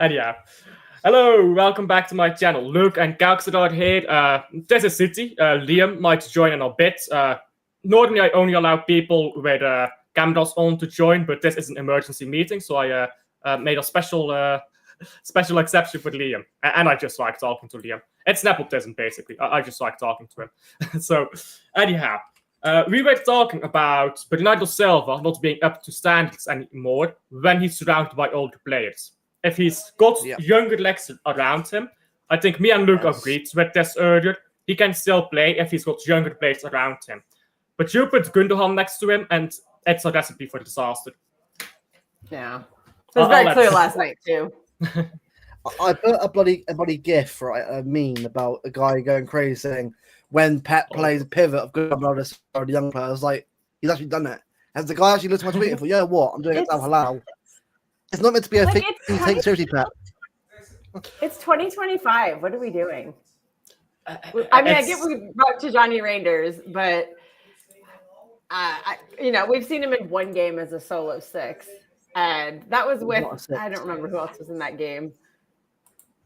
And yeah. Hello, welcome back to my channel. Luke and Calxador here. This is City. Liam might join in a bit. Normally, I only allow people with cameras on to join, but this is an emergency meeting, so I made a special exception for Liam. And I just like talking to Liam. It's nepotism, basically. I just like talking to him. So, anyhow, we were talking about Bernardo Silva not being up to standards anymore when he's surrounded by older players. If he's got younger legs around him, I think me and Luke agreed with this earlier. He can still play if he's got younger players around him. But you put Gundogan next to him, and it's a recipe for disaster. Yeah, it was very clear last night too. I put a bloody gif, right, a meme about a guy going crazy saying when Pep plays a pivot of Gundogan or the young player, I was like, he's actually done it. Has the guy actually looked at my tweet and thought, yeah, what? I'm doing it now, halal. It's not meant to be a thing you take seriously, Pep. It's 2025. What are we doing? I mean, I get we brought to Johnny Reinders, but we've seen him in one game as a solo six, and that was with I don't remember who else was in that game.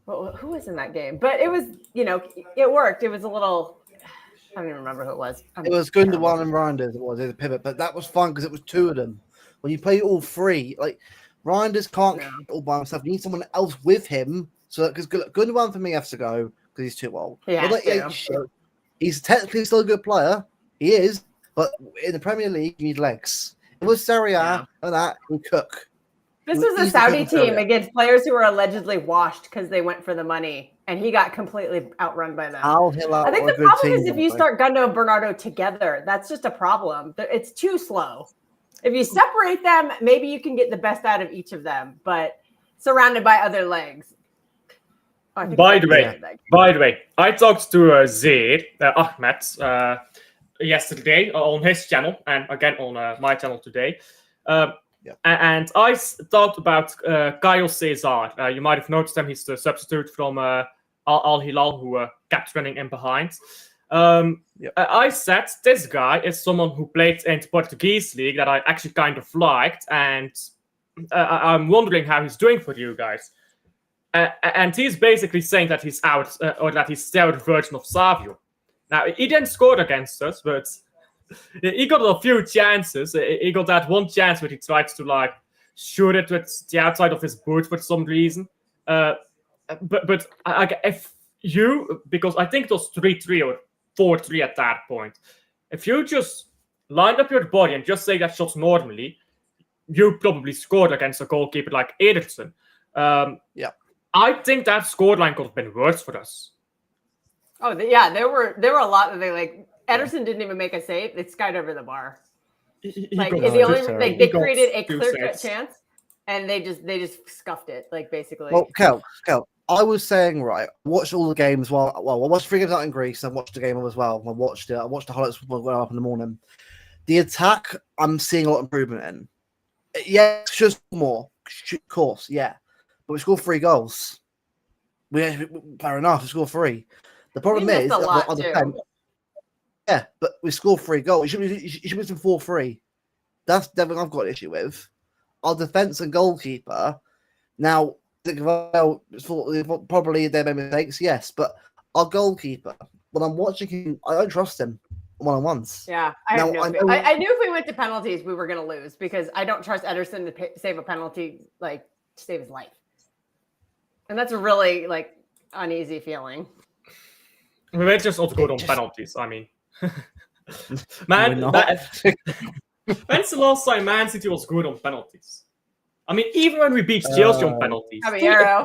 Well, who was in that game? But it was, it worked. It was a little. I don't even remember who it was. It was Gundogan and Reinders. It was a pivot, but that was fun because it was two of them. When you play all three, like. Reinders can't all by himself. You need someone else with him. So because Gundogan for me has to go because he's too old. Yeah, he's technically still a good player. He is, but in the Premier League, you need legs. It was Serie A and that and Cook. This was a Saudi team against players who were allegedly washed because they went for the money, and he got completely outrun by them. I think the problem is if you start Gundo and Bernardo together, that's just a problem. It's too slow. If you separate them, maybe you can get the best out of each of them, but surrounded by other legs. By the way, I talked to Zaid Ahmed yesterday on his channel and again on my channel today. And I talked about Kyle Cesar. You might have noticed him. He's the substitute from Al Hilal who kept running in behind. I said this guy is someone who played in the Portuguese league that I actually kind of liked, and I'm wondering how he's doing for you guys. And he's basically saying that he's out, or that he's still the version of Savio. Now, he didn't score against us, but he got a few chances. He got that one chance where he tried to shoot it with the outside of his boot for some reason. But if you, because I think it was 3-3 or 4-3 at that point. If you just line up your body and just say that shot normally, you probably scored against a goalkeeper like Ederson. I think that scoreline could have been worse for us. Oh, there were a lot that Ederson didn't even make a save. They skied over the bar. They created a clear-cut chance, and they just scuffed it. Basically. Well, Kel, I was saying, right, watch all the games I watched 3 games out in Greece and watched the game as well. I watched the highlights when I went up in the morning. The attack, I'm seeing a lot of improvement in. Yeah, just more. Of course, yeah. But we scored 3 goals. Fair enough, we scored 3. The problem is, but we scored 3 goals. You should be 4-3. That's definitely I've got an issue with. Our defence and goalkeeper, now, probably they made mistakes, yes, but our goalkeeper, when I'm watching him, I don't trust him one-on-ones. Yeah, I knew if we went to penalties, we were going to lose because I don't trust Ederson to save a penalty, to save his life. And that's a really, uneasy feeling. We're just not good on penalties, I mean. When's the last time Man City was good on penalties? I mean, even when we beat Chelsea on penalties,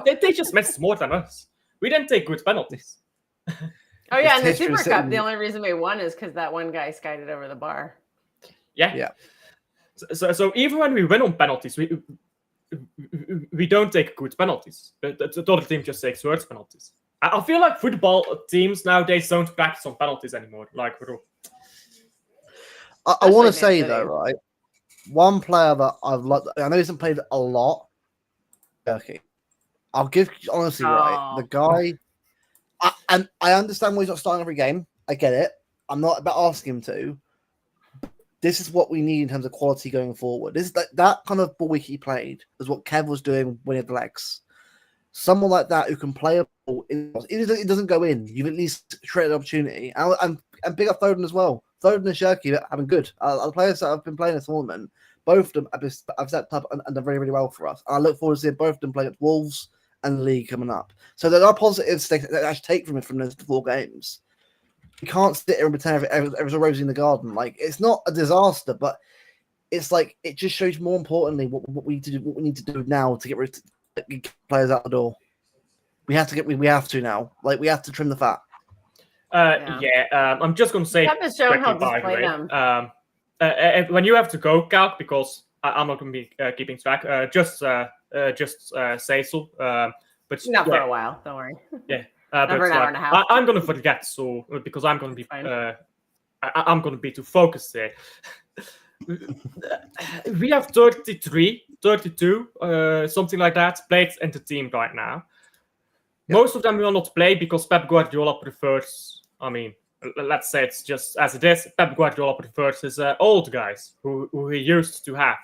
they just missed more than us. We didn't take good penalties. Oh, yeah, and the Super Cup, the only reason we won is because that one guy skied it over the bar. Yeah. So even when we win on penalties, we don't take good penalties. The other team just takes worse penalties. I feel like football teams nowadays don't practice on penalties anymore. I want to say, though, right, one player that I've loved, I know he hasn't played a lot, Turkey. I'll give, honestly, right, the guy, and I understand why he's not starting every game. I get it. I'm not about asking him to. This is what we need in terms of quality going forward. This is that kind of ball he played is what Kev was doing when he had the legs. someone like that who can play a ball, it doesn't go in. You've at least created an opportunity. And big up Foden as well. Foden and Shirky have been good. The players that have been playing this tournament, both of them have stepped up and done very, really well for us. And I look forward to seeing both of them play at Wolves and the league coming up. So there are positives that actually take from those 4 games. You can't sit here and pretend everything's a rosy in the garden. Like, it's not a disaster, but it's like it just shows more importantly what we need to do. What we need to do now to get players out the door. We have to now. Like, we have to trim the fat. I'm just going to say. Pep has shown how to play them. When you have to go, Calc, because I'm not going to be keeping track. Just say so. But not for a while. Don't worry. Yeah. For an hour and a half. I'm going to forget, so because I'm going to be I'm going to be too focused there. We have 33, 32, something like that, played in the team right now. Yep. Most of them will not play because Pep Guardiola prefers, let's say it's just as it is, Pep Guardiola prefers his old guys who he used to have.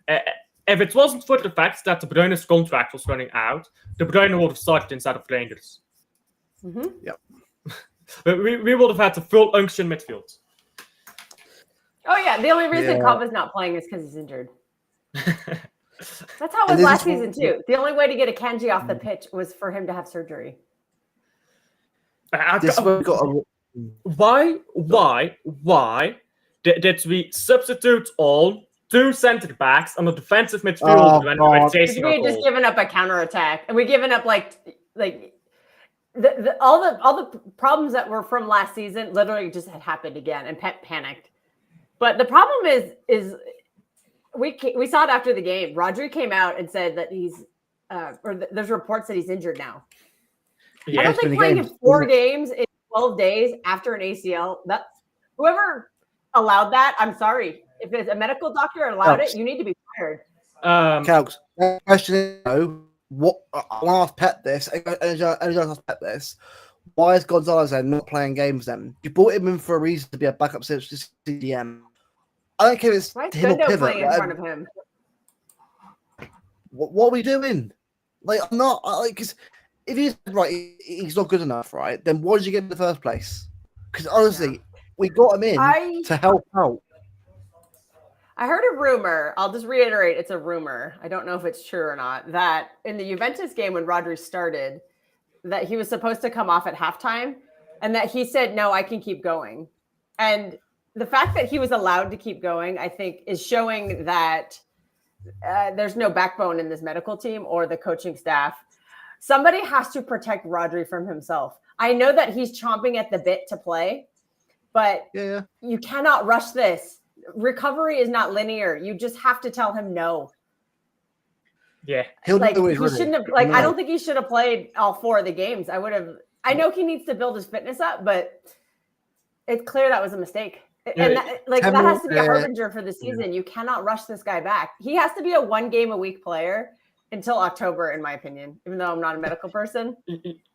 If it wasn't for the fact that De Bruyne's contract was running out, De Bruyne would have started instead of Rangers. Mm-hmm. Yep. we would have had the full unction midfield. Oh, yeah. The only reason Kava's not playing is because he's injured. That's how it was last season, too. The only way to get a Kanji off the pitch was for him to have surgery. Why did we substitute all 2 center backs on the defensive midfield when we were chasing our goal? We had just given up a counterattack, and we given up like all the problems that were from last season literally just had happened again, and Pep panicked. But the problem is we saw it after the game. Rodri came out and said that he's there's reports that he's injured now. Yeah, I don't think playing in 4 games in 12 days after an ACL, that whoever allowed that, I'm sorry. If it's a medical doctor allowed it, you need to be fired. Calcs, question is, what I want to ask Pep this, and ask Pep this. Why is Gonzalez then not playing games then? You brought him in for a reason to be a backup CDM. I don't care if it's him or pivot. Playing in front of him. What are we doing? Like, I'm not because if he's right, he's not good enough, right? Then why did you get him in the first place? Because honestly, we got him in to help out. I heard a rumor. I'll just reiterate, it's a rumor. I don't know if it's true or not. That in the Juventus game when Rodri started, that he was supposed to come off at halftime, and that he said, "No, I can keep going." And the fact that he was allowed to keep going, I think, is showing that there's no backbone in this medical team or the coaching staff. Somebody has to protect Rodri from himself. I know that he's chomping at the bit to play, but you cannot rush this. Recovery is not linear. You just have to tell him no. Yeah, he shouldn't have. I don't think he should have played all 4 of the games. I know he needs to build his fitness up, but it's clear that was a mistake. And that has to be a harbinger for the season. You cannot rush this guy back. He has to be a 1 game a week player until October, in my opinion, even though I'm not a medical person.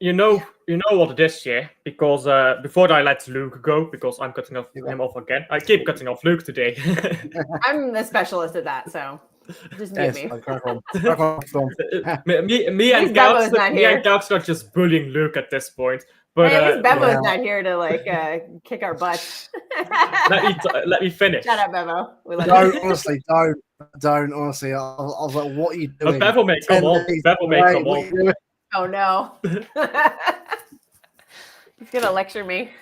You know what it is, yeah? Because before I let Luke go, because I'm cutting him off again. I keep cutting off Luke today. I'm the specialist at that, so just mute me. Me and Calx are just bullying Luke at this point. But at least Bevo's not here to kick our butts. let me finish. Shut up, Bevo. Don't honestly. I was like, what are you doing? Bevo may come on. Oh no. He's gonna lecture me.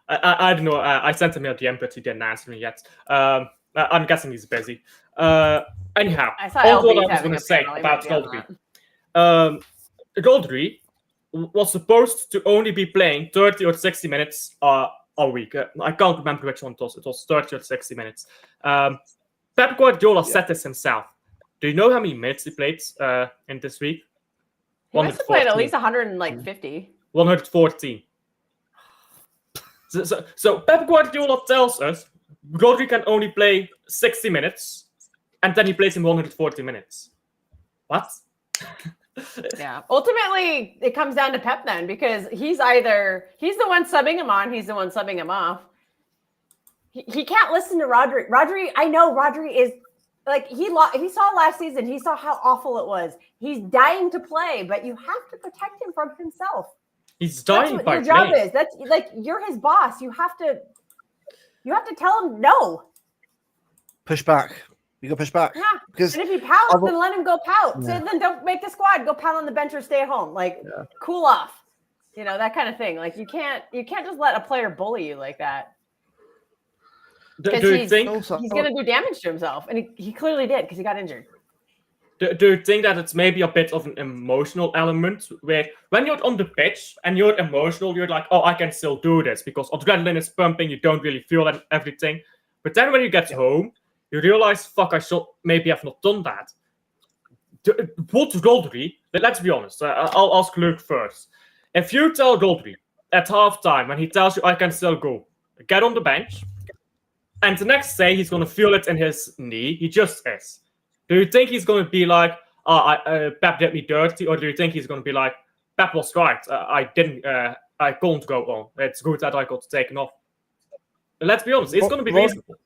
I don't know. I sent him a DM, but he didn't answer me yet. I'm guessing he's busy. Anyhow, all what I was going to say about Goldry. Goldry was supposed to only be playing 30 or 60 minutes a week. I can't remember which one it was. It was 30 or 60 minutes. Pep Guardiola said this himself. Do you know how many minutes he played in this week? He must have played at least 150. 114. So Pep Guardiola tells us Rodri can only play 60 minutes, and then he plays in 140 minutes. What? Yeah. Ultimately, it comes down to Pep then, because he's the one subbing him on, he's the one subbing him off. He can't listen to Rodri. I know Rodri is like he saw last season. He saw how awful it was. He's dying to play, but you have to protect him from himself. He's dying. That's what your job is. That's like you're his boss. You have to tell him no. Push back. You got to push back. Yeah. Because and if he pouts, then let him go pout. Yeah. So then don't make the squad. Go pout on the bench or stay at home. Like cool off. You know, that kind of thing. Like you can't just let a player bully you like that. Do you think he's going to do damage to himself? And he clearly did because he got injured. Do you think that it's maybe a bit of an emotional element where when you're on the pitch and you're emotional, you're like, oh, I can still do this because adrenaline is pumping. You don't really feel everything. But then when you get home, you realize, fuck, I should maybe have not done that. What Rodri, let's be honest. I'll ask Luke first. If you tell Rodri at halftime when he tells you I can still go, get on the bench, and the next day he's going to feel it in his knee, he just is. Do you think he's going to be like, Pep did me dirty, or do you think he's going to be like, Pep was right, I can't go on. It's good that I got taken off. Let's be honest, it's going to be reasonable.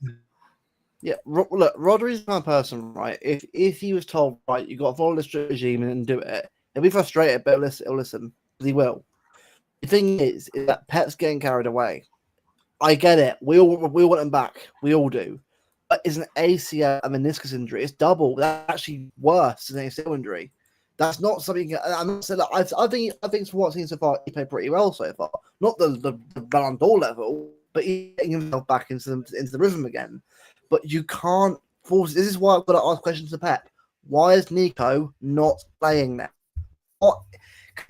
Yeah, look, Rodri's the kind of person, right? If he was told, right, you got to follow this regime and do it, he'll be frustrated, but he'll listen. He will. The thing is that Pep's getting carried away. I get it. We all want him back. We all do. But it's an ACL and meniscus injury. It's double. That's actually worse than an ACL injury. That's not something. I'm not saying that. I think from what I've seen so far, he played pretty well so far. Not the Ballon d'Or level, but he's getting himself back into the rhythm again. But you can't force. This is why I've got to ask questions to Pep. Why is Nico not playing now? What?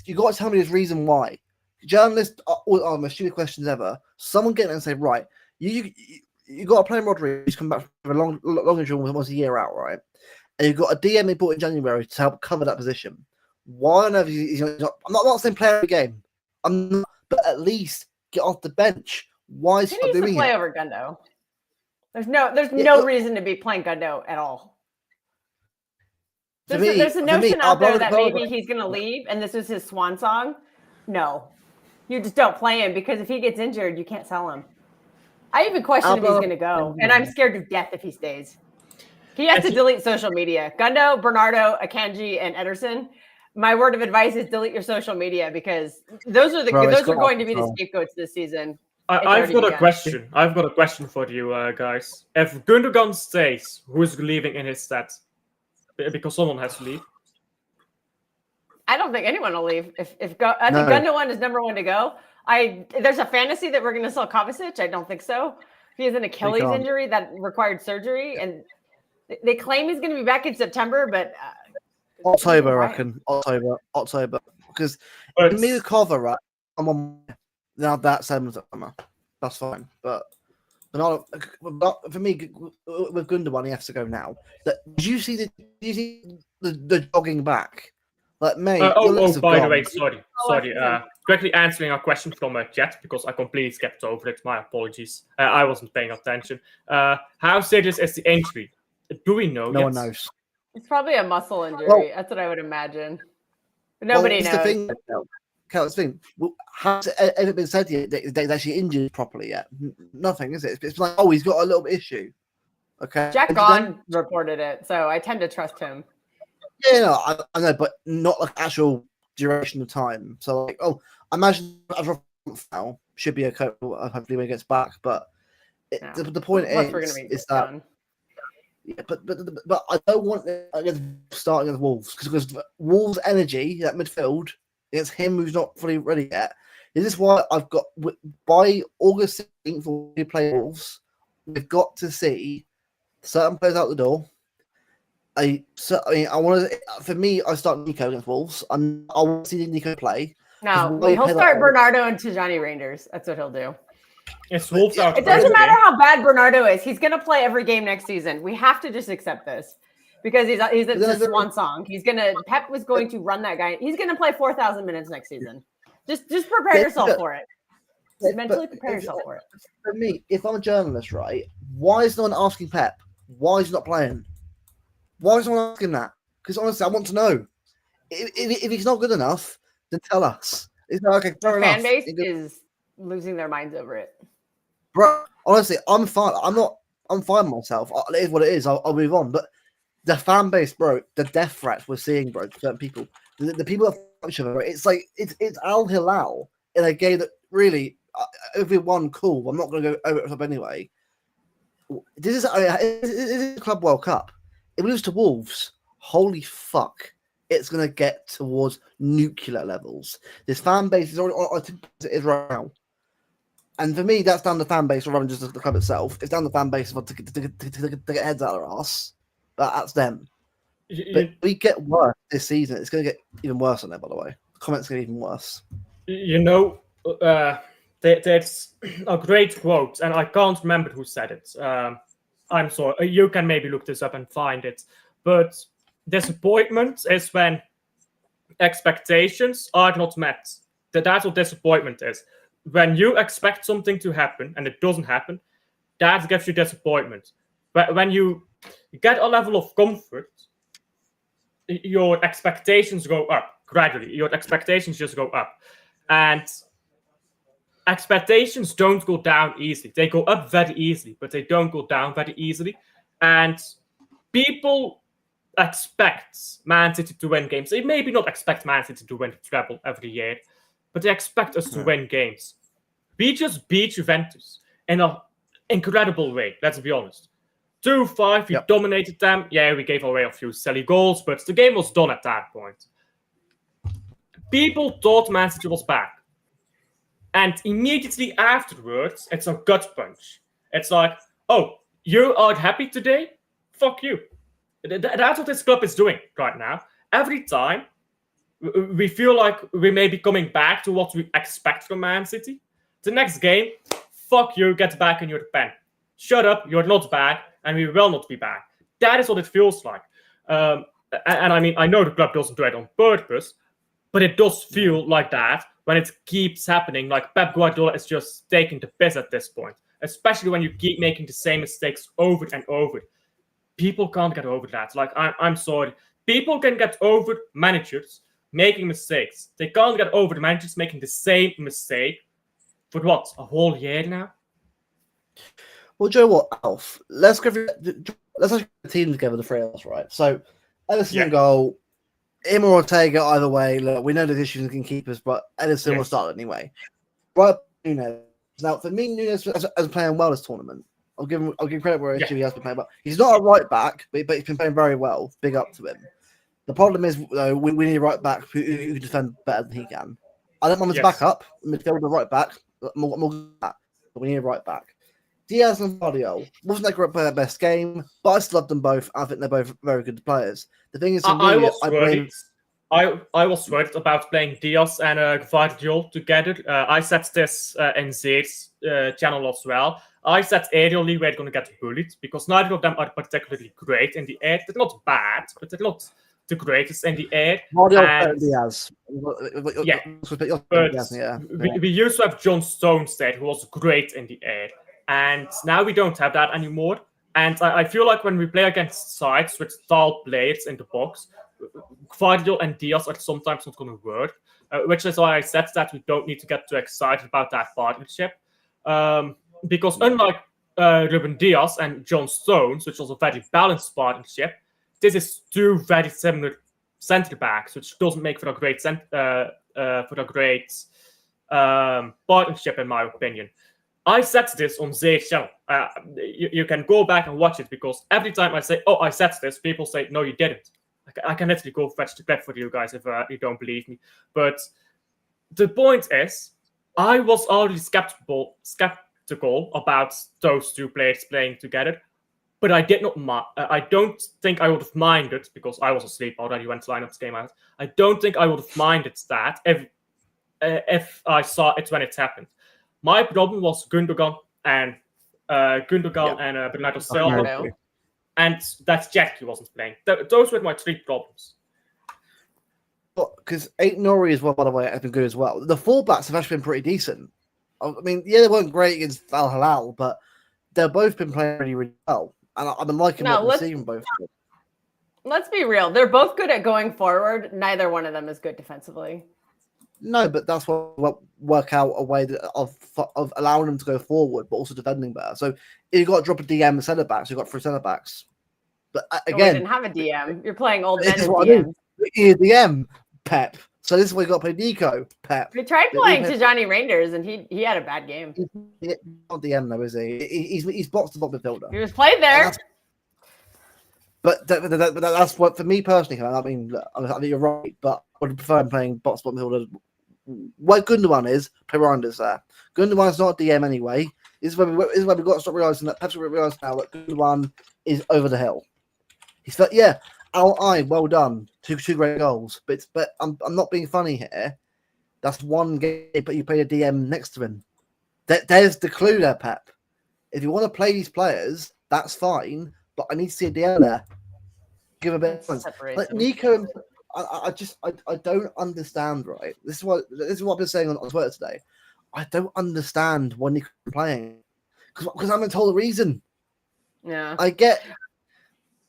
You got to tell me this reason why. Journalists are the stupid questions ever. Someone get in and say, right, you got to play Rodri. He's come back from a long injury, almost a year out, right? And you've got a DM they bought in January to help cover that position. Why on earth he's not? I'm not saying play every game. But at least get off the bench. Why is he not doing it? He needs to play over Gundo. There's no reason to be playing Gundo at all. There's a notion out there that maybe he's going to leave and this is his swan song. No, you just don't play him because if he gets injured, you can't sell him. I even question if he's going to go, and I'm scared to death if he stays. He has to delete social media. Gundo, Bernardo, Akanji, and Ederson. My word of advice is delete your social media because those are going to be the scapegoats this season. I've got a question. I've got a question for you guys. If Gundogan stays, who's leaving in his stead? Because someone has to leave. I don't think anyone will leave. I think Gundogan is number one to go. There's a fantasy that we're going to sell Kovacic. I don't think so. He has an Achilles injury that required surgery, and they claim he's going to be back in September, but October, I reckon. October. Because me with Kova, right? I'm on now that summer. That's fine, but for me, with Gundogan, he has to go now. Did you see the jogging back? Like, mate. By the way, sorry. Quickly answering a question from chat because I completely skipped over it. My apologies. I wasn't paying attention. How serious is the injury? Do we know? No one knows. It's probably a muscle injury. That's what I would imagine. But nobody knows. The thing. Has it ever been said yet that he's actually injured properly yet? Nothing, is it? It's like, he's got a little issue. Okay. Jack Gahn reported it, so I tend to trust him. Yeah, I know, but not like actual duration of time. So, like, I imagine a foul should be okay. Hopefully, when he gets back. But the point is that. Done. Yeah, but I don't want starting with Wolves because Wolves' energy, that midfield, against him who's not fully ready yet. This is why I've got by August 16th when we play Wolves, we've got to see certain players out the door. I want to. For me, I start Nico against Wolves. I want to see Nico play. No, he'll start Bernardo and Tijani Reinders. That's what he'll do. It's Wolves out. It doesn't matter how bad Bernardo is. He's going to play every game next season. We have to just accept this because he's a swan song. Pep was going to run that guy. He's going to play 4,000 minutes next season. Just prepare yourself for it. Just mentally prepare yourself for it. For me, if I'm a journalist, right, why is no one asking Pep? Why is he not playing? Why is someone asking that? Because honestly, I want to know. If he's not good enough, then tell us. It's not okay. The fan base is losing their minds over it. Bro, honestly, I'm fine. I'm fine myself. It is what it is. I'll move on. But the fan base, bro, the death threats we're seeing, bro, to certain people, the people that fight each other, bro, it's like it's Al Hilal in a game that really, if we won, cool. I'm not going to go over it up anyway. This is a Club World Cup. If we lose to Wolves, holy fuck, it's going to get towards nuclear levels. This fan base is already, I think it is right now. And for me, that's down the fan base rather than just the club itself. It's down the fan base to get heads out of their ass. But that's them. But we get worse this season. It's going to get even worse on there, by the way. The comments get even worse. You know, there's a great quote, and I can't remember who said it. I'm sorry. You can maybe look this up and find it. But disappointment is when expectations are not met. That's what disappointment is. When you expect something to happen and it doesn't happen, that gives you disappointment. But when you get a level of comfort, your expectations go up gradually. Your expectations just go up. And expectations don't go down easily. They go up very easily, but they don't go down very easily. And people expect Man City to win games. They maybe not expect Man City to win the treble every year, but they expect us to win games. We just beat Juventus in an incredible way, let's be honest. 2-5, we dominated them. Yeah, we gave away a few silly goals, but the game was done at that point. People thought Man City was back. And immediately afterwards, it's a gut punch. It's like, oh, you are happy today? Fuck you. That's what this club is doing right now. Every time we feel like we may be coming back to what we expect from Man City, the next game, fuck you, get back in your pen. Shut up, you're not back, and we will not be back. That is what it feels like. And I mean, I know the club doesn't do it on purpose, but it does feel like that when it keeps happening. Like Pep Guardiola is just taking the piss at this point, especially when you keep making the same mistakes over and over. People can't get over that. Like, I'm sorry. People can get over managers making mistakes. They can't get over the managers making the same mistake for what, a whole year now? Well, Joe, what, Alf? Let's get the team together, the three of us, right? So, Ederson in goal, him or Ortega, either way. Look, we know there's issues in keepers, but Ederson will start anyway. Right, Nunes. Now, for me, Nunes has playing well this tournament. I'll give credit where he has been playing well. He's not a right back, but he's been playing very well. Big up to him. The problem is, though, we need a right back who can defend better than he can. I don't want him to back up, midfield the right back. But we need a right back. Diaz and Guardiola wasn't that great player best game, but I still love them both. I think they're both very good players. The thing is, I was worried about playing Diaz and Guardiola together. I said this in Zaid's channel as well. I said aerially we're going to get bullied because neither of them are particularly great in the air. They're not bad, but they're not the greatest in the air. Diaz. We used to have John Stones there, who was great in the air. And now we don't have that anymore. And I feel like when we play against sides with tall players in the box, Guardiola and Diaz are sometimes not going to work, which is why I said that we don't need to get too excited about that partnership. Because unlike Ruben Diaz and John Stones, which was a very balanced partnership, this is two very similar centre backs, which doesn't make for a great partnership, in my opinion. I said this on Zaid's channel. You can go back and watch it because every time I say, "Oh, I said this," people say, "No, you didn't." I can literally go fetch the clip for you guys if you don't believe me. But the point is, I was already skeptical about those two players playing together, but I did not. I don't think I would have minded because I was asleep already when lineups came out. I don't think I would have minded that if I saw it when it happened. My problem was Gundogan and Bernardo Silva, and that Jackie wasn't playing. Those were my three problems. Because Nori as well, by the way, has been good as well. The fullbacks have actually been pretty decent. I mean, yeah, they weren't great against Al Hilal, but they've both been playing really, really well. And I've been liking what I'm seeing both. Let's be real. They're both good at going forward. Neither one of them is good defensively. No, but that's what work out a way of allowing them to go forward, but also defending better. So if you've got to drop a DM centre backs, you've got 3 centre backs. But we again, didn't have a DM. You're playing old men this as is what I DMs. mean. You're DM, Pep. So this is why you got to play Nico, Pep. We tried playing Tijani Reinders, and he had a bad game. He's not DM though, is he? He's box to box midfielder. He was played there. But that's what, for me personally, I mean, I think you're right, but I would prefer him playing box to box midfielder. What Gundogan is, play Reinders there. Gundogan's not a DM anyway. This is where we've got to stop realising that Pep's realised now that Gundogan is over the hill. He's felt, yeah, well done. Two great goals. But I'm not being funny here. That's one game, but you play a DM next to him. There's the clue there, Pep. If you want to play these players, that's fine. But I need to see a DM there. Give a bit of fun. Like Nico, I don't understand. Right, this is what I've been saying on Twitter today. I don't understand why Nico's playing because I haven't told the reason. Yeah, I get.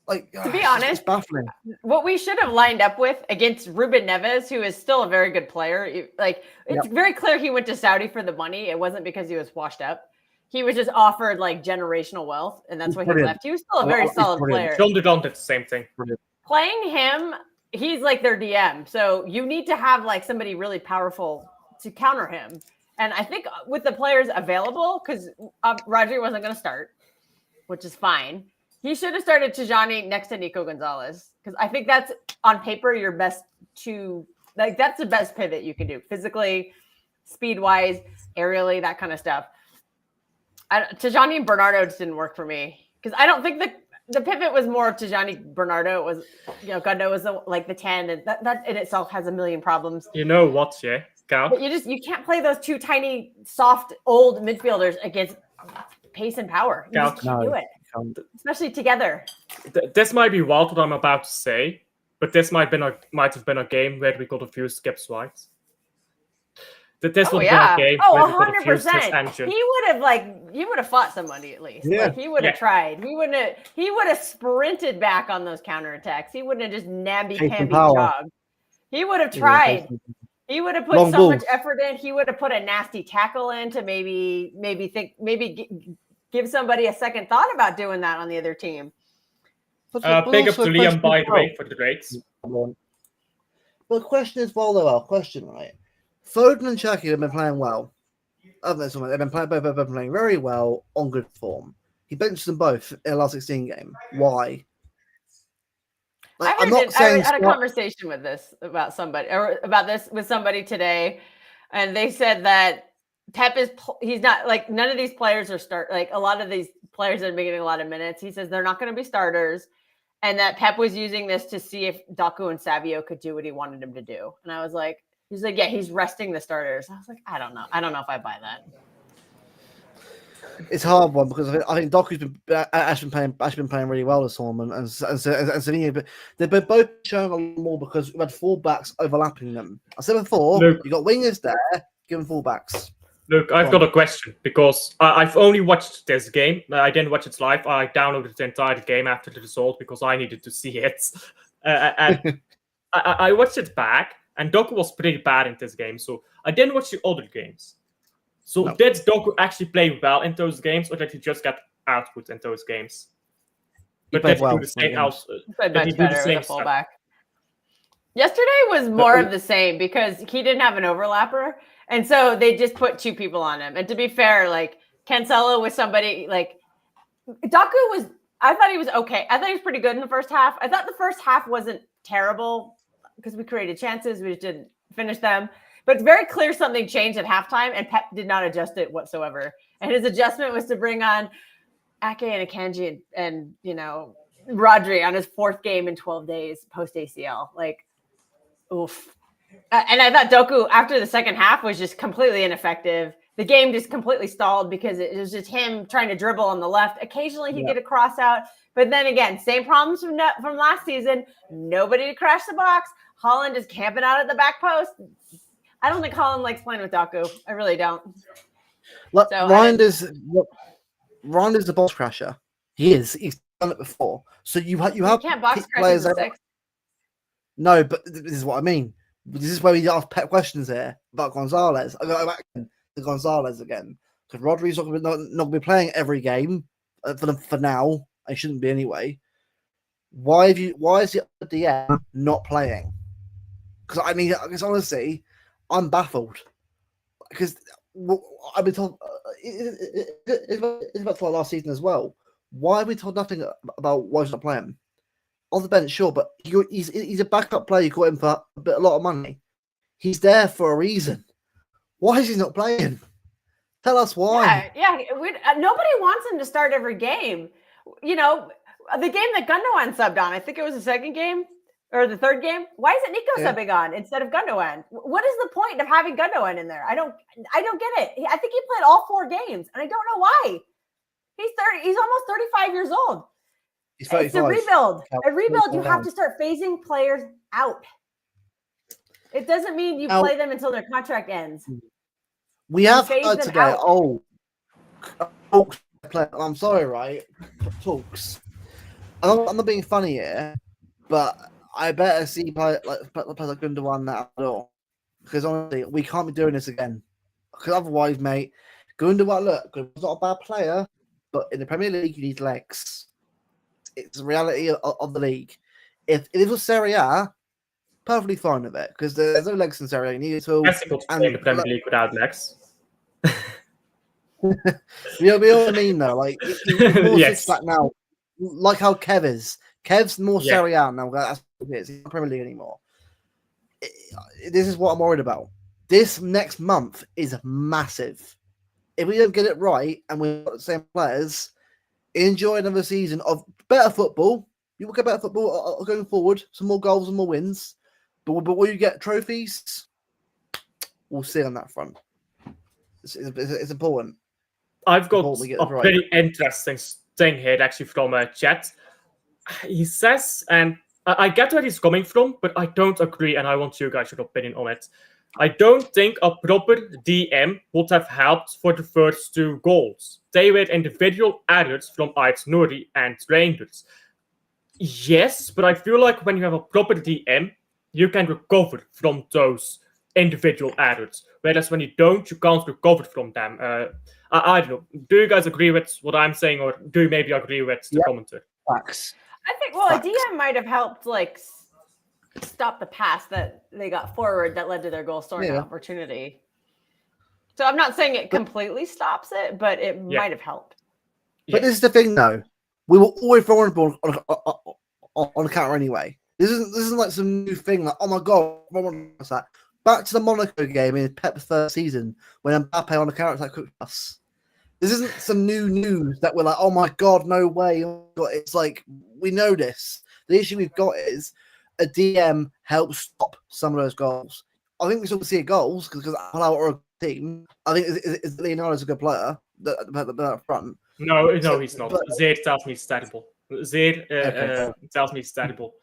Like, to be honest, it's baffling. What we should have lined up with against Ruben Neves, who is still a very good player. Like, it's very clear he went to Saudi for the money. It wasn't because he was washed up. He was just offered like generational wealth, and that's why he left. He was still a very solid player. John did the same thing. Brilliant. Playing him, he's like their DM. So you need to have like somebody really powerful to counter him. And I think with the players available, because Rodri wasn't going to start, which is fine. He should have started Tijani next to Nico Gonzalez, because I think that's on paper your best that's the best pivot you can do physically, speed wise, aerially, that kind of stuff. Tijani and Bernardo just didn't work for me because I don't think the pivot was more of Tijani Bernardo. It was, Gundo was the 10, and that in itself has a million problems. You know what, yeah, Cal? But you can't play those two tiny, soft, old midfielders against pace and power. You just can't do it. Especially together. This might be wild what I'm about to say, but this might have been a game where we got a few skips right. This would have been a game where we got a few skips engine. He would have fought somebody at least. Yeah. Like, he would have tried. He would have sprinted back on those counterattacks. He wouldn't have just namby-pamby jogged. He would have tried. He would have put much effort in. He would have put a nasty tackle in to maybe give somebody a second thought about doing that on the other team. Big up to Liam, by the way, for the grades. Well, the question is, right? Foden and Chucky have been playing well. They've been playing very well on good form. He benched them both in the last 16 game. Why? Like, I had a conversation with this with somebody today, and they said that Pep he's not like, none of these players are a lot of these players that are getting a lot of minutes. He says they're not going to be starters, and that Pep was using this to see if Doku and Savio could do what he wanted him to do. And I was like, he's like, yeah, he's resting the starters. I was like, I don't know if I buy that. It's a hard one because I think Doku's been playing really well this tournament, and Savino, but they've been both showing a lot more because we've had fullbacks overlapping them. I said before, you got wingers there, give them fullbacks. Look, I've got a question because I've only watched this game. I didn't watch it live. I downloaded the entire game after the result because I needed to see it. And I watched it back, and Doku was pretty bad in this game. So I didn't watch the other games. So did Doku actually play well in those games, or did he just get output in those games? But did he do the same else? He played much better with a fullback. Yesterday was more of the same because he didn't have an overlapper. And so they just put two people on him. And to be fair, like Cancelo was somebody like Doku I thought he was okay. I thought he was pretty good in the first half. I thought the first half wasn't terrible because we created chances. We just didn't finish them. But it's very clear something changed at halftime, and Pep did not adjust it whatsoever. And his adjustment was to bring on Ake and Akanji and Rodri on his fourth game in 12 days post ACL. Like, oof. And I thought Doku, after the second half, was just completely ineffective. The game just completely stalled because it was just him trying to dribble on the left. Occasionally he'd get a cross out. But then again, same problems from last season. Nobody to crash the box. Haaland is camping out at the back post. I don't think Haaland likes playing with Doku. I really don't. Look, Ryan is the box crasher. He is. He's done it before. So you can't box crash players in 6. No, but this is what I mean. This is where we ask Pep questions here about Gonzalez. I go back to Gonzalez again because Rodri's not going to be playing every game for now. He shouldn't be anyway. Why is the DM not playing? Because I mean, because honestly, I'm baffled. Because I've been told it's about last season as well. Why have we told nothing about why he's not playing? On the bench, sure, but he's a backup player. You got him for a lot of money. He's there for a reason. Why is he not playing? Tell us why. Yeah. Nobody wants him to start every game. You know, the game that Gundogan subbed on, I think it was the second game or the third game. Why isn't Nico subbing on instead of Gundogan? What is the point of having Gundogan in there? I don't get it. I think he played all 4 games, and I don't know why. He's 30. He's almost 35 years old. It's a rebuild. A rebuild, you have to start phasing players out. It doesn't mean you play them until their contract ends. We have heard today, I'm sorry, right? Talks. I'm not being funny here, but I better see players like Gundogan that door. Because honestly, we can't be doing this again. Because otherwise, mate, Gundogan, look, Gundogan's not a bad player, but in the Premier League, you need legs. It's the reality of the league. If it was Serie A, perfectly fine with it because there's no legs in Serie A. You need to play in the Premier League without legs. You know what I mean, though. Like, more yes. Back now, like how Kev is. Kev's more Serie A now. That's what it is. He's not Premier League anymore. This is what I'm worried about. This next month is massive. If we don't get it right and we've got the same players, enjoy another season of better football. You will get better football going forward. Some more goals and more wins. But will you get trophies? We'll see on that front. It's important. I've got a pretty interesting thing here, actually, from chat. He says, and I get where he's coming from, but I don't agree, and I want you guys' opinion on it. I don't think a proper DM would have helped for the first 2 goals. They were individual errors from Ait Nouri and Rangers. Yes, but I feel like when you have a proper DM, you can recover from those individual errors. Whereas when you don't, you can't recover from them. I don't know. Do you guys agree with what I'm saying, or do you maybe agree with the commenter? Facts. I think, a DM might have helped, like, stop the pass that they got forward that led to their goal scoring opportunity. So I'm not saying it completely stops it, but it might have helped. But this is the thing, though. We will always throw on the ball on the counter anyway. This isn't like some new thing. Like, oh my god, what's that? Back to the Monaco game in PEP'S first season when Mbappe on the counter attack cooked us. This isn't some new news that we're like, oh my god, no way. It's like we know this. The issue we've got is a DM helps stop some of those goals. I think we still see goals because our a team. I think is Leonardo's a good player up front. No, he's not. Zaid tells me he's terrible. Zaid tells me he's terrible.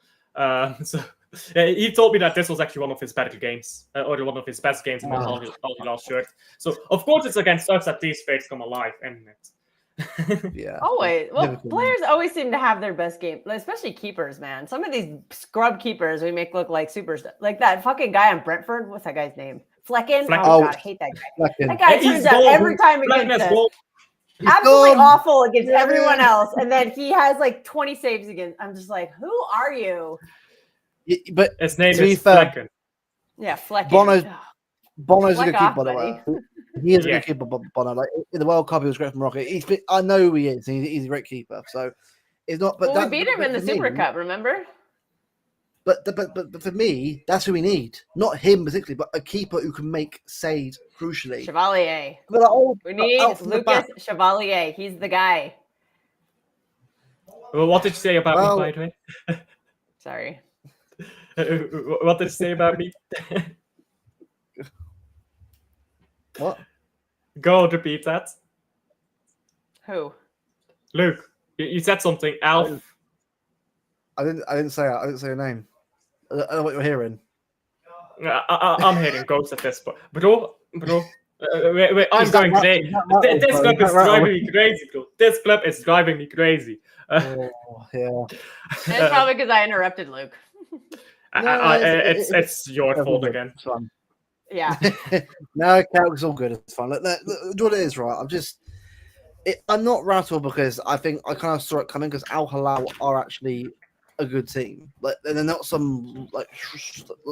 He told me that this was actually one of his better games, or one of his best games in all the last shirt. So, of course, it's against us that these fates come alive, isn't it? Yeah. Always. Well, players always seem to have their best game, especially keepers, man. Some of these scrub keepers we make look like superstars. Like that fucking guy on Brentford. What's that guy's name? Flecken? Oh, God, I hate that guy. Flecken. That guy turns out every time against us. Absolutely awful against everyone else. And then he has like 20 saves against. I'm just like, who are you? But his name is Flecken. Yeah, Flecken. Bono's a good keeper, by the way. He is a good keeper, Bono. Like in the World Cup, he was great from Morocco. I know who he is. He's a great keeper. So it's not. But we beat him in the Super Cup. Remember? But for me, that's who we need. Not him particularly, but a keeper who can make saves crucially. Chevalier. Like, we need Lucas Chevalier. He's the guy. Well, what did you say about me, by the way? Sorry. What did you say about me? What? Go repeat that. Who? Luke. You said something. Alf. I didn't say it. I didn't say your name. I don't know what you're hearing. I'm hearing ghosts at this point. Bro. Wait, I'm going crazy. This club is driving me crazy, bro. This club is driving me crazy. Yeah. It's probably because I interrupted Luke. It's your fault again. Yeah. No, it's all good. It's fine. Look, what it is, right? I'm not rattled because I think I kind of saw it coming because Al Hilal are actually a good team. Like, and they're not some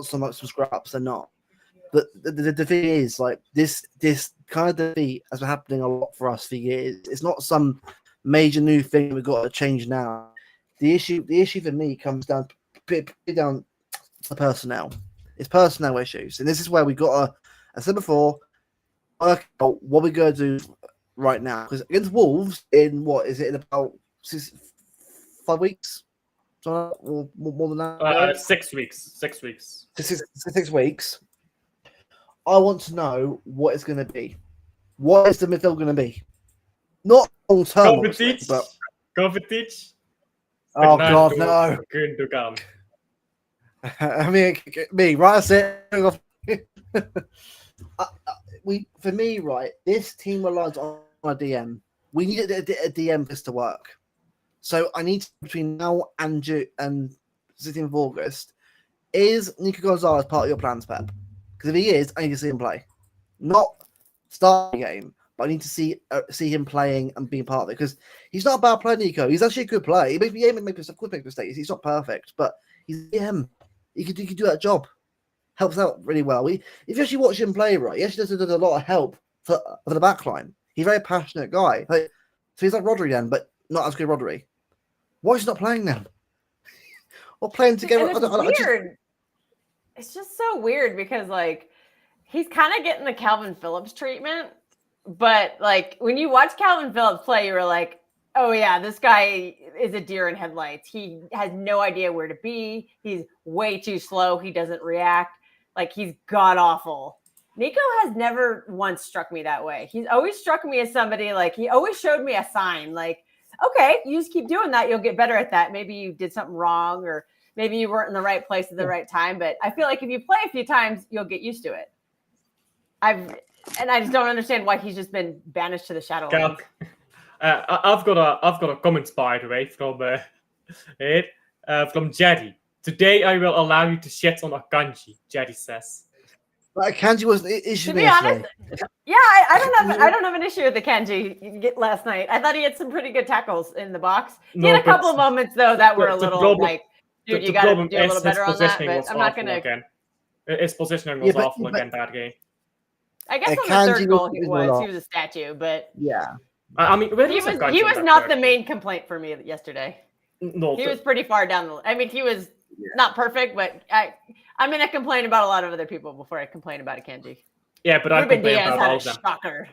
some scraps. They're not. But the thing is, like this kind of defeat has been happening a lot for us for years. It's not some major new thing we've got to change now. The issue for me comes down to personnel. It's personnel issues, and this is where we got to. I said before, work out what we're going to do right now. Because against Wolves, in what is it in about 5 weeks? Or more than that? 6 weeks. 6 weeks. 6 weeks. I want to know what it's going to be. What is the midfield going to be? Not long term, but Kovacic. Oh God, no! Gundogan. I mean, me, right? That's it. For me, right, this team relies on a DM. We need a DM for this to work. So I need between now and 16th of August. Is Nico Gonzalez part of your plans, Pep? Because if he is, I need to see him play. Not start the game, but I need to see him playing and being part of it. Because he's not a bad player, Nico. He's actually a good player. He makes mistakes. He's not perfect, but he's him. He could do that job. Helps out really well. If you actually watch him play, right, he actually does a lot of help for the back line. He's a very passionate guy. So he's like Rodri then, but not as good as Rodri. Why is he not playing then? Or playing together? And it's weird. It's just so weird because, like, he's kind of getting the Calvin Phillips treatment. But, like, when you watch Calvin Phillips play, you were like, oh, yeah, this guy is a deer in headlights. He has no idea where to be. He's way too slow. He doesn't react. Like, he's god-awful. Nico has never once struck me that way. He's always struck me as somebody, like, he always showed me a sign. Like, okay, you just keep doing that. You'll get better at that. Maybe you did something wrong or maybe you weren't in the right place at the right time. But I feel like if you play a few times, you'll get used to it. I just don't understand why he's just been banished to the shadow. I've got a comment, by the way, from Jerry. Today I will allow you to shit on Akanji, Jerry says. But Akanji was an issue. To be honest, yeah, I don't have an issue with Akanji last night. I thought he had some pretty good tackles in the box. He had a couple of moments though that were a little like, dude, you got to do a little better on that. But I'm not going to. His positioning was awful again that game. I guess on the third goal he was a statue, but yeah. I mean, he was not the main complaint for me yesterday. No, he was pretty far down the. I mean, he was not perfect, but I'm going to complain about a lot of other people before I complain about Akanji. Yeah, but I complain about all of them. Shocker.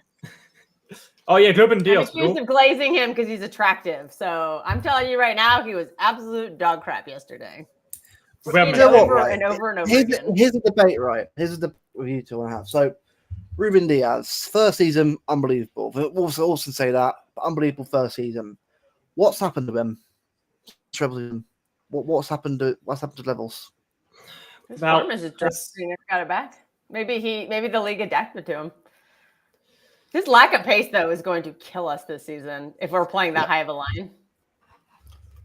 Oh yeah, Ruben Diaz. I'm accused of glazing him because he's attractive. So I'm telling you right now, he was absolute dog crap yesterday. Over and over again. Here's a debate, right? Here's a debate with you two and a half. So. Ruben Diaz, first season, unbelievable. Also say that, but unbelievable first season. What's happened to him? What's happened to levels? His form is just never got it back. Maybe the league adapted to him. His lack of pace, though, is going to kill us this season if we're playing that high of a line.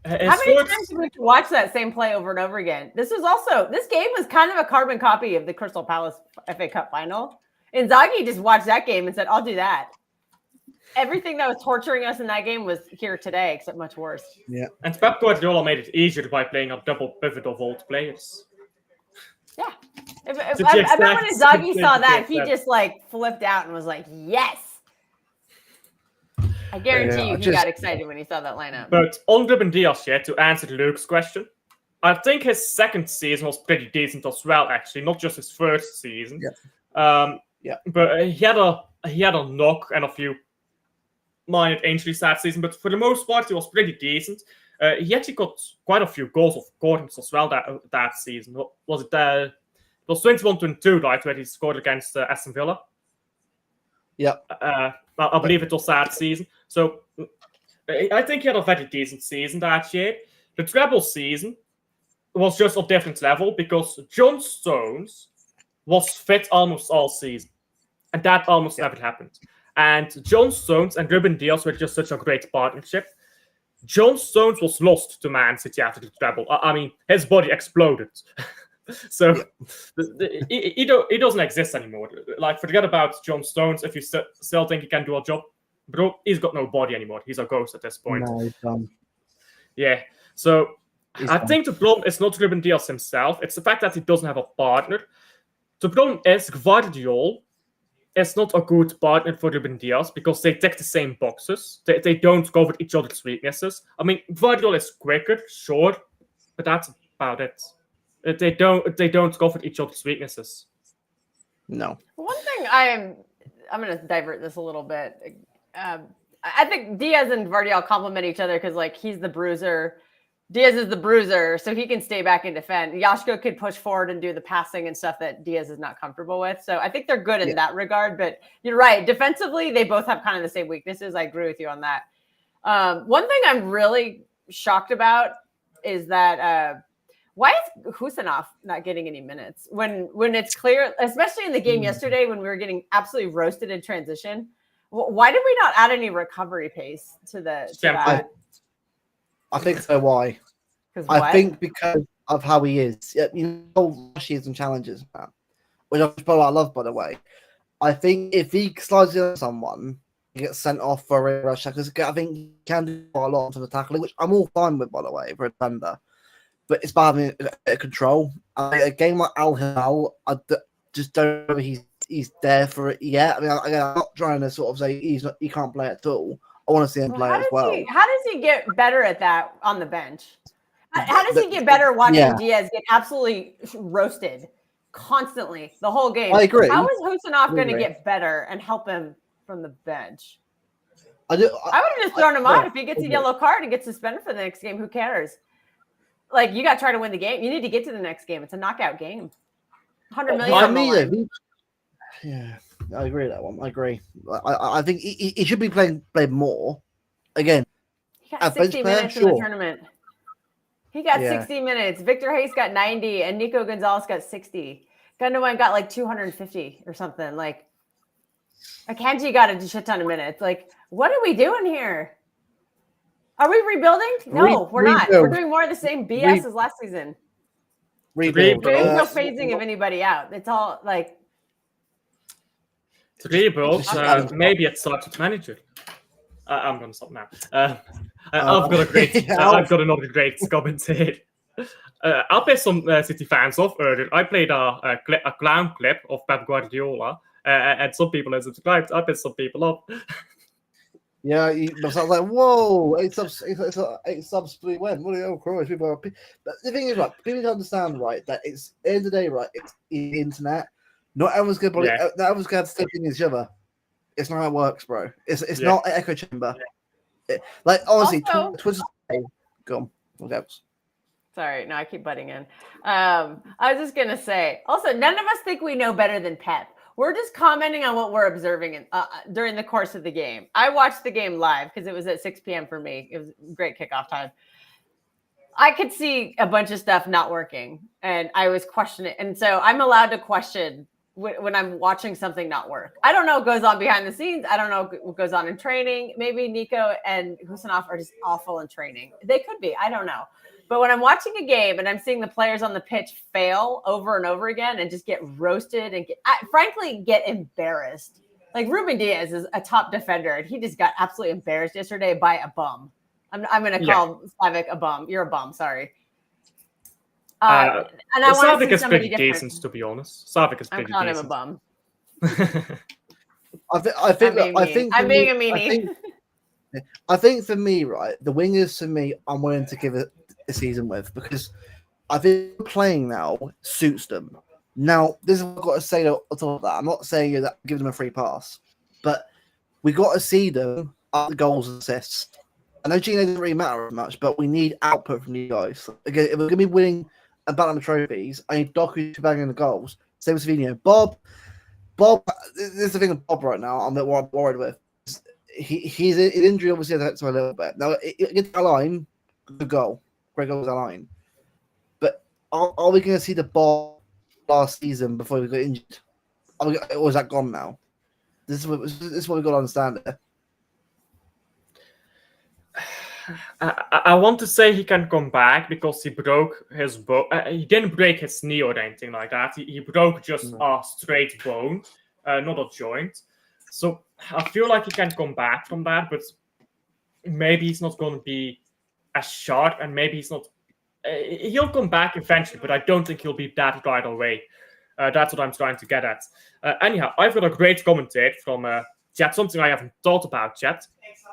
How many times do we watch that same play over and over again? This game was kind of a carbon copy of the Crystal Palace FA Cup final. Inzaghi just watched that game and said, I'll do that. Everything that was torturing us in that game was here today, except much worse. Yeah. And Pep Guardiola made it easier by playing a double pivot of old players. Yeah. I bet when Inzaghi saw that, he just like flipped out and was like, yes. I guarantee you he got excited when he saw that lineup. But on Ruben Diaz, to answer Luke's question, I think his second season was pretty decent as well, actually, not just his first season. Yeah. But he had a knock and a few minor injuries that season, but for the most part, he was pretty decent. He actually got quite a few goals of corners as well that season. Was it? It was 21-22, right, where he scored against Aston Villa. Yeah. I believe it was that season. So I think he had a very decent season that year. The treble season was just a different level because John Stones was fit almost all season. And that almost never happened. And John Stones and Ruben Diaz were just such a great partnership. John Stones was lost to Man City after the treble. I mean, his body exploded. So he doesn't exist anymore. Like, forget about John Stones. If you still think he can do a job, bro, he's got no body anymore. He's a ghost at this point. No, he's done. Yeah. So I think the problem is not Ruben Diaz himself. It's the fact that he doesn't have a partner. The problem is Gvardiol is not a good partner for Ruben Diaz because they tick the same boxes. They don't go with each other's weaknesses. I mean, Gvardiol is quicker, sure, but that's about it. They don't go with each other's weaknesses. No. One thing I'm going to divert this a little bit. I think Diaz and Gvardiol complement each other because, like, he's the bruiser. Diaz is the bruiser, so he can stay back and defend. Yashko could push forward and do the passing and stuff that Diaz is not comfortable with. So I think they're good in that regard. But you're right. Defensively, they both have kind of the same weaknesses. I agree with you on that. One thing I'm really shocked about is that why is Husanov not getting any minutes when it's clear, especially in the game yesterday when we were getting absolutely roasted in transition. Why did we not add any recovery pace to that? I think so. Why? I think because of how he is. You know, issues and challenges, man. Which I love, by the way. I think if he slides in someone, he gets sent off for a rush because I think he can do quite a lot for the tackling, which I'm all fine with, by the way, for a defender. But it's about having a bit of control. A game like Al Hilal, I just don't know if he's there for it yet. I mean, I'm not trying to sort of say he can't play at all. I want to see him play as well. How does he get better at that on the bench? How does he get better watching Diaz get absolutely roasted constantly the whole game? I agree. How is Husanov going to get better and help him from the bench? I would have just thrown him out. If he gets a yellow card and gets suspended for the next game, who cares? Like, you got to try to win the game. You need to get to the next game. It's a knockout game. 100 million. Yeah, I agree with that one. I agree. I think he should be playing more. Again, he got 60 minutes in the tournament. He got 60 minutes. Victor Hayes got 90, and Nico Gonzalez got 60. Gundogan got like 250 or something. Like, Akanji got a shit ton of minutes. Like, what are we doing here? Are we rebuilding? No, we're not. We're doing more of the same BS as last season. Rebuild. There's no phasing of anybody out. It's all like. To rebuild, maybe it starts with manager. I'm going to stop now. I've got another great comment here. I'll play some City fans off earlier. I played a clown clip of Pep Guardiola, and some people have subscribed. I pissed some people off. Yeah, I was like, whoa, 8 subs we went. What are Christ, people are... But the thing is, right, people need to understand, right, that it's at the end of the day, right, it's the internet. Not everyone's going to step in each other. It's not how it works, bro. It's not an echo chamber. Like, honestly, Twitter's... Go on. What else? Sorry, no, I keep butting in. I was just going to say, also, none of us think we know better than Pep. We're just commenting on what we're observing during the course of the game. I watched the game live because it was at 6 p.m. for me. It was great kickoff time. I could see a bunch of stuff not working, and I was questioning. And so I'm allowed to question when I'm watching something not work. I don't know what goes on behind the scenes. I don't know what goes on in training. Maybe Nico and Husanov are just awful in training. They could be. I don't know. But when I'm watching a game and I'm seeing the players on the pitch fail over and over again and just get roasted and frankly get embarrassed. Like Ruben Diaz is a top defender and he just got absolutely embarrassed yesterday by a bum. I'm going to call Slavic a bum. You're a bum. Sorry. And I want to see somebody different. Decent, to be honest. Slavic is pretty decent. I'm calling him a bum. I think I'm being a meanie. I think for me, right, the wingers for me, I'm willing to give it a season with because I think playing now suits them. Now, this is what I've got to say on top of that. I'm not saying that give them a free pass, but we got to see them at the goals and assists. I know Gino doesn't really matter as much, but we need output from you guys. Again, if we're going to be winning a Ballon trophies, I need Doku to bang in the goals. Same with Savino. Bob, this is the thing with Bob right now. I'm a bit worried with. He's an injury, obviously, affects him a little bit. Now, it gets a line, good goal. Great goal was a line. But are we going to see the ball last season before we got injured? Or is that gone now? This is what we've got to understand there. I want to say he can come back because he broke his bone. He didn't break his knee or anything like that. He broke just a straight bone, not a joint. So I feel like he can come back from that, but maybe he's not going to be as sharp, and maybe he's not He'll come back eventually, but I don't think he'll be that right away. That's what I'm trying to get at. Anyhow, I've got a great comment here from chat, something I haven't thought about yet,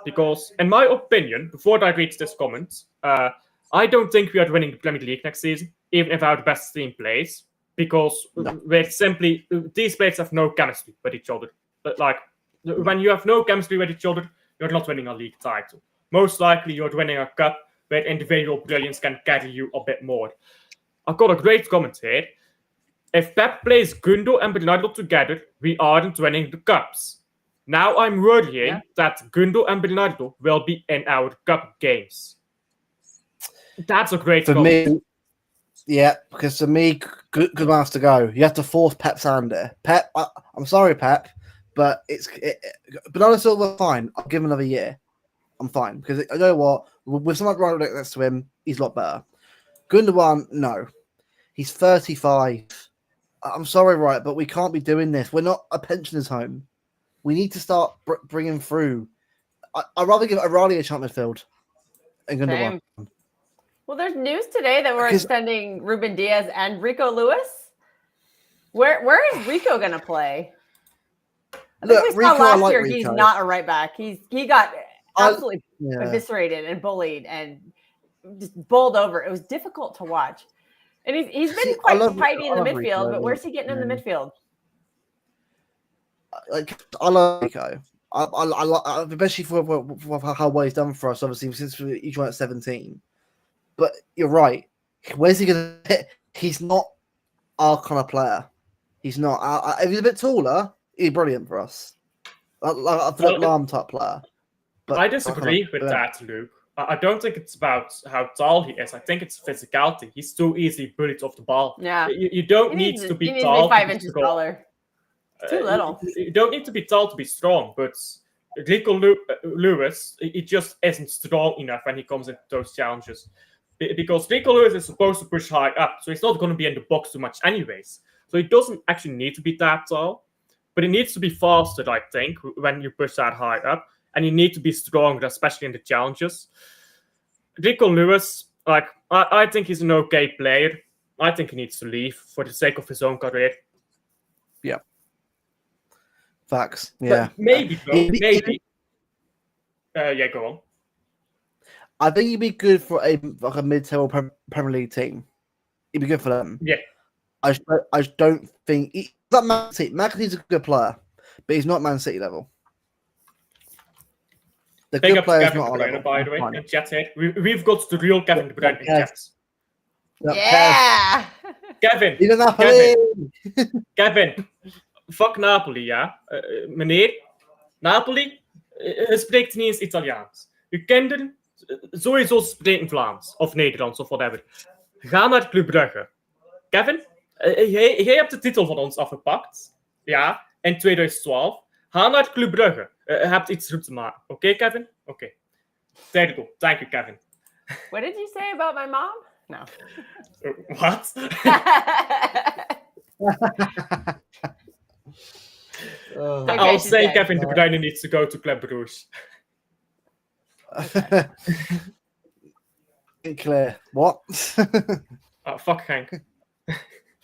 because in my opinion, before I read this comment, I don't think we are winning the Premier League next season, even if our best team plays, because we're simply these players have no chemistry with each other. But like when you have no chemistry with each other, you're not winning a league title. Most likely, you're winning a cup where individual brilliance can carry you a bit more. I've got a great comment here. If Pep plays Gundo and Bernardo together, we aren't winning the cups. Now I'm worrying that Gundo and Bernardo will be in our cup games. That's a great comment. Me, yeah, because for me, good man has to go. You have to force Pep's hand there. Pep, I'm sorry, Pep, but Bernardo Silva, fine. I'll give him another year. I'm fine because I know what with someone right next to him, he's a lot better. Gundogan, no, he's 35. I'm sorry, right, but we can't be doing this. We're not a pensioners' home. We need to start bringing through. I'd rather give O'Reilly a chance midfield and Gundogan. Well, there's news today that we're extending Ruben Diaz and Rico Lewis. Where is Rico going to play? I think we saw last year Rico. He's not a right back. He got absolutely eviscerated and bullied and just bowled over. It was difficult to watch. And he's been quite tidy in the midfield, Rico, but where's he getting in the midfield? I love Rico. I especially for how well he's done for us, obviously, since each one at 17. But you're right. Where's he going to hit? He's not our kind of player. He's not. If he's a bit taller, he's brilliant for us. Like a Lam type player. But I disagree with that, Luke. I don't think it's about how tall he is. I think it's physicality. He's too easily bullied off the ball. Yeah. You don't need to be tall. To be 5 inches taller. Too little. You don't need to be tall to be strong, but Rico Lewis, he just isn't strong enough when he comes into those challenges. Because Rico Lewis is supposed to push high up, so he's not going to be in the box too much anyways. So he doesn't actually need to be that tall, but he needs to be faster, I think, when you push that high up. And you need to be stronger, especially in the challenges. Rico Lewis, I think he's an okay player. I think he needs to leave for the sake of his own career. Yeah. Facts. Yeah. But maybe, maybe. Yeah, go on. I think he'd be good for a mid-table Premier League team. He'd be good for them. Yeah. I just don't think he's not Man City. Man City's a good player, but he's not Man City level. The Big good up players Kevin not De Bruyne, level. by the way, in chat here. We've got the real Kevin De Bruyne in chat. Yeah! Kevin, fuck Napoli, ja. Meneer, Napoli spreekt niet eens Italiaans. Uw kinderen sowieso spreken Vlaams, of Nederlands, of whatever. Ga naar Club Brugge. Kevin, jij hebt de titel van ons afgepakt, ja, in 2012. Ga naar Club Brugge. Je hebt iets goed te maken. Oké, Kevin? Oké. There you go. Thank you, Kevin. What did you say about my mom? No. What? I'll say Kevin De Bruyne needs to go to Club Brugge. Clear. What? Oh, fuck Henk.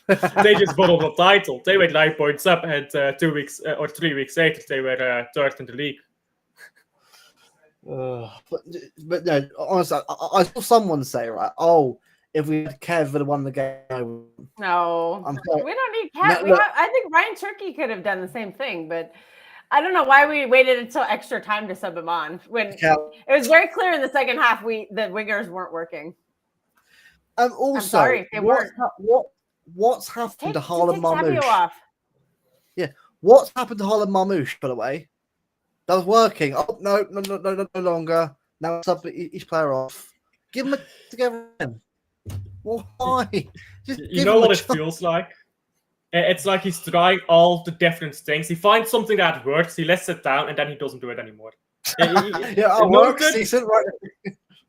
They just won the title. They were 9 points up, and 2 weeks or 3 weeks later, they were third in the league. But no, honestly, I saw someone say, right, oh, if we had Kev would have won the game. No, we don't need Kev. I think Ryan Turkey could have done the same thing, but I don't know why we waited until extra time to sub him on when it was very clear in the second half the wingers weren't working. Also, I'm sorry, they weren't. What's happened to Harlan Marmoush? Yeah, what's happened to Harlan Marmoush, by the way? That was working. Oh, no longer. Now it's up each player off. Give him a together again. Why? You know what it feels like? It's like he's trying all the different things. He finds something that works, he lets it down, and then he doesn't do it anymore. Yeah, it works. Decent, right?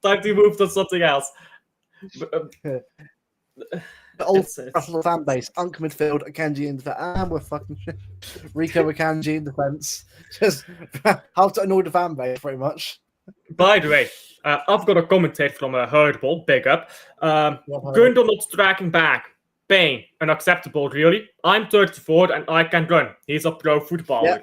Time to move to something else. The old Arsenal fan base, Unk midfield, Akanji in defense, and we're fucking shit. Rico Akanji in defense. Just how to annoy the fan base, pretty much. By the way, I've got a commentate from Herdball, big up. Gunther not tracking back. Pain, unacceptable, really. I'm 34 and I can run. He's a pro footballer. Yeah,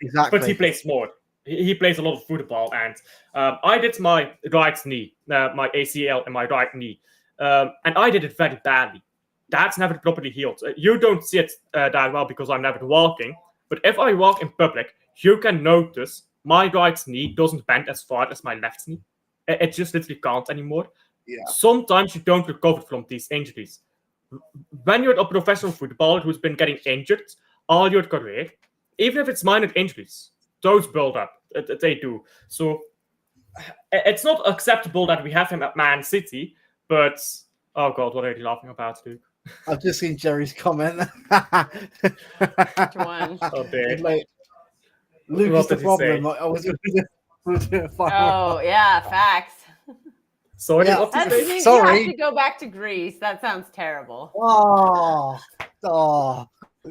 exactly. But he plays more. He plays a lot of football. And I did my right knee, my ACL in my right knee. And I did it very badly. That's never properly healed. You don't see it that well because I'm never walking. But if I walk in public, you can notice my right knee doesn't bend as far as my left knee. It just literally can't anymore. Yeah. Sometimes you don't recover from these injuries. When you're a professional footballer who's been getting injured all your career, even if it's minor injuries, those build up. They do. So it's not acceptable that we have him at Man City, but oh god, what are you laughing about, Luke? I've just seen Jerry's comment. Which one? Oh, dear. Like, Luke is the problem. Like, I was oh, yeah, facts. Sorry, Yeah. what did you say? Sorry. You have to go back to Greece. That sounds terrible.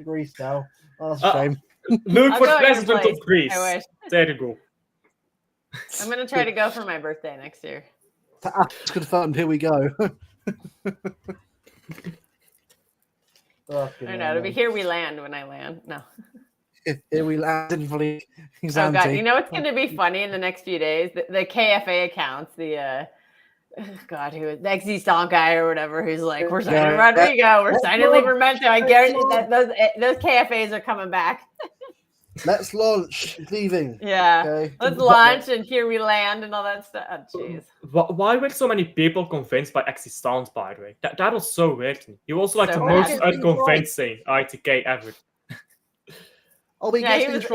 Greece now. Oh, that's a shame. Luke I'll was go in your president place. of Greece. I wish. There you go. I'm going to try to go for my birthday next year. It's confirmed. Here we go. I know. It'll be here we land when I land. No. Here we land in fully. Oh, God. You know what's going to be funny in the next few days? The KFA accounts, the the Existant guy or whatever, who's like, we're signing Rodrigo, we're signing Livramento. I guarantee that those KFAs are coming back. Let's launch. Leaving. Yeah. Okay. Let's launch and here we land and all that stuff. Oh, jeez. Why were so many people convinced by Existence, by the way? That was so weird to me. He was like So the weird. most unconvincing ITK ever. Oh, but Yeah, he was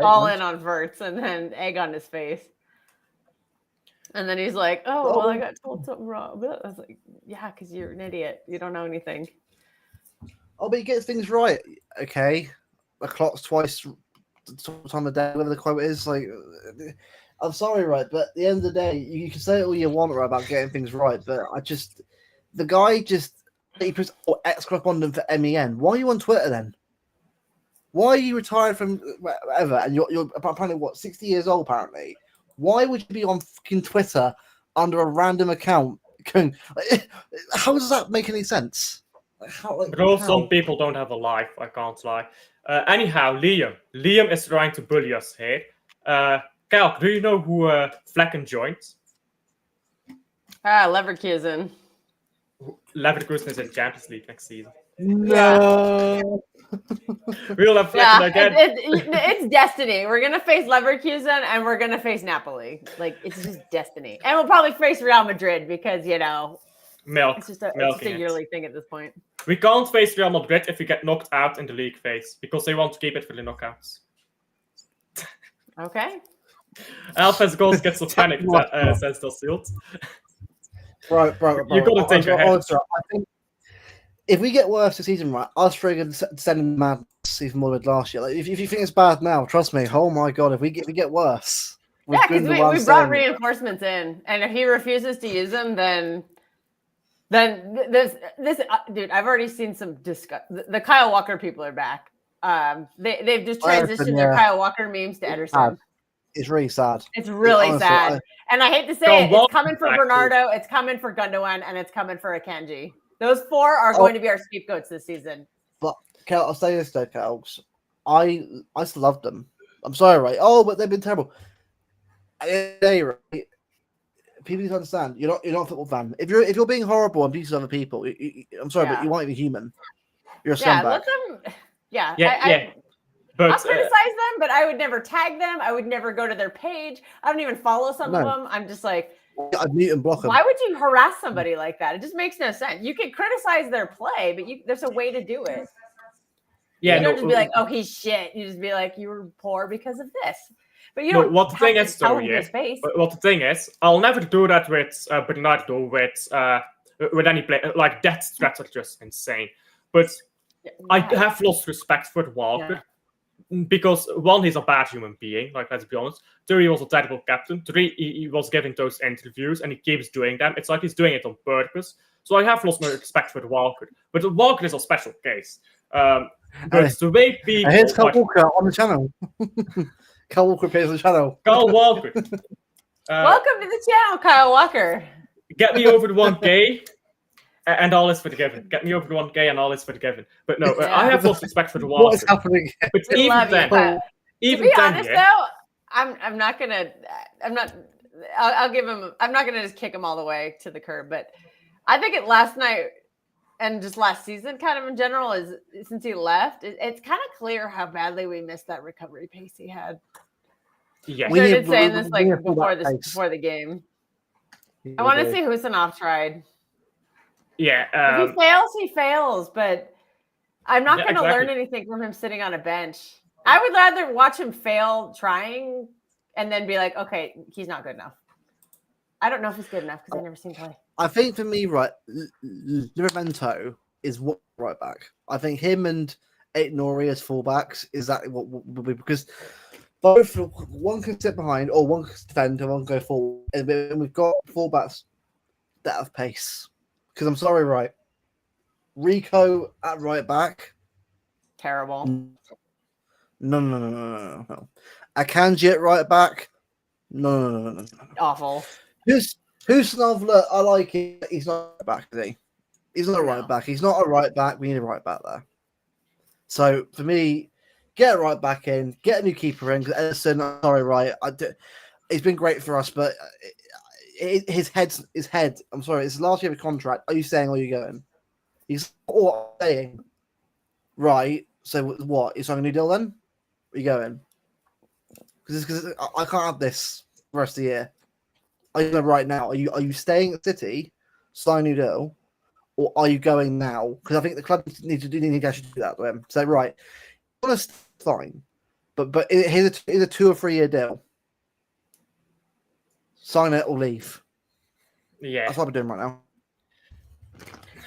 all in on Verts and then egg on his face. And then he's like, oh, well, I got told something wrong. I was like, yeah, because you're an idiot. You don't know anything. Oh, but he gets things right. Okay. The clock's twice time of day, whatever the quote is. Like, I'm sorry, right? But at the end of the day, you can say all you want right, about getting things right. But the guy he puts ex-correspondent for MEN. Why are you on Twitter then? Why are you retired from whatever? And you're apparently, 60 years old, apparently. Why would you be on fucking Twitter under a random account? How does that make any sense? Because some people don't have a life, I can't lie. Anyhow, Liam. Liam is trying to bully us here. Kalk, do you know who Flecken joined? Leverkusen. Leverkusen is in Champions League next season. No. We'll have Flecken again. It's destiny. We're going to face Leverkusen and we're going to face Napoli. Like, it's just destiny. And we'll probably face Real Madrid because, it's just a yearly thing at this point. We can't face Real Madrid if we get knocked out in the league phase because they want to keep it for the knockouts. Okay. Alpha's goals gets a panic, says the Silt. Bro. You got to take your head. I think if we get worse this season, right, I was friggin' sending mad even more than last year. Like, if you think it's bad now, trust me. Oh my god, if we get worse. Yeah, because we brought reinforcements in, and if he refuses to use them, then this dude, I've already seen some disgust. The Kyle Walker people are back. They've just transitioned their Kyle Walker memes to Ederson. It's really sad. It's really sad. And I hate to say it, it's coming for Bernardo, it's coming for Gundogan, and it's coming for Akanji. Those four are going to be our scapegoats this season. But Kel, I'll say this though, Kels. I still love them. I'm sorry, right? Oh, but they've been terrible. At the end of the day, right? People need to understand you're not a football fan. If you're being horrible and abusing other people, I'm sorry, but you aren't even human. You're a scumbag. I'll criticize them, but I would never tag them. I would never go to their page. I don't even follow some of them. I'm just like, I'd mute and block them. Why would you harass somebody like that? It just makes no sense. You can criticize their play, but there's a way to do it. Yeah, you don't just be like, oh, he's shit. You just be like, you were poor because of this. But you don't. What the thing is, what the thing is, I'll never do that with Bernardo, with any player. Like death threats are just insane. But I have lost respect for Walker. Because one, he's a bad human being, like, let's be honest. Two, he was a terrible captain. Three, he was giving those interviews and he keeps doing them. It's like he's doing it on purpose. So I have lost my respect for Walker. But Walker is a special case. But the way people... Here's Carl Walker on the channel. Carl Walker appears on the channel. Carl Walker. Welcome to the channel, Kyle Walker. Get me over the 1K, and all is forgiven. Get me over the 1K, and all is forgiven. But no, I have lost respect for the Walker. What is happening? But even then, to be honest, though, I'm not gonna. I'll give him. I'm not gonna just kick him all the way to the curb. But I think last night and just last season, kind of in general, is since he left, it's kind of clear how badly we missed that recovery pace he had. Yeah, I started saying this like before the game. I want to see Husanov tried. Yeah, if he fails. But I'm not going to learn anything from him sitting on a bench. I would rather watch him fail trying and then be like, okay, he's not good enough. I don't know if he's good enough because I've never seen him play. I think for me, right, Livramento is what right back. I think him and Nori as fullbacks is exactly what will be, because both one can sit behind or one can defend and one can go forward. And we've got fullbacks that have pace. Because I'm sorry, right, Rico at right back, terrible. No. Akanji at right back, no. Awful. Husanov, look, I like it. He's not a back, is he? He's not a right back. He's not a right back. We need a right back there. So for me, get a right back in, get a new keeper in. Because Edison, sorry, right, he's been great for us, but his head. I'm sorry, it's the last year of a contract. Are you staying or are you going? He's all saying, right. So what? Is on a new deal then? Are you going? Because I can't have this the rest of the year. Are you going right now? Are you staying at City, sign a new deal, or are you going now? Because I think the club need to actually do that to him. So right, honest, fine, but here's a 2 or 3 year deal. Sign it or leave. Yeah, that's what we're doing right now.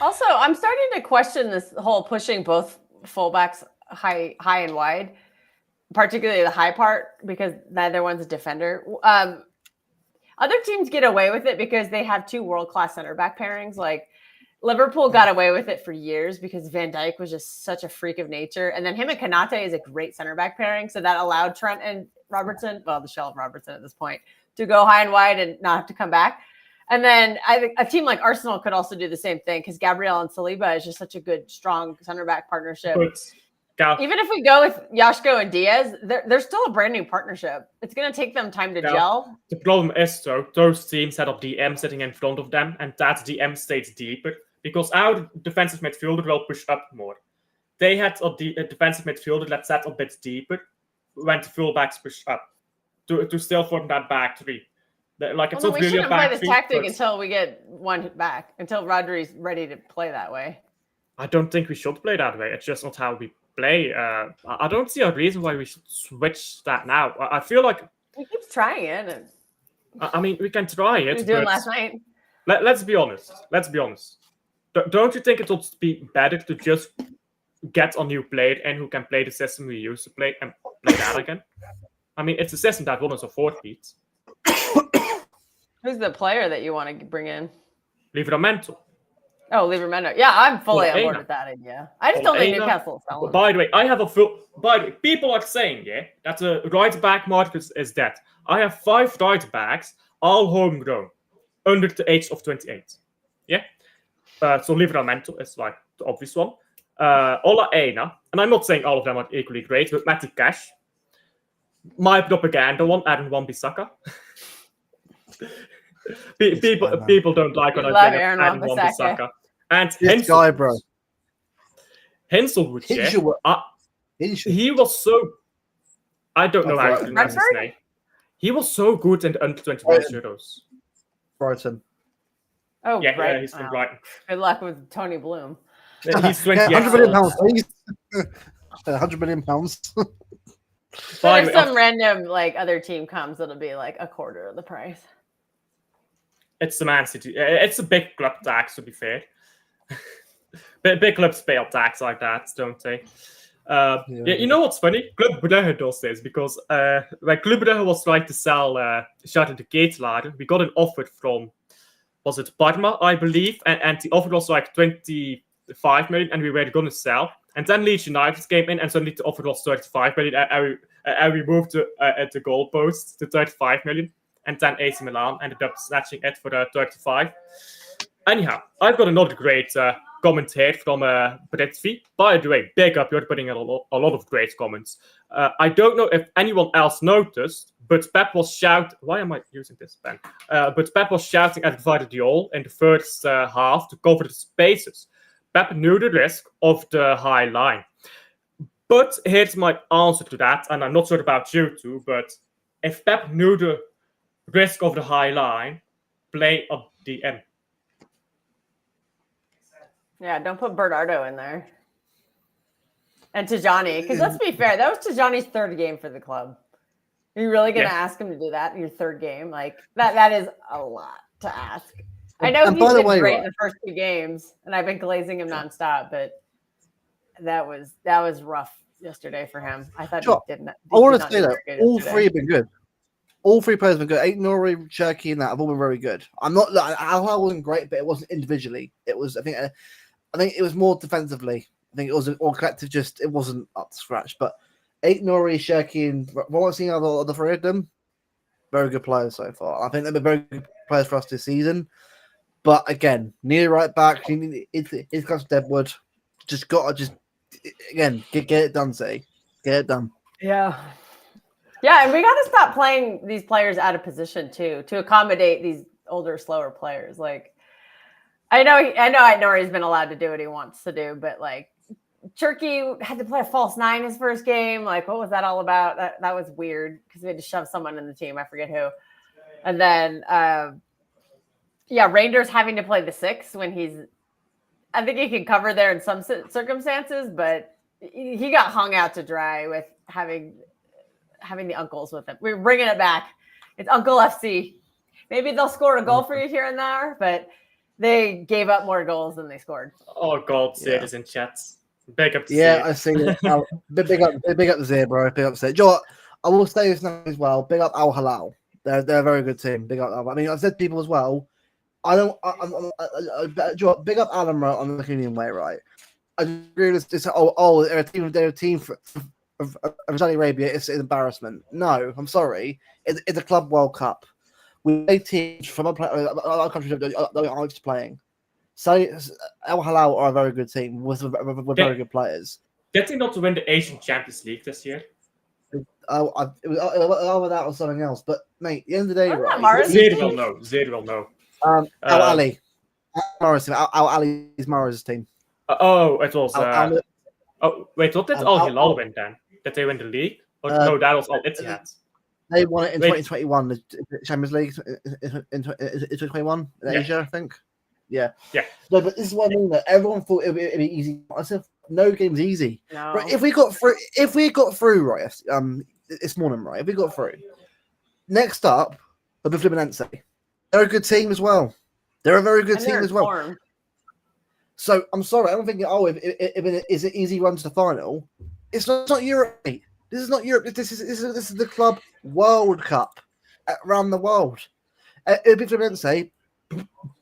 Also, I'm starting to question this whole pushing both fullbacks high and wide, particularly the high part, because neither one's a defender. Other teams get away with it because they have 2 world-class center back pairings. Like Liverpool got away with it for years because Van Dijk was just such a freak of nature. And then him and Konate is a great center back pairing. So that allowed Trent and Robertson, well, the shell of Robertson at this point, to go high and wide and not have to come back. And then I think a team like Arsenal could also do the same thing because Gabriel and Saliba is just such a good, strong center back partnership. Even if we go with Yashko and Diaz, they're still a brand new partnership. It's going to take them time to gel. The problem is, though, those teams had a DM sitting in front of them, and that DM stays deeper because our defensive midfielder will push up more. They had a defensive midfielder that sat a bit deeper when the fullbacks push up to still form that back three. It's not really a back three. We shouldn't play this tactic until we get one back, until Rodri's ready to play that way. I don't think we should play that way. It's just not how we play. I don't see a reason why we should switch that now. I feel like he keeps trying it. I mean, we can try it. He was doing last night. Let's be honest. Don't you think it would be better to just get a new player in who can play the system we used to play and play that again? I mean, it's a system that won us a 4 beats. Who's the player that you want to bring in? Livramento. Oh, Livramento. Yeah, I'm fully on board with that idea. I just don't think Newcastle is selling. By the way, people are saying, that the right back market is dead. I have 5 right backs, all homegrown, under the age of 28. Yeah? So Livramento is like the obvious one. Ola Eina, and I'm not saying all of them are equally great, but Matty Cash. My propaganda one, Aaron Wan-Bissaka. People don't like when I bring Aaron Wan-Bissaka. And this guy, bro. Henselwood, he was so... I don't know how to pronounce his name. He was so good in the under-21 Euros. Brighton. Oh, yeah, right. He's from Brighton. Good luck with Tony Bloom. He's 20 £100 million, please. £100 million. But if some random other team comes, it'll be like a quarter of the price. It's the Man City. It's a big club tax, to be fair. Big clubs pay up tax like that, don't they? You know what's funny? Club Brugge does this because when Club Brugge was trying to sell Shatter the Gateslader, we got an offer from, was it Parma, I believe, and the offer was like 25 million, and we were going to sell. And then Leeds United came in, and suddenly the offer was 35 million, and we moved the goalpost to 35 million. and then AC Milan ended up snatching it for 35. Anyhow, I've got another great comment here from Prithvi. By the way, big up, you're putting in a lot of great comments. I don't know if anyone else noticed, but Pep was shouting. Why am I using this pen? But Pep was shouting at Guardiola in the first half to cover the spaces. Pep knew the risk of the high line. But here's my answer to that, and I'm not sure about you two, but if Pep knew the risk of the high line, play up the end. Yeah, don't put Bernardo in there. And Tijani, because let's be fair, that was Tijani's third game for the club. Are you really going to ask him to do that in your third game? Like that is a lot to ask. I know he's been great in the first 2 games, and I've been glazing him nonstop, but that was rough yesterday for him. I thought he didn't. I want to say that all 3 have been good. All 3 players have been good. Nori, Cherki, and that have all been very good. I'm not. Al wasn't great, but it wasn't individually. It was. I think it was more defensively. I think it was all collective. Just it wasn't up to scratch. But Nori, Cherki, and what I've seen out of the 3 of them, very good players so far. I think they've been very good players for us this season. But again, near right back, it's got Deadwood. Just got to get it done, say. Get it done. Yeah. Yeah, and we got to stop playing these players out of position too to accommodate these older, slower players. Like, I know Nori's been allowed to do what he wants to do, but like, Cherki had to play a false 9 his first game. Like, what was that all about? That was weird because we had to shove someone in the team. I forget who. And then, Reinder's having to play the 6 when I think he can cover there in some circumstances, but he got hung out to dry with having the uncles with him. We're bringing it back. It's Uncle FC. Maybe they'll score a goal for you here and there, but they gave up more goals than they scored. Oh God, Zed is in chats. Big up to Zed. I see it. Big up the Zed, bro. Big up Zed. Joe, I will say this now as well. Big up Al Hilal. They're a very good team. Big up. I mean, I've said to people as well. Big up Alan right on the Canadian way, right? I agree with this. They're a team of Saudi Arabia. It's an embarrassment. No, I'm sorry. It's a Club World Cup. We play teams from other countries that aren't playing. So Al Hilal are a very good team with very good players. Did they not win the Asian Champions League this year? It was that or something else. But mate, at the end of the day, right? Zed will know. Al Ali. Al Ali is Morris' team. It was. Wait, what did Al Hilal win then? Did they win the league? No, that was Al Ittihad. They won it in 2021, the Champions League in 2021 in Asia, I think. Yeah. No, but this is what I mean. That everyone thought it'd be easy. I said no game's easy. No. Right, if we got through, right, this morning, right, if we got through, next up will be Fluminense. They're a good team as well. They're a very good team as well. Form. So I'm sorry, I don't think if it is an easy run to the final. It's not Europe. Mate. This is not Europe. This is the Club World Cup around the world. It'd be Fluminense,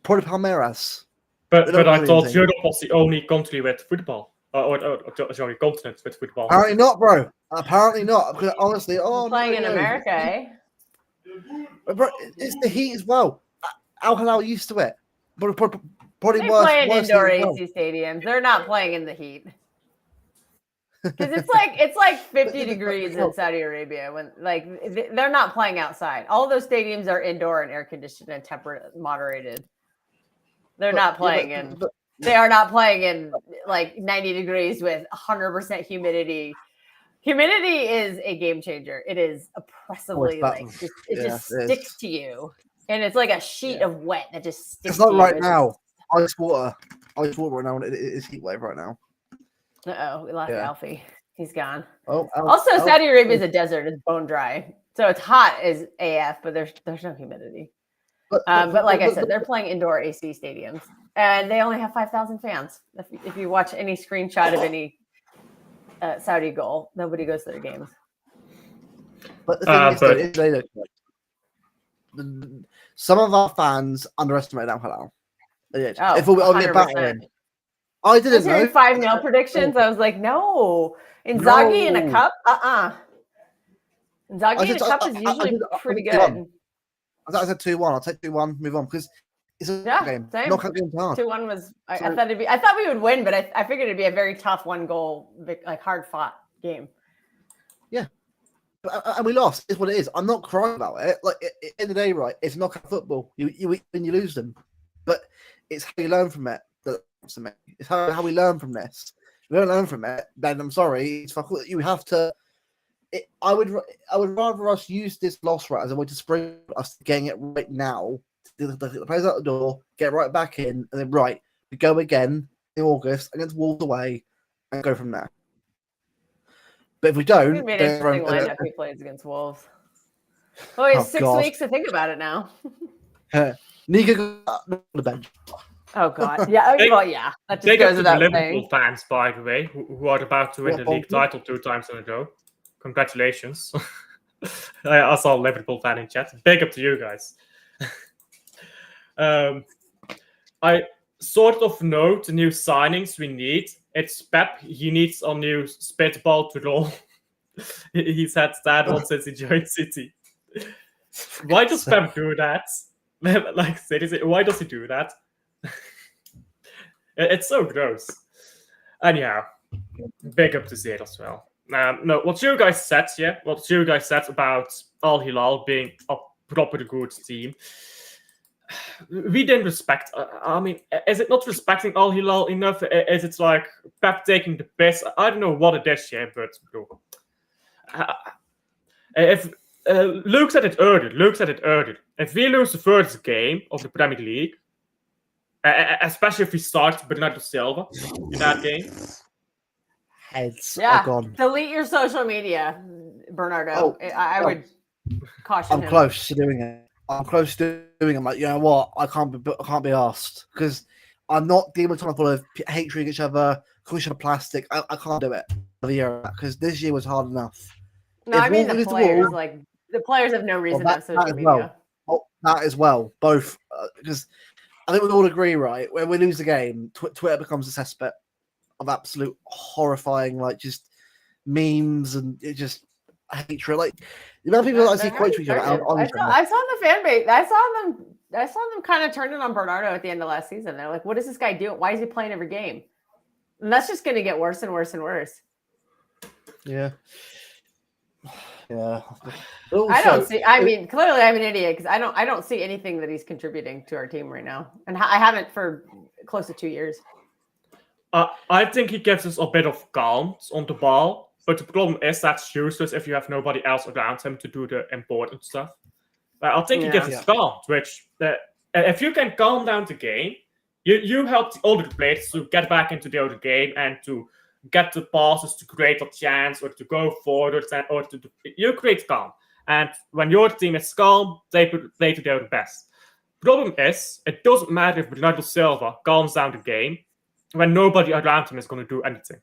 probably Palmeiras. But I thought Europe was the only country with football, or the only continent with football. Apparently not, bro. Apparently not. Because honestly, playing in America, eh? Bro, it's the heat as well. Al Hilal used to it. Probably they play in indoor AC stadiums. They're not playing in the heat. Because it's like 50 degrees in Saudi Arabia when they're not playing outside. All those stadiums are indoor and air conditioned and temperate moderated. They're not playing they are not playing in like 90 degrees with 100% humidity. Humidity is a game changer. It is oppressively just sticks to you. And it's like a sheet of wet that just sticks to you. It's not right now. Ice water right now. It's heat wave right now. We lost Alfie. He's gone. Also, Saudi Arabia is a desert. It's bone dry. So it's hot as AF, but there's no humidity. But like I said, they're playing indoor AC stadiums. And they only have 5,000 fans. If you watch any screenshot of any Saudi goal, nobody goes to their games. But the thing is, some of our fans underestimate Al Hilal. If we only battling, I didn't know. 5-0 predictions. I was like, no. Inzaghi in a cup? Inzaghi in a cup is usually pretty good. I said 2-1. I'll take 2-1. Move on because it's a game. Same. Knockout game's hard. 2-1 was. I thought we would win, but I figured it'd be a very tough 1-goal, like hard fought game. Yeah. And we lost. It's what it is. I'm not crying about it. Like in the day, right? It's knockout football. You win, you lose them, but it's how you learn from it. It's how we learn from this. If we don't learn from it, then I'm sorry. It's you have to. I would rather us use this loss right as a way to spring us getting it right now. The players out the door, get right back in, and then we go again in August against Wolves away, and go from there. But if we don't, we made an interesting lineup he plays against Wolves. Oh, he has 6 weeks to think about it now. Nico on the bench. Oh God, yeah. Well, yeah. That just goes without saying. Liverpool fans, by the way, who are about to win the league title 2 times in a row. Congratulations. I saw a Liverpool fan in chat. Big up to you guys. I sort of know the new signings we need. It's Pep. He needs a new spitball to roll. He's had that one since he joined City. Why does Pep do that? Like, seriously, why does he do that? It's so gross. Anyhow, big up to Zed as well. No, what you guys said, what you guys said about Al Hilal being a proper good team, we didn't respect. I mean, is it not respecting Al Hilal enough? Is it like Pep taking the piss? I don't know what it is, but if Luke said it earlier. If we lose the first game of the Premier League, especially if we start Bernardo Silva in that game, heads are gone. Delete your social media, Bernardo. I would caution him. I'm close to doing it. I'm like, you know what? I can't be asked because I'm not dealing with trying to follow hatred each other, calling each other plastic. I can't do it because this year was hard enough. No, I mean the players. Like the players have no reason to have social media. That as well, both because I think we all agree, right? When we lose a game, Twitter becomes a cesspit of absolute horrifying, like just memes and it just hatred. Like you know, people I see quote each other. I saw the fan base. I saw them kind of turning on Bernardo at the end of last season. They're like, "What is this guy doing? Why is he playing every game?" And that's just going to get worse and worse and worse. Yeah. Yeah. Also, I don't see. I mean, clearly, I'm an idiot because I don't see anything that he's contributing to our team right now, and I haven't for close to 2 years. I think he gives us a bit of calm on the ball, but the problem is that's useless if you have nobody else around him to do the important stuff. I think he gives us calm, which if you can calm down the game, you help the older players to get back into the other game and to get the passes to create a chance or to go forward you create calm. And when your team is calm, they play to their best. Problem is, it doesn't matter if Bernardo Silva calms down the game when nobody around him is going to do anything.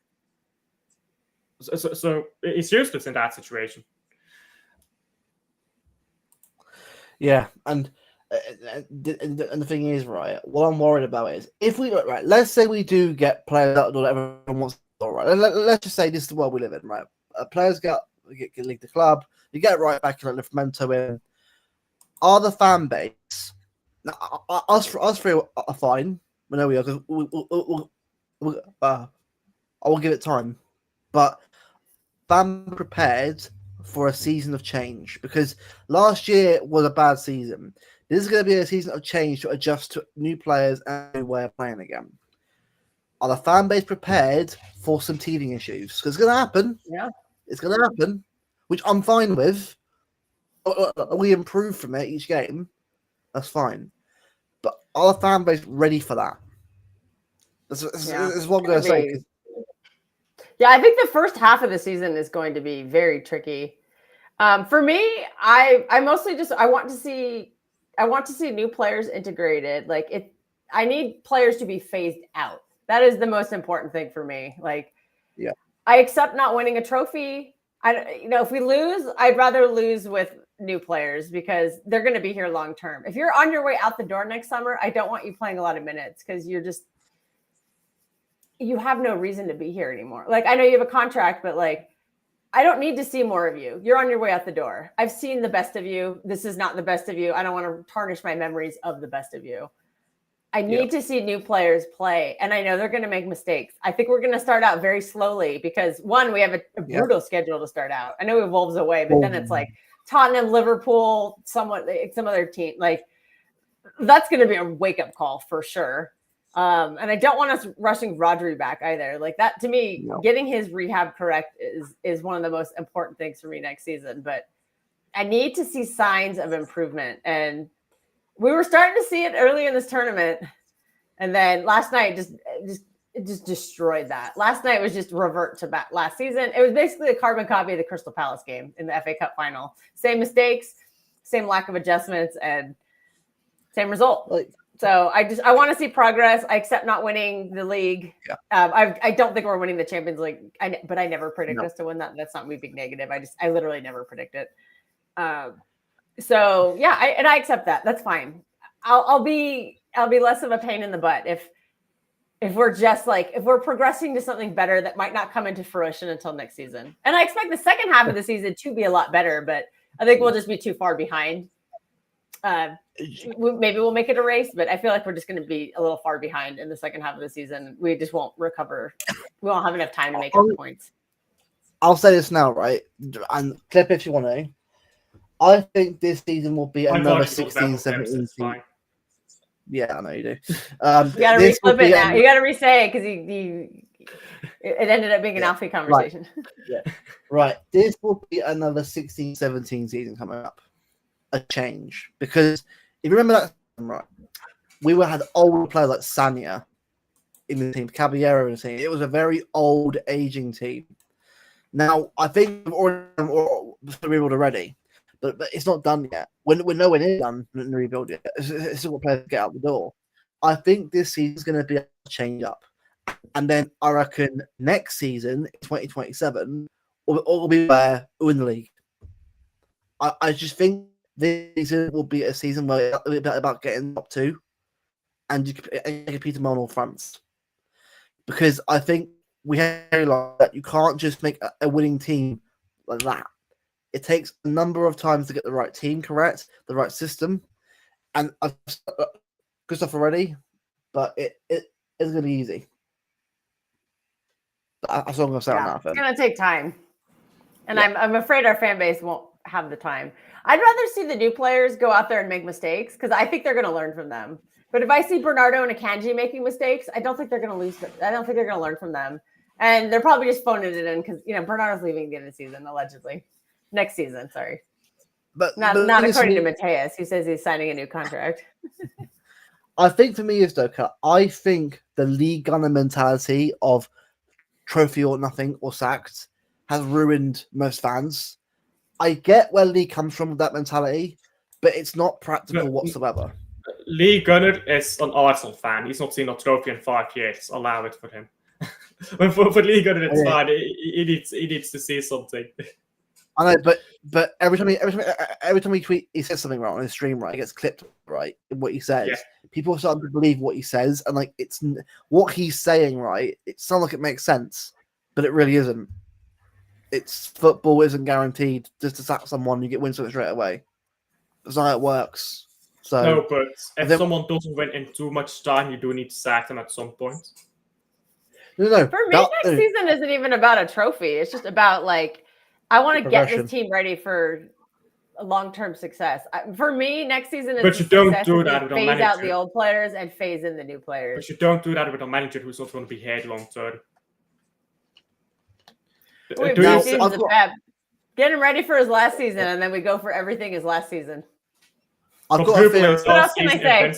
So it's useless in that situation. Yeah, and the thing is, right, what I'm worried about is if we let's say we do get players out or whatever everyone wants. All right, let's just say this is the world we live in, right? Players get leave the club, you get right back in, like the fermento in. Are the fan base now, us three are fine? We know we are because I will give it time, but fan prepared for a season of change because last year was a bad season. This is going to be a season of change to adjust to new players and new way of playing again. Are the fan base prepared for some teething issues? Because it's going to happen. Yeah. It's going to happen, which I'm fine with. We improve from it each game. That's fine. But are the fan base ready for that? That's what I'm going to say. Yeah, I think the first half of the season is going to be very tricky. For me, I mostly just I want to see new players integrated. Like I need players to be phased out. That is the most important thing for me. Like, yeah, I accept not winning a trophy. If we lose, I'd rather lose with new players because they're going to be here long term. If you're on your way out the door next summer, I don't want you playing a lot of minutes because you have no reason to be here anymore. Like, I know you have a contract, but like, I don't need to see more of you. You're on your way out the door. I've seen the best of you. This is not the best of you. I don't want to tarnish my memories of the best of you. I need to see new players play, and I know they're going to make mistakes. I think we're going to start out very slowly because, one, we have a brutal schedule to start out. I know we have Wolves away, but then it's like Tottenham, Liverpool, some other team. Like, that's going to be a wake-up call for sure. And I don't want us rushing Rodri back either. Like, that, to me, getting his rehab correct is one of the most important things for me next season. But I need to see signs of improvement, and we were starting to see it early in this tournament, and then last night just destroyed that. Last night was just revert to back last season. It was basically a carbon copy of the Crystal Palace game in the FA Cup final. Same mistakes, same lack of adjustments, and same result. So I want to see progress. I accept not winning the league. Yeah. I don't think we're winning the Champions League, but I never predict us to win that. That's not me being negative. I literally never predict it. So yeah, I accept that. That's fine. I'll be less of a pain in the butt if we're just like, if we're progressing to something better that might not come into fruition until next season. And I expect the second half of the season to be a lot better, but I think we'll just be too far behind. Maybe we'll make it a race, but I feel like we're just going to be a little far behind in the second half of the season. We just won't recover. We won't have enough time to make up points. I'll say this now, right? And clip if you want to. I think this season will be another 16, 17 season. Yeah, I know you do. You got to reflip it now. You got to re-say it because it ended up being an Alfie conversation. Right. Yeah. Right. This will be another 16, 17 season coming up. A change. Because if you remember that, right, we had old players like Sanya in the team, Caballero in the team. It was a very old, aging team. Now, I think we've already. But it's not done yet. We're nowhere near done in the rebuild yet. It's still got players to get out the door. I think this season is going to be a change up. And then I reckon next season, 2027, will be where we win the league. I just think this season will be a season where it'll be about getting top two and you compete on all fronts. Because I think we have like that. You can't just make a winning team like that. It takes a number of times to get the right team correct, the right system, and I've good stuff already, but it is going to be easy. That's all I'm going to say on that. It's going to take time, and I'm afraid our fan base won't have the time. I'd rather see the new players go out there and make mistakes because I think they're going to learn from them. But if I see Bernardo and Akanji making mistakes, I don't think they're going to lose. I don't think they're going to learn from them, and they're probably just phoning it in because Bernardo's leaving at the end of the season allegedly. Next season, sorry. But not according to Mateus, who says he's signing a new contract. I think for me is Doka. I think the league gunner mentality of trophy or nothing or sacked has ruined most fans. I get where Lee comes from with that mentality, but it's not practical whatsoever. Lee Gunnar is an Arsenal fan. He's not seen a trophy in 5 years. Allow it for him. for Lee Gunnar, it's fine. He needs to see something. I know, but every time he tweet, he says something wrong on his stream, right? He gets clipped, right? In what he says, people are starting to believe what he says, and like it's what he's saying, right? It sounds like it makes sense, but it really isn't. It's football isn't guaranteed just to sack someone, you get win something straight away. That's not how it works. So no, but if someone doesn't win in too much time, you do need to sack them at some point. No. For me, next season isn't even about a trophy. It's just about like. I want to get this team ready for a long-term success. For me, next season is but you don't do that with a manager. Phase out the old players and phase in the new players. But you don't do that with a manager who's not going to be here long-term. Get him ready for his last season, and then we go for everything his last season. I've got a theory. What else can I say?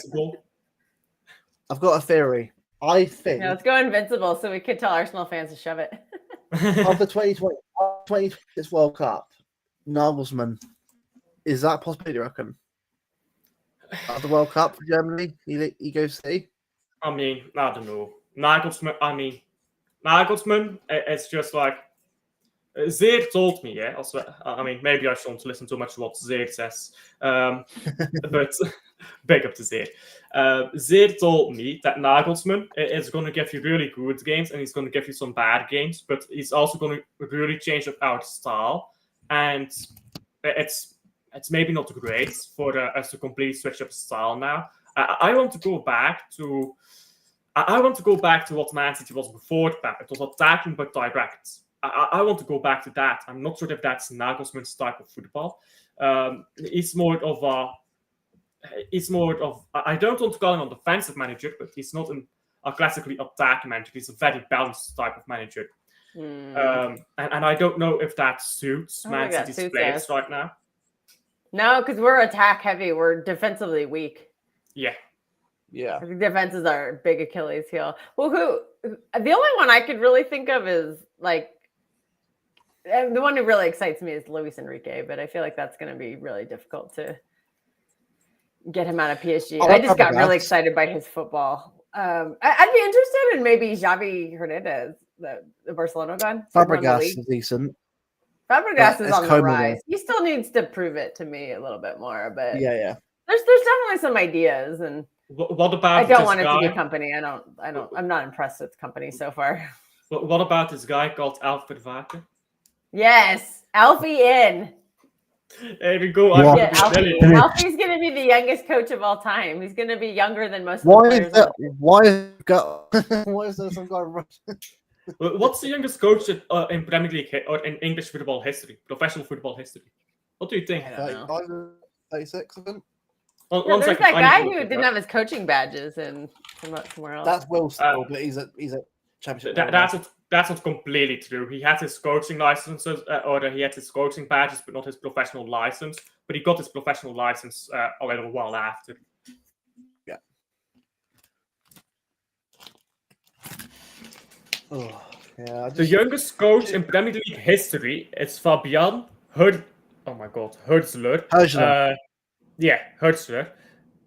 I've got a theory. I think. Let's go Invincible so we could tell Arsenal fans to shove it. After 2026 World Cup, Nagelsmann, is that a possibility, you reckon? At the World Cup for Germany, he goes see? I mean, I don't know. Nagelsmann, it's just like Zeer told me, yeah. Also, I mean, maybe I shouldn't listen too much to what Zeer says, but big up to Zeer. Zeer told me that Nagelsmann is going to give you really good games and he's going to give you some bad games, but he's also going to really change up our style. And it's maybe not great for us to completely switch up style now. I want to go back to what Man City was before that. It was attacking but direct. I want to go back to that. I'm not sure if that's Nagelsmann's type of football. He's more of I don't want to call him a defensive manager, but he's not a classically attacking manager. He's a very balanced type of manager. And I don't know if that suits Man City's players right now. No, because we're attack heavy. We're defensively weak. Yeah. I think defense is our big Achilles heel. Well, the only one I could really think of is like, the one who really excites me is Luis Enrique, but I feel like that's going to be really difficult to get him out of PSG. I just got really excited by his football. I'd be interested in maybe Xavi Hernandez, the Barcelona guy. Fabregas is decent. Fabregas is on the rise. He still needs to prove it to me a little bit more, but yeah. There's definitely some ideas, and what about? I don't want it to be company. I'm not impressed with company so far. What about this guy called Alfred Waker? Yes, Alfie in. There we go. Alfie's going to be the youngest coach of all time. He's going to be younger than most of the players. Why is there some guy rushing? What's the youngest coach in Premier League or in English football history, professional football history? What do you think? 36, I think. There's that guy who didn't have his coaching badges and somewhere else. That's Wilson, but he's a championship. That's not completely true. He had his coaching licenses, or he had his coaching badges, but not his professional license. But he got his professional license a little while after. Yeah. The youngest coach in Premier League history is Fabian Hürzeler. Hürzeler.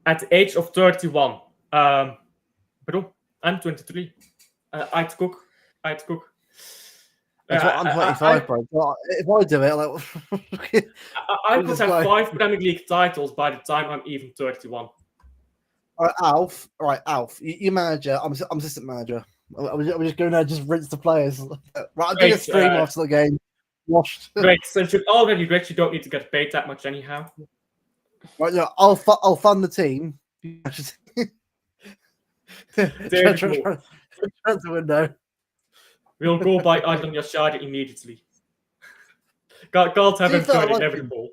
At the age of 31. Bro, I'm 23. I'd cook. I'm 25, bro. If I do it, I could have 5 Premier League titles by the time I'm even 31. All right, Alf. You manager. I'm assistant manager. I'm just going there, just rinse the players. Right, I'll do a stream after the game. Washed. Great. Since you're already rich, you don't need to get paid that much anyhow. Right, no, I'll fund the team. Transfer window. We'll go by Adam Yashadi immediately. Can't have him turning every ball.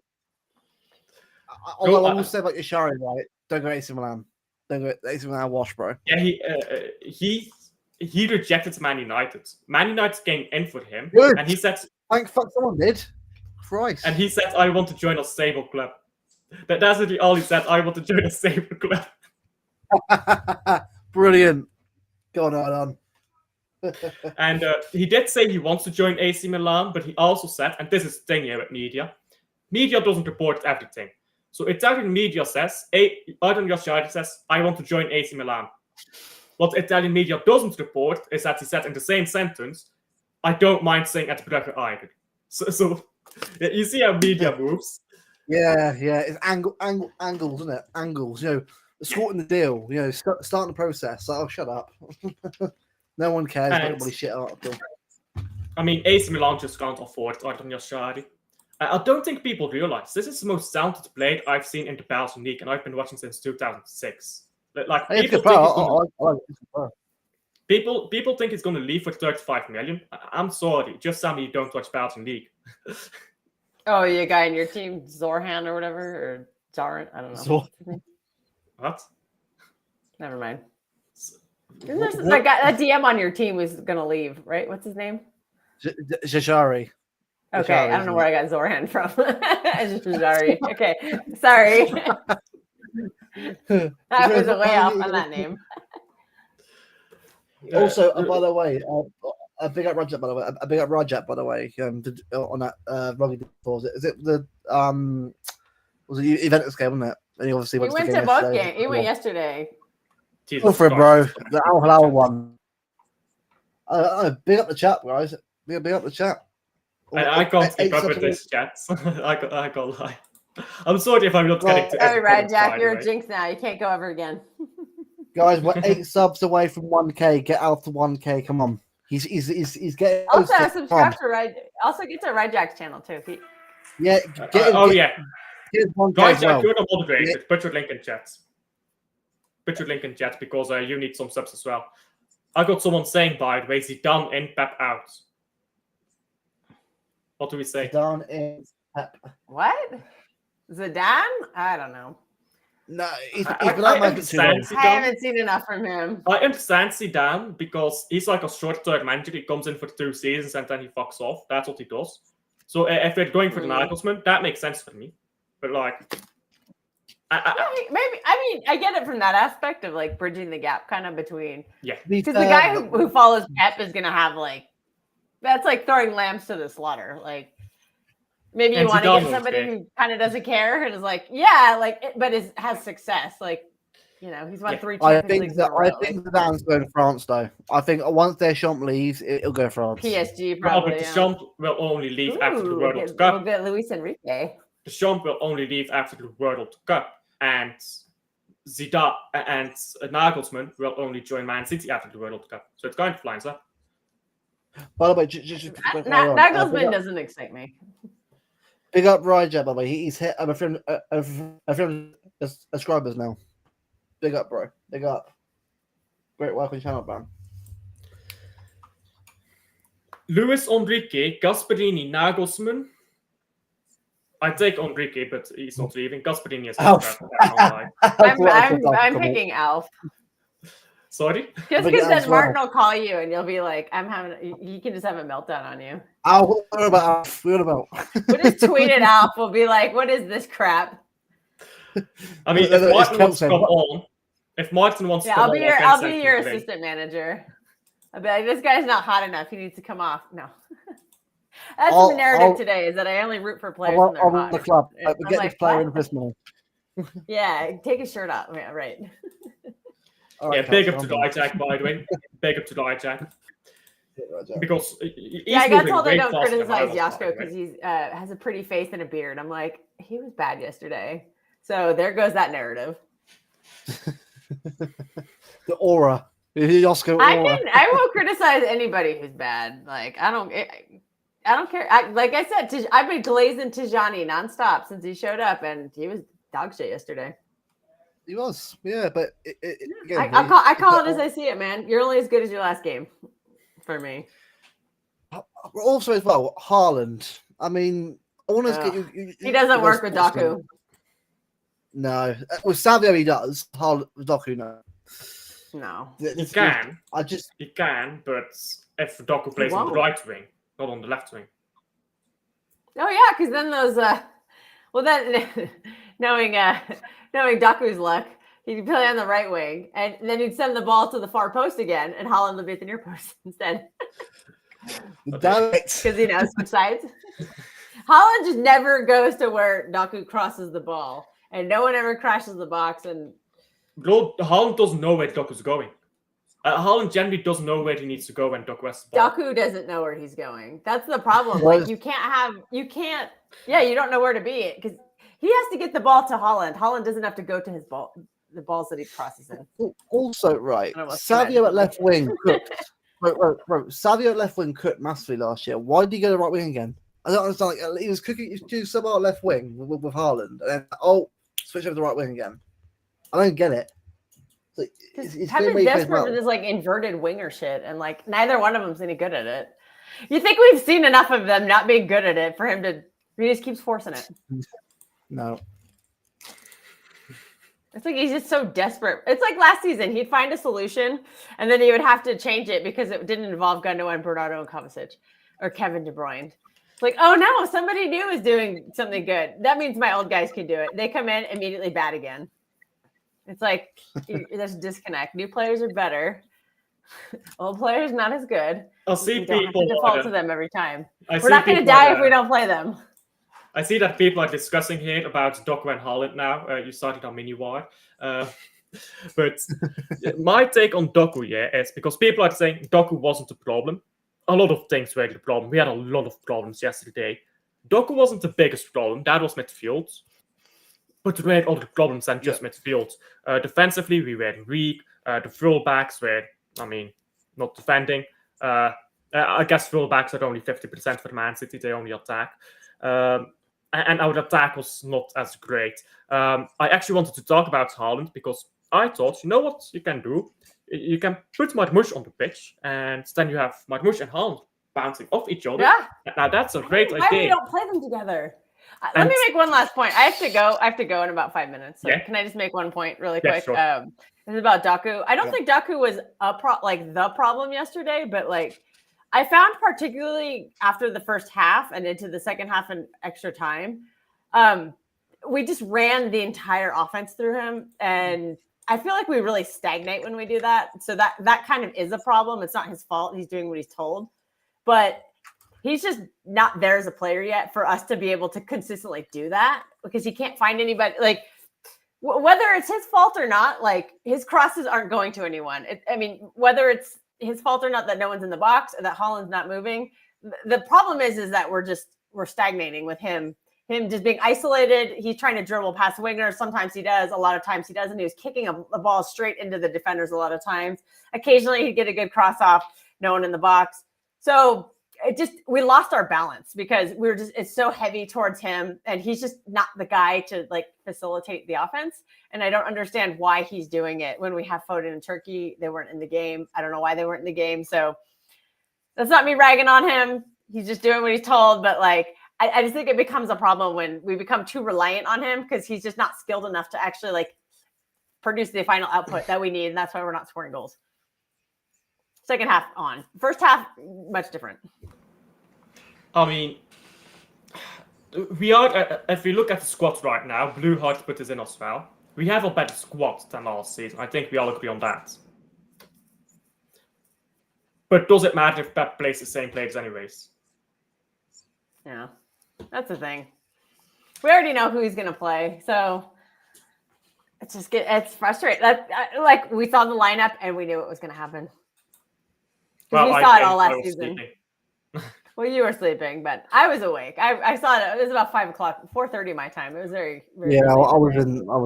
Although I will say about Yashari, right? Don't go AC Milan. Don't go AC Milan wash, bro. Yeah, he rejected Man United. Man United came in for him, Good. And he said, "Thank fuck someone did." Christ. And he said, "I want to join a stable club." That's literally all he said. I want to join a stable club. Brilliant. Go on. And he did say he wants to join AC Milan, but he also said, and this is the thing here with media doesn't report everything. So Italian media says, Adam Yashari says, I want to join AC Milan. What Italian media doesn't report is that he said in the same sentence, I don't mind staying at Brugge either. So you see how media moves. Yeah. It's angles, isn't it? Angles, sorting the deal, starting the process. Oh, shut up. No one cares. Nobody shit up. I mean, AC Milan just can't afford Adam Yashari. I don't think people realize this is the most talented player I've seen in the Belgian league, and I've been watching since 2006. Like people think he's going to leave for 35 million. I'm sorry, just tell me you don't watch Belgian league. Oh, you guy in your team, Zorhan or whatever, or Zarin? I don't know. What? Never mind. Isn't there that guy, that DM on your team was going to leave, right? What's his name? Jashari. Okay, I don't know where I got Zorhan from. Jashari. Okay, sorry. I was way off on that name. Also, by the way, a big up Rajat, by the way. A big up Rajat, by the way. On that rugby balls. Is it the was it Juventus game, wasn't it? And he obviously went to both games. He went yesterday. Go for it, bro. The Al Hilal one. Big up the chat, guys. Big up the chat. I can't keep up with this, chat. I can't lie. I'm sorry if I'm not getting to every right, Jack, you're a jinx now. You can't go ever again. Guys, we're 8 subs away from 1K. Get out to 1K. Come on. He's getting. Also, subscribe to Ride. Also, get to Ride Jack's channel too. Yeah. Ride Jack, you're the moderator. Put your link in chat. Put your link in chat because you need some subs as well. I got someone saying, by the way, Zidane in, Pep out. What do we say? Zidane in, Pep. What? Zidane? I don't know. No, I haven't seen enough from him. I understand Zidane because he's like a short-term manager. He comes in for 2 seasons and then he fucks off. That's what he does. So if they're going for the Nagelsmann, that makes sense for me. But like, I get it from that aspect of like bridging the gap kind of between. Yeah. Because the guy who follows Pep is gonna have like, that's like throwing lambs to the slaughter. Like, maybe you want to get somebody who kind of doesn't care and is like, yeah, like, but has success. Like, you know, he's won 3 Champions Leagues. I think Zidane's going to France though. I think once Deschamps leaves, it'll go France. PSG probably. But Deschamps will only leave after the World Cup. We'll get Luis Enrique. Deschamps will only leave after the World Cup, and Zidane and Nagelsmann will only join Man City after the World Cup. So it's kind of lines up. By the way, Nagelsmann doesn't excite me. Big up Ryja, by the way. He's hit a friend subscribers now. Big up, bro. Big up. Great work on your channel, man. Luis Enrique, Gasperini, Nagelsmann. I take Enrique, but he's not leaving. Gasperini is I'm picking Alf. Sorry? Just because then Martin will call you and you'll be like, he can just have a meltdown on you. What about Alf? What about? We'll just tweet it Alf. We'll be like, what is this crap? I mean, if Martin wants to come on, I'll be your assistant manager. I'll be like, this guy's not hot enough. He needs to come off. No. That's the narrative today, is that I only root for players when they're hot. The club. We get this player in this money. Yeah, take his shirt off. Yeah, right. Right, big up to the Jack, by the way. Big up to the Jack. Because I got told I don't criticize Yasko because he has a pretty face and a beard. I'm like, he was bad yesterday. So there goes that narrative. The aura. Yasko aura. I will criticize anybody who's bad. Like, I don't care. Like I said, I've been glazing Tijani nonstop since he showed up, and he was dog shit yesterday. He was, yeah, but again, I call it as I see it, man. You're only as good as your last game, for me. Also, as well, Haaland. I mean, I want to get you. He doesn't work with Doku. No, with Savio he does. Haaland with Doku, no. No, he can. He can, but if Doku plays on the right wing, not on the left wing. Oh yeah, because then those. Then knowing Doku's luck, he'd play on the right wing, and then he'd send the ball to the far post again, and Haaland would be at the near post instead. Because switch sides. Haaland just never goes to where Doku crosses the ball, and no one ever crashes the box. And Haaland doesn't know where Doku's going. Haaland generally doesn't know where he needs to go when Doku has the ball. Doku doesn't know where he's going. That's the problem. Like you don't know where to be because he has to get the ball to Haaland. Haaland doesn't have to go to his ball, the balls that he crosses in. Also, right, Savio at left wing cooked. Right. Savio at left wing cooked massively last year. Why did he go to right wing again? I don't understand. Like, he was cooking. He was doing somehow at left wing with Haaland, and then switch over to right wing again. I don't get it. It's Pep desperate for this like inverted winger shit, and like neither one of them's any good at it. You think we've seen enough of them not being good at it for him to? He just keeps forcing it. No. It's like he's just so desperate. It's like last season, he'd find a solution, and then he would have to change it because it didn't involve Gundogan, Bernardo, and Kovacic, or Kevin De Bruyne. It's like, oh no, somebody new is doing something good. That means my old guys can do it. They come in immediately bad again. It's like there's a disconnect. New players are better. Old players not as good. I'll see people have to default to them every time. We're not going to die if we don't play them. I see that people are discussing here about Doku and Haaland now. You started on mini war. But my take on Doku, is because people are saying Doku wasn't the problem. a lot of things were the problem. We had a lot of problems yesterday. Doku wasn't the biggest problem. That was midfield. But we had other problems than just midfield. Defensively, we were weak. The fullbacks were, not defending. I guess fullbacks are only 50% for Man City. They only attack. And our attack was not as great. I actually wanted to talk about Haaland because I thought, you know what you can do? You can put Marmoush on the pitch, and then you have Marmoush and Haaland bouncing off each other. Yeah. Now that's a great idea. Why we don't play them together? Let me make one last point. I have to go in about 5 minutes. So can I just make one point really quick? Sure. This is about Doku. I don't think Doku was the problem yesterday, but like I found particularly after the first half and into the second half and extra time, we just ran the entire offense through him, and I feel like we really stagnate when we do that. So that kind of is a problem. It's not his fault. He's doing what he's told, but he's just not there as a player yet for us to be able to consistently do that because he can't find anybody. Like whether it's his fault or not, like his crosses aren't going to anyone. Whether it's his fault or not that no one's in the box or that Haaland's not moving, the problem is that we're stagnating with him just being isolated. He's trying to dribble past wingers. Sometimes he does. A lot of times he doesn't. He was kicking a ball straight into the defenders a lot of times. Occasionally he'd get a good cross off, no one in the box. So we lost our balance because it's so heavy towards him, and he's just not the guy to like facilitate the offense. And I don't understand why he's doing it when we have Foden and Turkey. They weren't in the game. I don't know why they weren't in the game. So that's not me ragging on him. He's just doing what he's told. But like, I just think it becomes a problem when we become too reliant on him because he's just not skilled enough to actually like produce the final output that we need. And that's why we're not scoring goals. Second half on. First half, much different. We are, if we look at the squad right now, Blue Heart put us in as well. We have a better squad than last season. I think we all agree on that. But does it matter if Pep plays the same players anyways? Yeah, that's the thing. We already know who he's going to play, so it's frustrating. Like we saw the lineup and we knew it was going to happen. Well, we saw it all last season. Well, you were sleeping, but I was awake. I saw it. It was about 4:30 my time. It was very, very. Yeah, I was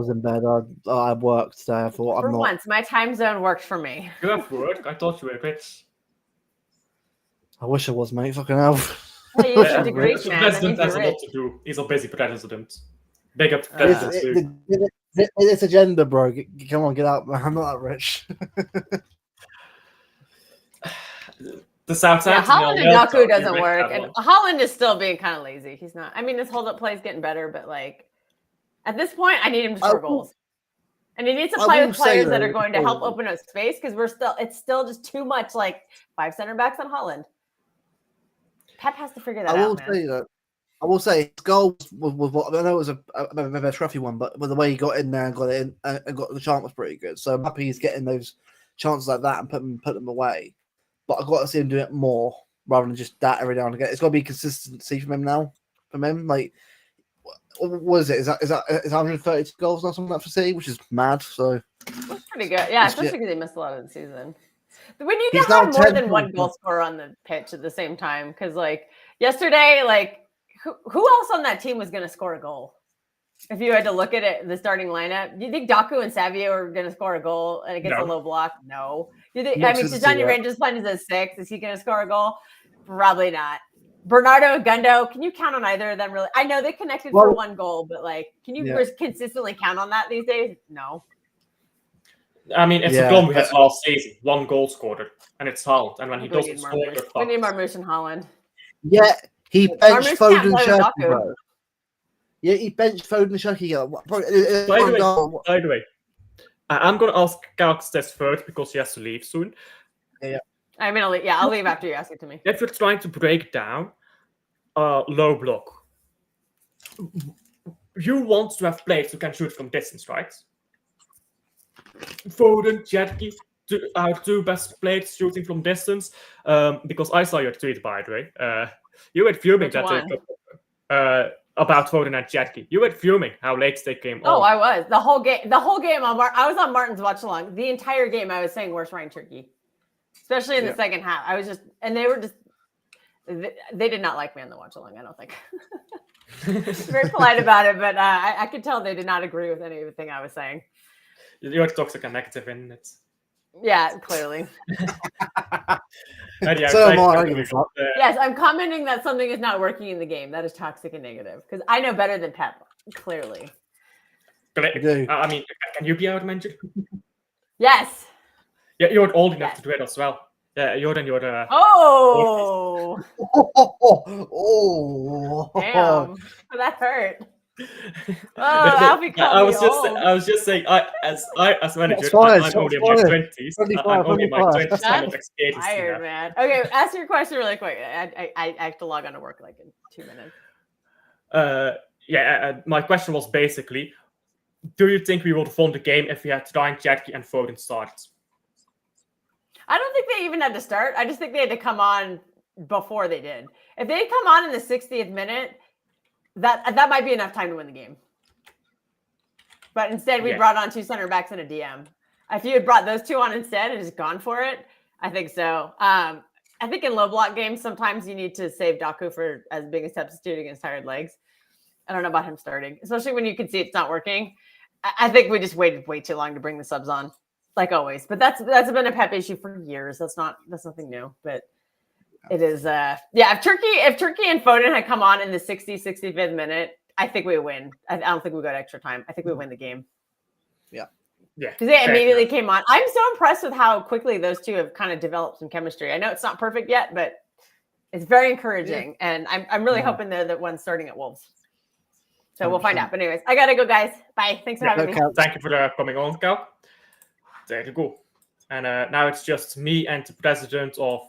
in bed. I worked today. I thought for once, my time zone worked for me. You have work. I thought you were a bit. I wish I was, mate. Fucking hell. Hey, you should agree, man. The president has a lot to do. He's a busy president. Big up. It's agenda, bro. Come on, get out, man. I'm not that rich. The Southampton. Haaland and Doku doesn't work, and Haaland is still being kind of lazy. He's not. I mean, his hold-up play is getting better, but like at this point, I need him to score goals, and he needs to play with players that are going to help open up space because it's still just too much like 5 center backs on Haaland. Pep has to figure that out. I will say his goal was what I know it was a scruffy one, but the way he got in there and got it in and got the chance was pretty good. So I'm happy he's getting those chances like that and put them away. But I've got to see him do it more rather than just that every now and again. It's got to be consistency from him now. From him, like, what is it? Is that 132 goals or something like for City, which is mad. So that's pretty good. Yeah, especially because they missed a lot of the season. We need to have more than one goal scorer on the pitch at the same time. Because like yesterday, like who else on that team was going to score a goal? If you had to look at it, the starting lineup, do you think Doku and Savio are going to score a goal against a low block? No. Do you think? Tijani Rangers playing as a 6. Is he going to score a goal? Probably not. Bernardo and Gundo, can you count on either of them? Really? I know they connected for one goal, but like, can you consistently count on that these days? No. I mean, it's a problem we had last season. 1 goal scored, and it's Haaland. And when he doesn't score, we need Marmoush and Haaland. Yeah, he benched Foden and Shaqiri, bro. Yeah, he benched Foden and Shaqiri. By the way, I'm going to ask Galax this first because he has to leave soon. Yeah. I mean, I'll leave after you ask it to me. If you're trying to break down low block, you want to have players who can shoot from distance, right? Foden, Jetke, our 2 best players shooting from distance. Because I saw your tweet, by the way. You were fuming about Foden and Jetke. You were fuming how late they came on. Oh, I was. The whole game I was on Martin's watch along. The entire game I was saying, where's Ryan Turkey? Especially in the second half. I was just, and they were just, They did not like me on the watch along, I don't think. Very polite about it, but I could tell they did not agree with anything I was saying. You're toxic and negative in it. Yeah, clearly. Yes, I'm commenting that something is not working in the game. That is toxic and negative because I know better than Pep. Clearly. I mean, can you be outmanaged? Yes. Yeah, you're old enough to do it as well. Yeah, you're. Oh. Oh. Damn. That hurt. Alfie I was just saying, as manager, I'm only in my 20s. I'm only in my 20s. That's tired, man. Okay, ask your question really quick. I have to log on to work like in 2 minutes. My question was basically, do you think we would have won the game if we had Ryan Cherki and Foden started? I don't think they even had to start. I just think they had to come on before they did. If they come on in the 60th minute, that might be enough time to win the game. But instead, we brought on 2 center backs and a DM. If you had brought those 2 on instead and just gone for it, I think so. I think in low block games, sometimes you need to save Doku for as being a substitute against tired legs. I don't know about him starting, especially when you can see it's not working. I think we just waited way too long to bring the subs on, like always. But that's been a Pep issue for years. That's nothing new. But it is. If Turkey and Foden had come on in the 65th minute, I think we win. I don't think we go to extra time. I think we win the game. Yeah. Because they immediately came on. I'm so impressed with how quickly those two have kind of developed some chemistry. I know it's not perfect yet, but it's very encouraging. Yeah. And I'm really hoping they're the ones starting at Wolves. So we'll find out. But anyways, I got to go, guys. Bye. Thanks for having me. Thank you for coming on, Cal. There you go. And now it's just me and the president of...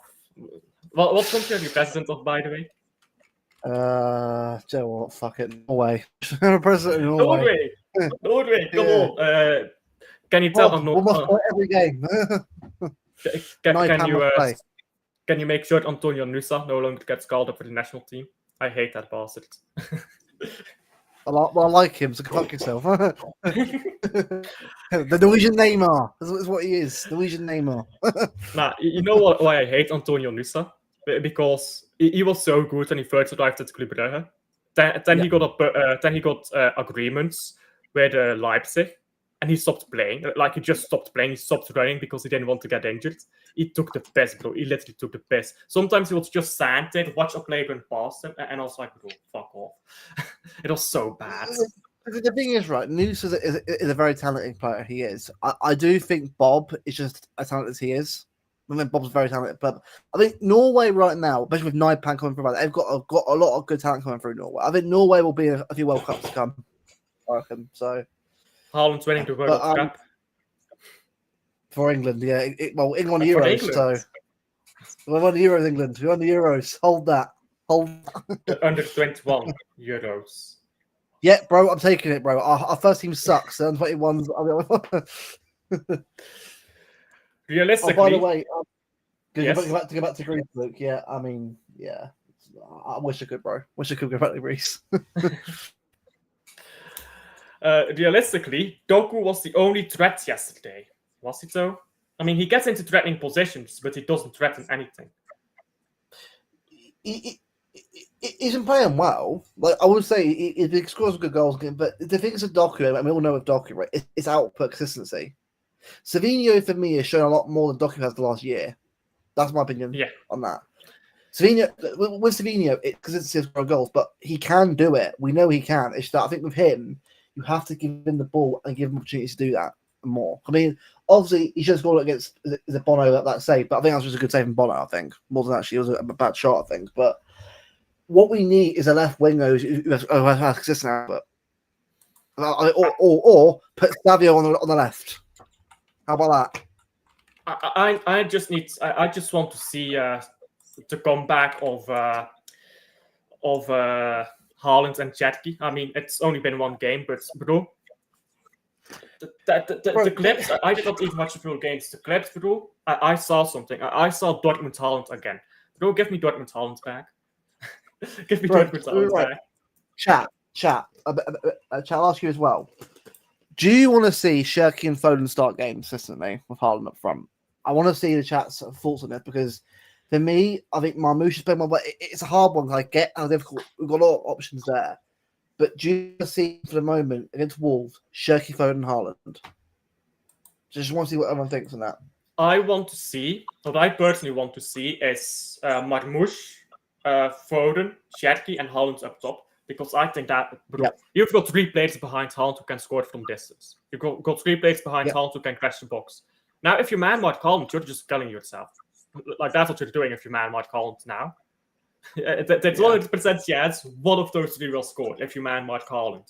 What country are you president of, by the way? Do you know what? Fuck it. Norway. President of Norway. Norway. Come on. Can you tell? Every game. Can you make sure Antonio Nusa no longer gets called up for the national team? I hate that bastard. I like him, so fuck yourself. The Norwegian Neymar. That's what he is. Norwegian Neymar. Nah, you know why I hate Antonio Nusa? Because he was so good when he first arrived at Club Brugge. Then he got agreements with Leipzig, and he stopped playing. Like, he just stopped playing. He stopped running because he didn't want to get injured. He took the piss, bro. He literally took the piss. Sometimes he would just stand there, watch a player run past him, and I was like, bro, fuck off. It was so bad. The thing is, right, Noose is a very talented player. He is. I do think Bob is just as talented as he is. I mean, Bob's very talented, but I think Norway right now, especially with Naipan coming through, they've got a lot of good talent coming through Norway. I think Norway will be a few World Cups to come. I reckon. So Haaland's winning the World Cup for England. Yeah, England won the Euros. So we won the Euros. England. We won the Euros. Hold that. The under 21 Euros. Yeah, bro, I'm taking it, bro. Our first team sucks. The 21s. Realistically, by the way, yes. go back to Greece, Luke. Yeah, I mean, yeah. I wish I could, bro. Wish I could go back to Greece. Realistically, Doku was the only threat yesterday. Was he so? I mean, he gets into threatening positions, but he doesn't threaten anything. He's been playing well. Like, I would say he scores good goals, but the thing is with Doku, I mean, we all know with Doku, right? It's output consistency. Savinho, for me, has shown a lot more than Doku has the last year. That's my opinion on that. Savinho, with Savinho, because it's his goals, but he can do it. We know he can. It's that I think with him, you have to give him the ball and give him opportunities to do that more. I mean, obviously, he should have scored against Bono that save, but I think that was just a good save from Bono, I think. More than actually, it was a bad shot, I think. But what we need is a left winger who has consistent output. Or put Savio on the left. How about that? I just want to see the comeback of Haaland and Cherki. I mean, it's only been one game, but bro, the clips. I did not even watch the full games. The clips, bro. I saw something. I saw Dortmund Haaland again. Bro, give me Dortmund Haaland back. Give me Dortmund Haaland back. Chat. I'll ask you as well. Do you want to see Cherki and Foden start games consistently with Haaland up front? I want to see the chat's thoughts on it because For me, I think Marmoush is playing well, but it's a hard one. I get how difficult. We've got a lot of options there. But do you see for the moment against Wolves, Shirky, Foden, Haaland? Just want to see what everyone thinks on that. What I personally want to see is Marmoush, Foden, Shirky, and Haaland up top. Because I think that you've got 3 players behind Haaland who can score from distance. You've got 3 players behind Haaland who can crash the box. Now, if you man-mark Haaland, you're just killing yourself. Like, that's what you're doing if you man-mark Haaland now. There's 100% chance one of those 3 will score if you man-mark Haaland.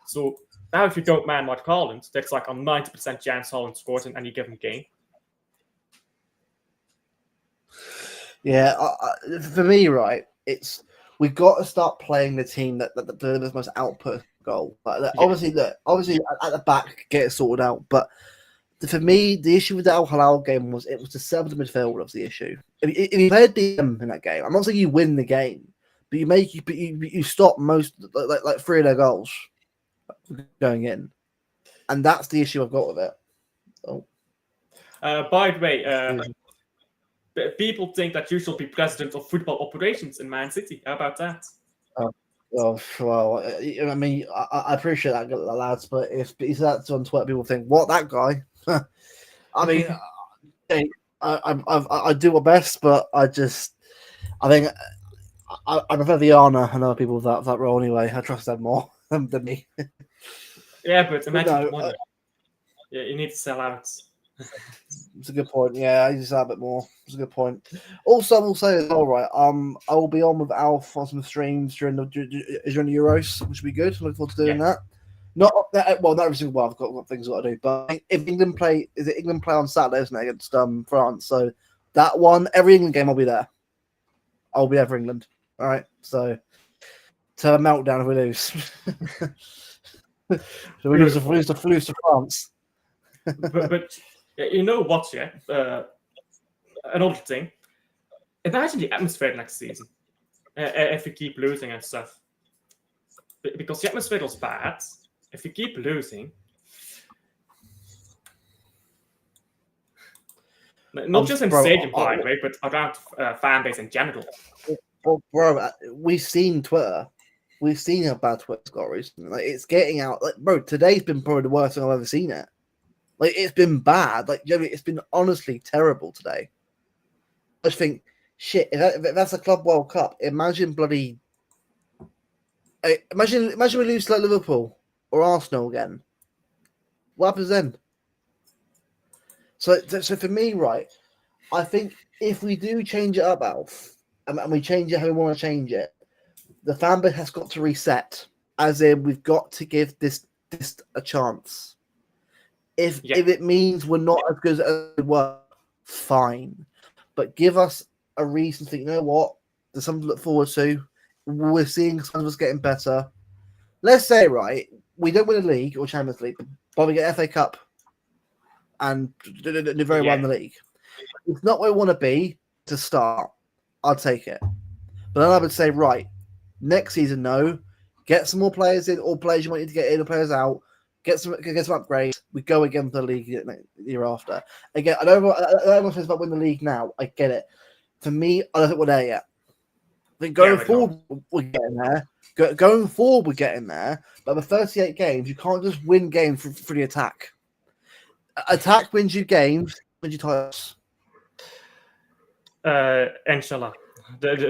So now if you don't man-mark Haaland, there's like a 90% chance Haaland scores in any given game. Yeah, for me, right, we've got to start playing the team that delivers most output goal. Obviously, at the back, get it sorted out. But for me, the issue with the Al Hilal game was it was the centre midfield was the issue. If you played DM in that game, I'm not saying you win the game, but you stop most like 3 of their goals going in, and that's the issue I've got with it. Oh. By the way, people think that you should be president of football operations in Man City. How about that? Oh, well, I mean, I appreciate that, lads, but if that's on Twitter, people think, what, that guy? I mean, I do my best, but I think I prefer the Arna and other people with that role anyway. I trust them more than me. Yeah, but imagine you need to sell out. It's a good point. Yeah, I need to say a bit more. It's a good point. Also, I will say as well, right? I will be on with Alf on some streams during the Euros, which will be good. Looking forward to doing that. Not every single one. I've got things I've got to do. But if England play on Saturday, isn't it, against France? So that one, every England game, I'll be there. I'll be there for England. All right. So to a meltdown if we lose. So we lose to France. but you know what? Yeah. Another thing. Imagine the atmosphere next season if we keep losing and stuff. Because the atmosphere was bad. If we keep losing, not just in stadium, by the way, but around fan base in general. Well, bro, we've seen Twitter. We've seen how bad Twitter's got recently. Like, it's getting out. Like, bro, today's been probably the worst thing I've ever seen it. Like, it's been bad. Like, generally, it's been honestly terrible today. I just think, shit, if that's a Club World Cup, imagine bloody... Imagine we lose to like Liverpool or Arsenal again. What happens then? So for me, right, I think if we do change it up, Alf, and we change it how we want to change it, the fan base has got to reset. As in, we've got to give this a chance. If it means we're not as good as we were, fine. But give us a reason to think, you know what? There's something to look forward to. We're seeing some of us getting better. Let's say, right, we don't win a league or Champions League, but we get FA Cup and do very well in the league. It's not where we want to be to start. I'll take it. But then I would say, right, next season, no. Get some more players in, or players you want to get in, or players out. Get some upgrades. We go again for the league the year after. Again, I don't know about winning the league now. I get it. For me, I don't think we're there yet. I think going forward, we're getting there. Going forward, we're getting there. But with 38 games, you can't just win games for the attack. Attack wins you games, wins you titles. Inshallah.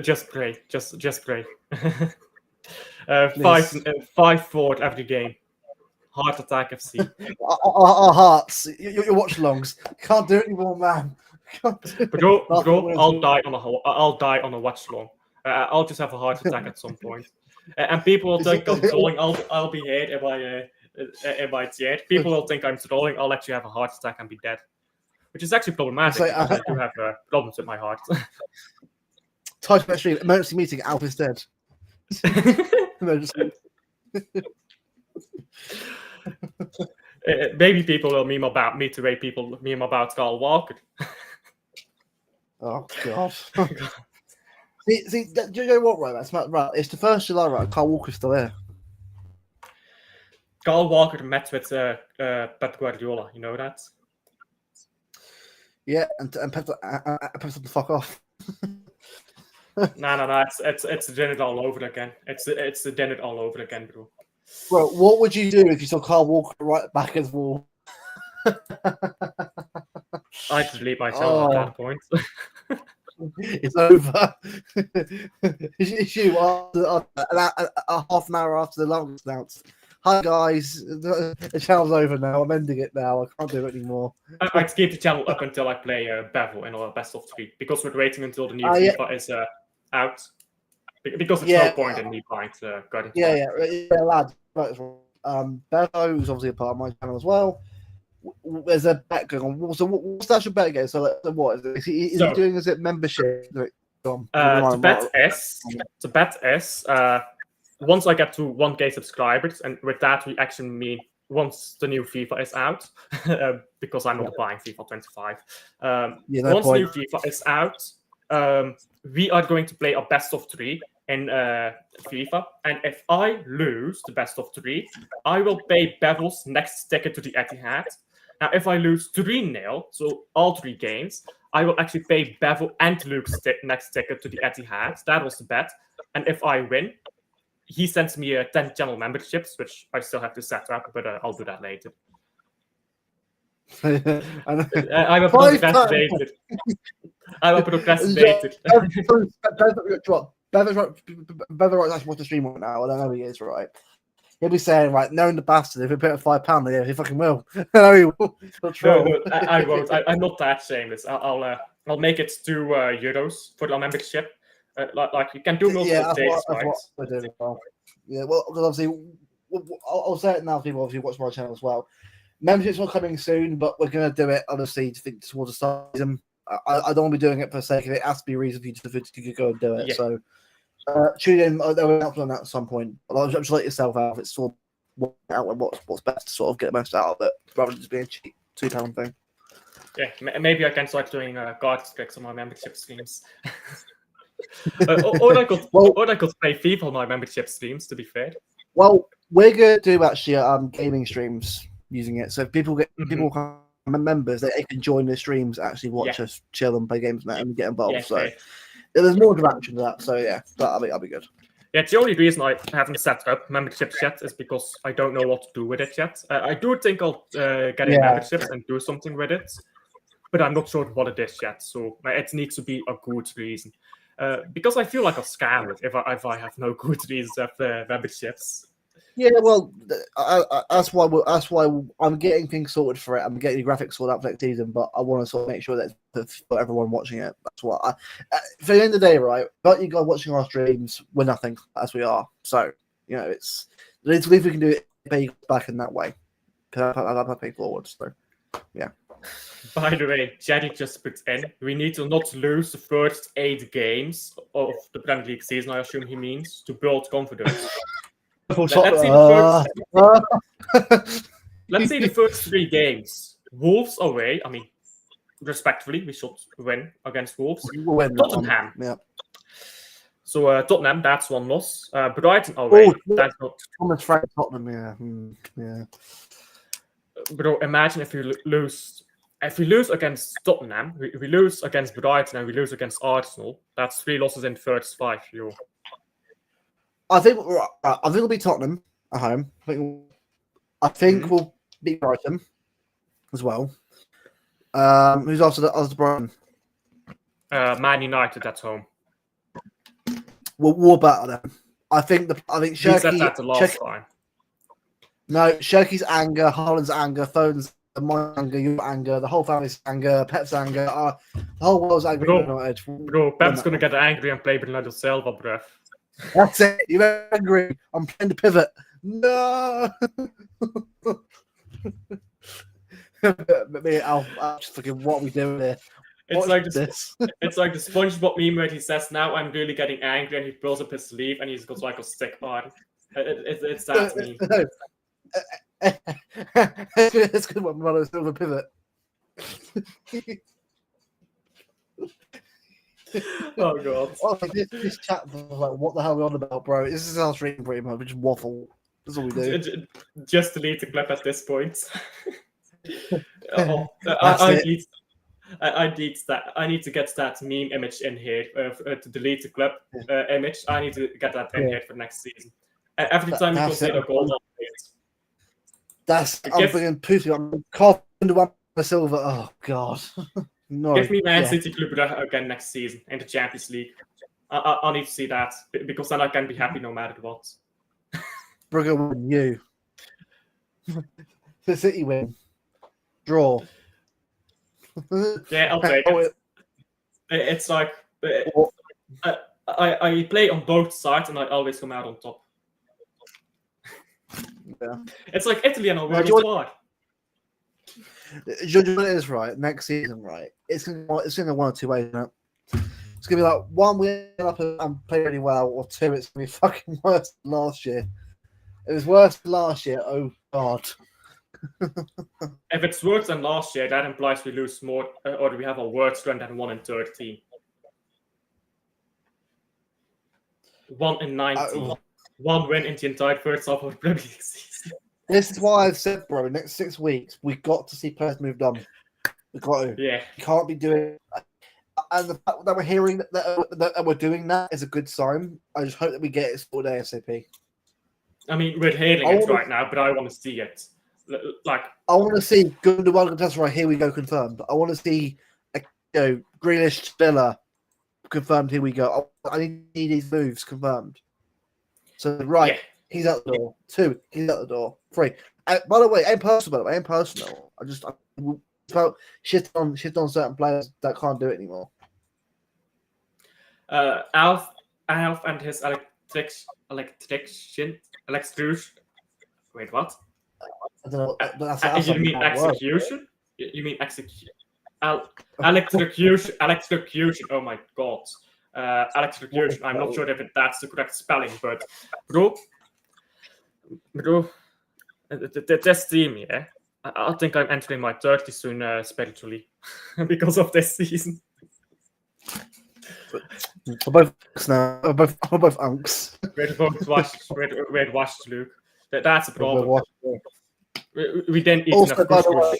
Just pray. Just pray. 5 forward every game. Heart Attack FC. Our hearts. Your watch longs. Can't do it anymore, man. Bro, I'll die on a watch long. I'll just have a heart attack at some point. And people will think I'm trolling. I'll be hate if I dead. People will think I'm trolling. I'll actually have a heart attack and be dead, which is actually problematic. Because I do have problems with my heart. Type of stream emergency meeting. Alf is dead. Maybe people will meme about me the way people meme about Carl Walker. Oh God. See, do you know what, right? That's right. It's the 1st July, right? Carl Walker's still there. Carl Walker met with Pep Guardiola. You know that? Yeah, and Pep said to fuck off. No. It's done it all over again. It's done it all over again, bro. Bro, what would you do if you saw Carl Walker right back as wall? I'd delete my channel at that point. It's over. It's you after a half an hour after the alarm was announced. Hi guys, the channel's over now. I'm ending it now. I can't do it anymore. I'd keep the channel up until I play Bevel in a best of 3 because we're waiting until the new FIFA is out. Because there's no point in me buying God. Yeah, lad. Bevo is obviously a part of my channel as well. There's a bet going on. So what's the actual bet again? So what is he doing? Is it membership? The bet is once I get to 1K subscribers, and with that we actually mean once the new FIFA is out, because I'm not buying FIFA 25. Once the new FIFA is out, we are going to play a best of 3 in FIFA, and if I lose the best of 3, I will pay Bevel's next ticket to the Etihad. Now, if I lose 3-0, so all 3 games, I will actually pay Bevel and Luke's next ticket to the Etihad. That was the bet. And if I win, he sends me 10 channel memberships, which I still have to set up, but I'll do that later. I will procrastinate it. I will procrastinate it. Bever's actually watching the stream right now. I don't know if he is, right? He'll be saying, right, knowing the bastard, if he put a £5, yeah, he fucking will. No, he will. No, I won't. I'm not that shameless. I'll make it €2 for the membership. Like you can do multiple days, right? Yeah, well, obviously, I'll say it now. People obviously watch my channel as well. Membership's not coming soon, but we're going to do it, honestly, towards the start of the season. I don't want to be doing it for the sake of it. It has to be a reason for you to go and do it. Yeah. So tune in. They'll announce on that at some point. I'll just let yourself out if it's sort of out what's best to sort of get the most out of it, rather than just being a cheap £2 thing. Yeah, maybe I can start doing card tricks on my membership streams. or I could play FIFA on my membership streams, to be fair. Well, we're going to do actually gaming streams using it. So if people become members, they can join the streams, actually watch us chill and play games and get involved. So there's more interaction to that. So yeah, that'll be good. Yeah, it's the only reason I haven't set up memberships yet is because I don't know what to do with it yet. I do think I'll get a membership and do something with it, but I'm not sure what it is yet. So it needs to be a good reason. Because I feel like a scam if I have no good reasons to have memberships. Yeah, well, that's why I'm getting things sorted for it. I'm getting the graphics sorted out for next season, but I want to sort of make sure that for everyone watching it, that's what for the end of the day, right? But you guys watching our streams, we're nothing as we are. So it's the least we can do it, pay back in that way. Because I'll pay forward. So yeah. By the way, Jerry just put in, we need to not lose the first 8 games of the Premier League season, I assume he means, to build confidence. Let's see the first 3 games. Wolves away. I mean, respectfully, we should win against Wolves. Tottenham. Yeah. So Tottenham, that's 1 loss. Brighton away. That's not. Thomas Frank Tottenham. Yeah. Bro, imagine if we lose. If we lose against Tottenham, we lose against Brighton, and we lose against Arsenal. That's 3 losses in the first 5. I think it'll be Tottenham at home. I think we'll beat Brighton as well. Who's after Brighton? Man United at home. We'll battle them. I think Shirky said that the last time. No, Shirky's anger, Haaland's anger, Foden's my anger, your anger, the whole family's anger, Pep's anger, the whole world's angry. Bro, Pep's gonna get angry and play Bernardo Silva, bruv. That's it. You're angry. I'm playing the pivot. No. I'll just fucking what are we doing here? It's like this. It's like the SpongeBob meme where he says, "Now I'm really getting angry," and he pulls up his sleeve and he's got like a stick on. It's that meme. It's good one, Bernardo Silva pivot. Oh god! This chat was like, what the hell are we on about, bro? This is our stream pretty much. We just waffle. That's all we do. Just delete the clip at this point. I need that. I need to get that meme image in here to delete the club image. I need to get that in here for next season. Every time we concede a goal, that's I'm bringing Putin. I'm carving the one for silver. Oh God. No. Give me Man City Club Brugge again next season in the Champions League. I need to see that because then I can be happy no matter what. Brugge win, you. The City win. Draw. Yeah, I'll take it. It's like I play on both sides and I always come out on top. Yeah. It's like Italy and World War. Judgment is right. Next season, right? It's gonna go one or two ways. Right? It's gonna be like one, we up and play really well, or two, it's gonna be fucking worse than last year. It was worse than last year. Oh God. If it's worse than last year, that implies we lose more, or we have a worse run than 1 in 13. 1 in 19. 1 win in the entire first half of the Premier League season. This is why I've said, bro, next 6 weeks, we've got to see players moved on. We've got to. Yeah. We can't be doing. And the fact that we're hearing that we're doing that is a good sign. I just hope that we get it sorted ASAP. I mean, we're hearing it right now, but I want to see it. Like, I want to see Gundogan. That's right. Here we go. Confirmed. I want to see, Grealish, Villa confirmed. Here we go. I need these moves confirmed. So right, he's out the door. 2, he's out the door. 3. By the way, ain't personal. I just felt shit on certain players that can't do it anymore. Alf and his electrocution. Wait, what? I don't know. You mean execution? You mean execution? Electrocution. Oh my God. Electrocution. I'm not sure if that's the correct spelling, but bro, this team, yeah. I think I'm entering my 30s soon spiritually because of this season. We're both now. We're both unks. We're washed, Luke. That's a problem. We didn't eat enough couscous.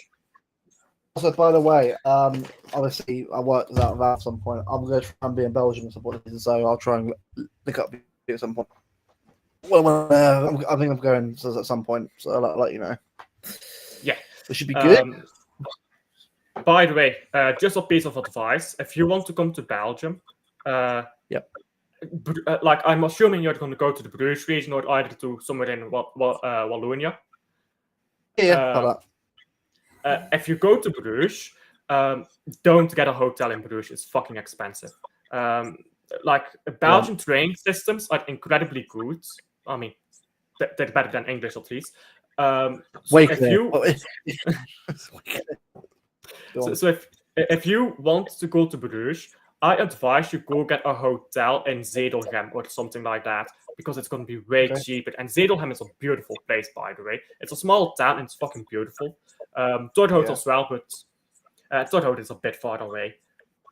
Also, by the way, obviously I worked that at some point. I'm going to try and be in Belgium at some point, so I'll try and pick up you at some point. Well, I think I'm going at some point, so I'll let you know. Yeah, it should be good. By the way, just a piece of advice: if you want to come to Belgium, like I'm assuming you're going to go to the Bruges region or either to somewhere in Wallonia. Yeah. If you go to Bruges, don't get a hotel in Bruges. It's fucking expensive. Like Belgian train systems are incredibly good. I mean, they're better than English at least. If you want to go to Bruges, I advise you go get a hotel in Zedelgem or something like that because it's going to be way cheaper. And Zedelgem is a beautiful place, by the way. It's a small town and it's fucking beautiful. Torhout as well, but Torhout is a bit far away.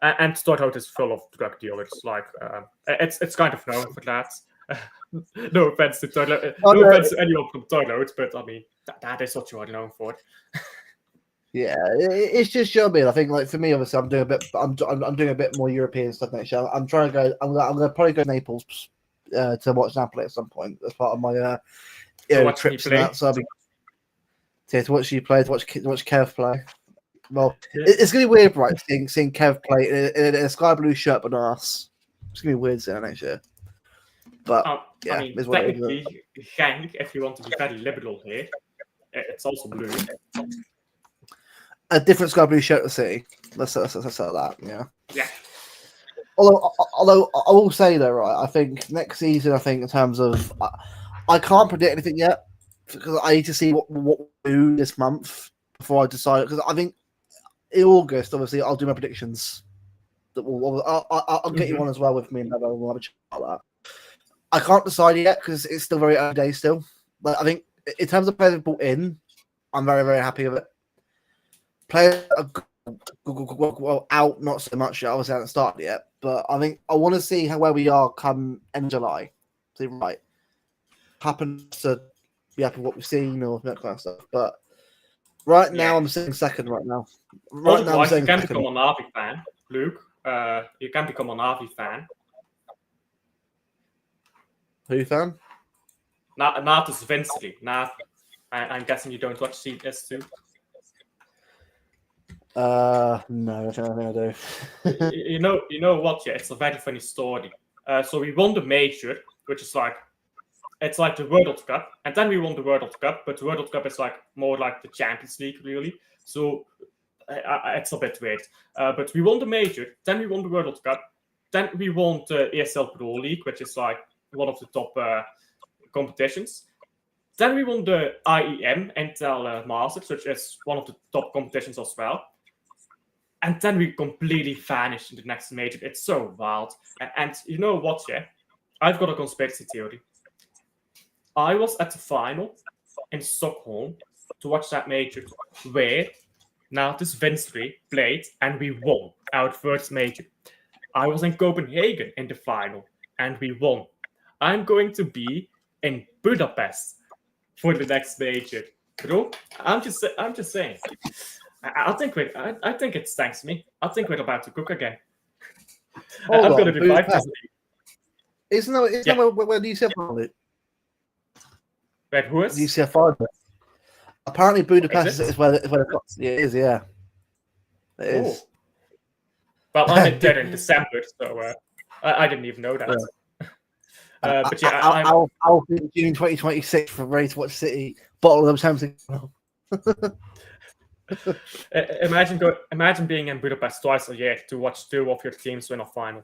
And Torhout is full of drug dealers. Like it's kind of known for that. No offense to Torhout, no offense to anyone from Torhout, but I mean that is what you are known for. Yeah, it's just, you know what I mean? I think, like, for me, obviously, I'm doing a bit more European stuff next year. I'm trying to go. I'm gonna probably go to Naples to watch Napoli at some point as part of my trips and that. So I'll be to watch you play, to watch Kev play. Well, it's gonna be weird, right? Seeing Kev play in a sky blue shirt but not us. It's gonna be weird seeing next year. But I mean, technically, Genk, if you want to be very liberal here, it's also blue. A different sky blue shirt to see. Let's say that. Yeah. Although I will say though, right? I think next season, in terms of, I can't predict anything yet because I need to see what we do this month before I decide. Because I think in August, obviously, I'll do my predictions. I'll get you on as well with me, and we'll have a chat about that. I can't decide yet because it's still very early days still. But I think in terms of players brought in, I'm very, very happy with it. Players are out, not so much. Obviously, I haven't started yet, but I think I want to see where we are come end July. See, right, happens to be happy with what we've seen or that kind of stuff. But Right now, I'm sitting second. Right now, I'm saying you can become a Navi fan, Luke. You can become a Navi fan. Who fan? Not as Vincently. Navi. I'm guessing you don't watch CS2. No, I don't think I do. you know what? Yeah, it's a very funny story. So we won the major, which is like, it's like the World Cup, and then we won the World Cup. But the World Cup is like more like the Champions League, really. So it's a bit weird. But we won the major, then we won the World Cup, then we won the ESL Pro League, which is like one of the top competitions. Then we won the IEM Intel Masters, which is one of the top competitions as well. And then we completely vanished in the next major. It's so wild. And you know what, yeah? I've got a conspiracy theory. I was at the final in Stockholm to watch that major where Natus Vinstry played and we won our first major. I was in Copenhagen in the final and we won. I'm going to be in Budapest for the next major. Bro, I'm just saying. I think it's thanks to me. I think we're about to cook again. I'm going to revive this. Isn't that where UCF found it? Wait, who is? UCF found it. Apparently Budapest is where it is, yeah. It is. Well, I'm in there in December, so I didn't even know that. Yeah. But yeah, I'll be in June 2026 for ready to watch City bottle them Champions League. Imagine being in Budapest twice a year to watch two of your teams win a final.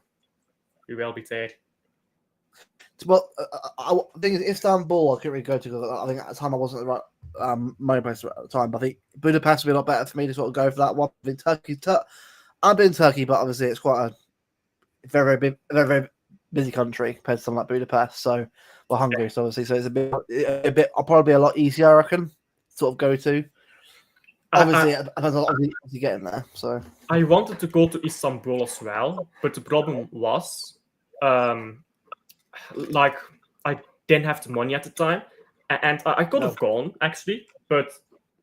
You will be there. Well, I think Istanbul I couldn't really go to because I think at the time I wasn't the right moment place at the time. But I think Budapest would be a lot better for me to sort of go for that one. I've been in Turkey, but obviously it's quite a very, very, very busy country compared to something like Budapest. So, well, Hungary, so obviously, so it's a bit, probably a lot easier, I reckon, sort of go to. Obviously, it depends on what you get in there. So I wanted to go to Istanbul as well, but the problem was, like, I didn't have the money at the time, and I could have gone actually, but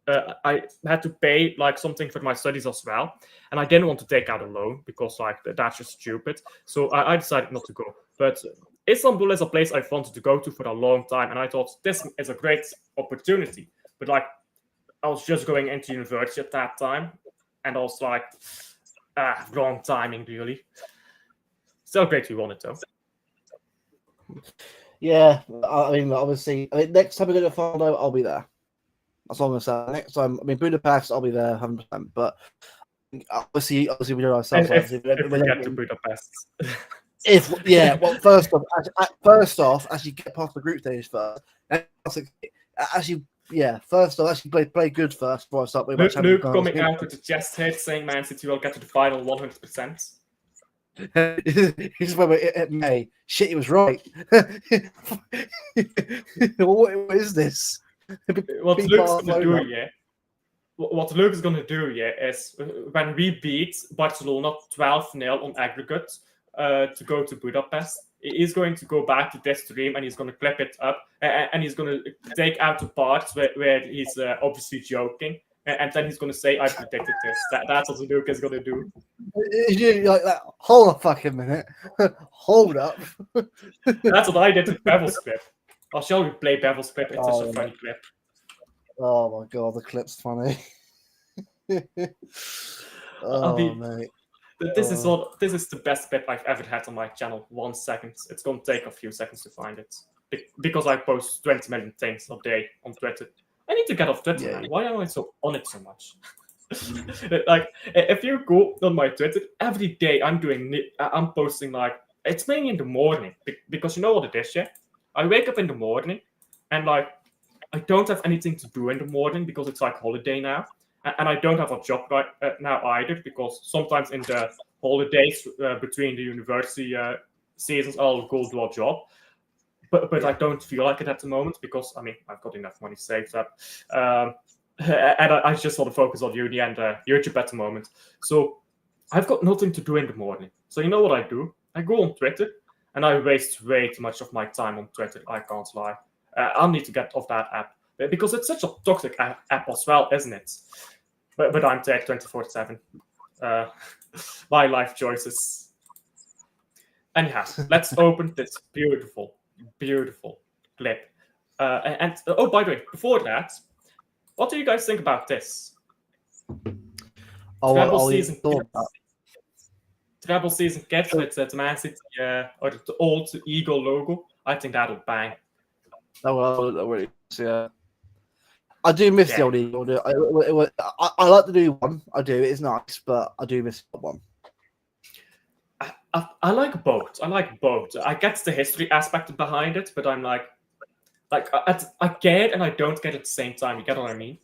I had to pay like something for my studies as well, and I didn't want to take out a loan because like that's just stupid. So I decided not to go. But Istanbul is a place I've wanted to go to for a long time, and I thought this is a great opportunity. But like, I was just going into university at that time, and I was like, wrong timing, really. Still great we won it, though. Yeah, I mean, obviously, next time we go to final, I'll be there. That's all I'm going to say. Next time, I mean, Budapest, I'll be there 100%. But obviously we know ourselves. If we get to Budapest. First off, actually get past the group stage first. First off, actually play good first before I start with Luke coming out with the chest hit saying Man City will get to the final 100%. This is where we're at May. Shit, he was right. What is this? What Luke's going to do, is when we beat Barcelona 12-0 on aggregate to go to Budapest, he's going to go back to this stream and he's going to clip it up and he's going to take out the parts where he's obviously joking. And then he's going to say, I predicted this. That's what Luke is going to do. Like that. Hold a fucking minute. Hold up. That's what I did with Bevel's clip. I'll show you play Bevel's clip. It's just a funny clip. Oh my god, the clip's funny. Mate. This is the best clip I've ever had on my channel. 1 second. It's going to take a few seconds to find it. Because I post 20 million things a day on Twitter. I need to get off Twitter, man. Why am I so on it so much? Like, if you go on my Twitter, every day I'm posting, like, it's mainly in the morning. Because you know what it is, yeah? I wake up in the morning and, like, I don't have anything to do in the morning because it's, like, holiday now. And I don't have a job right now either because sometimes in the holidays between the university seasons, I'll go do a job. But I don't feel like it at the moment because, I mean, I've got enough money saved up. And I just want to focus on uni and YouTube at the moment. So I've got nothing to do in the morning. So you know what I do? I go on Twitter and I waste way too much of my time on Twitter. I can't lie. I'll need to get off that app. because it's such a toxic app as well, isn't it? But I'm tech 24/7. My life choices. Anyhow, let's open this beautiful clip. Oh, by the way, before that, what do you guys think about this? Treble season gets with the Man City or the old Eagle logo. I think that'll bang. Oh well, really, yeah. I do miss the old Eagle. I like the new one. I do. It's nice, but I do miss the one. I like both. I get the history aspect behind it, but I'm like I get it and I don't get it at the same time. You get what I mean?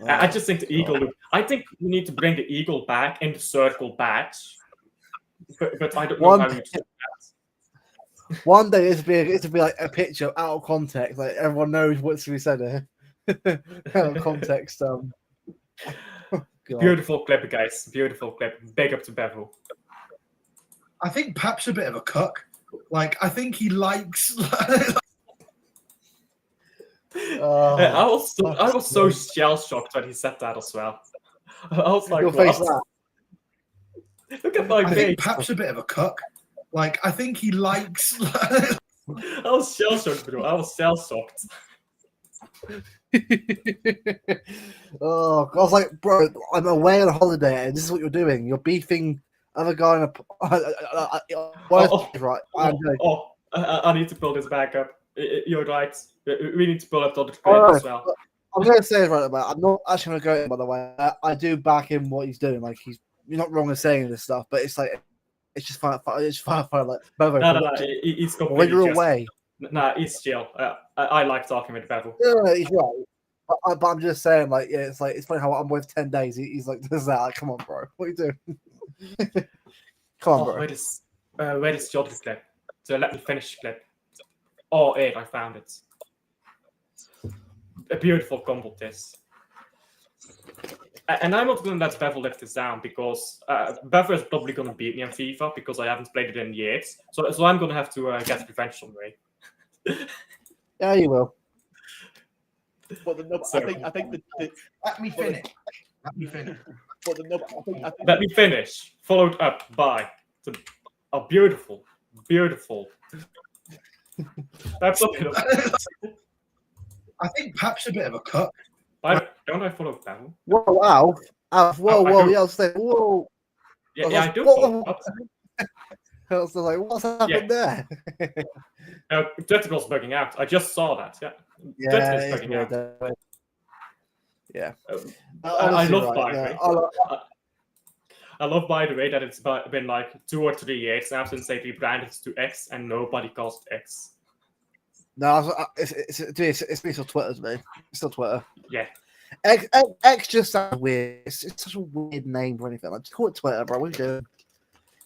I just think the eagle. I think we need to bring the eagle back in the circle badge, but I don't know how you do that. One day it'll be like a picture out of context, like everyone knows what's to be said here. Out of context. Beautiful clip, guys. Beautiful clip. Big up to Bevel. I think Pep's a bit of a cuck. Like, I think he likes. I was so shell shocked when he said that as well. I was like, what? Look at my face. I think Pep's a bit of a cuck. Like, I think he likes. I was shell shocked, bro. I was shell shocked. I was like, bro, I'm away on holiday, and this is what you're doing. You're beefing other guy in a. Right. I need to pull this back up. You're right. We need to pull up the other clip as well. I'm going to say it right about. I'm not actually going to go in, by the way. I do back him what he's doing. Like you're not wrong in saying this stuff, but it's like it's just fun. It's fun. Like no. He's completely when you're away. Nah, he's chill. I like talking with Bevel. Yeah, he's right. But I'm just saying, like, yeah, it's like it's funny how I'm with 10 days. He's like, this is that. Like, come on, bro. What are you doing? Come on, bro. Where is the other clip? So let me finish the clip. Oh, I found it. A beautiful combo this. And I'm not going to let Bevel lift this down because Bevel is probably going to beat me in FIFA because I haven't played it in years. So I'm going to have to get revenge someday. Yeah, you will. Well, I think the Let me finish. Let me finish. Followed up by a beautiful. That's a bit of. I think Pep's a bit of a cuck. Don't I follow Bevel? Whoa, Alf. Whoa. Yeah, I was saying, whoa. Yeah, I do follow. I was like, what's happened there? Twitter was bugging out. I just saw that. Yeah. Twitter is bugging out. Yeah. I love by the way. I love by the way that it's been like 2 or 3 years now since they rebranded to X and nobody calls it X. No, it's still Twitter to me. It's still Twitter. Yeah. X just sounds weird. It's such a weird name for anything. Like, just call it Twitter, bro. What are you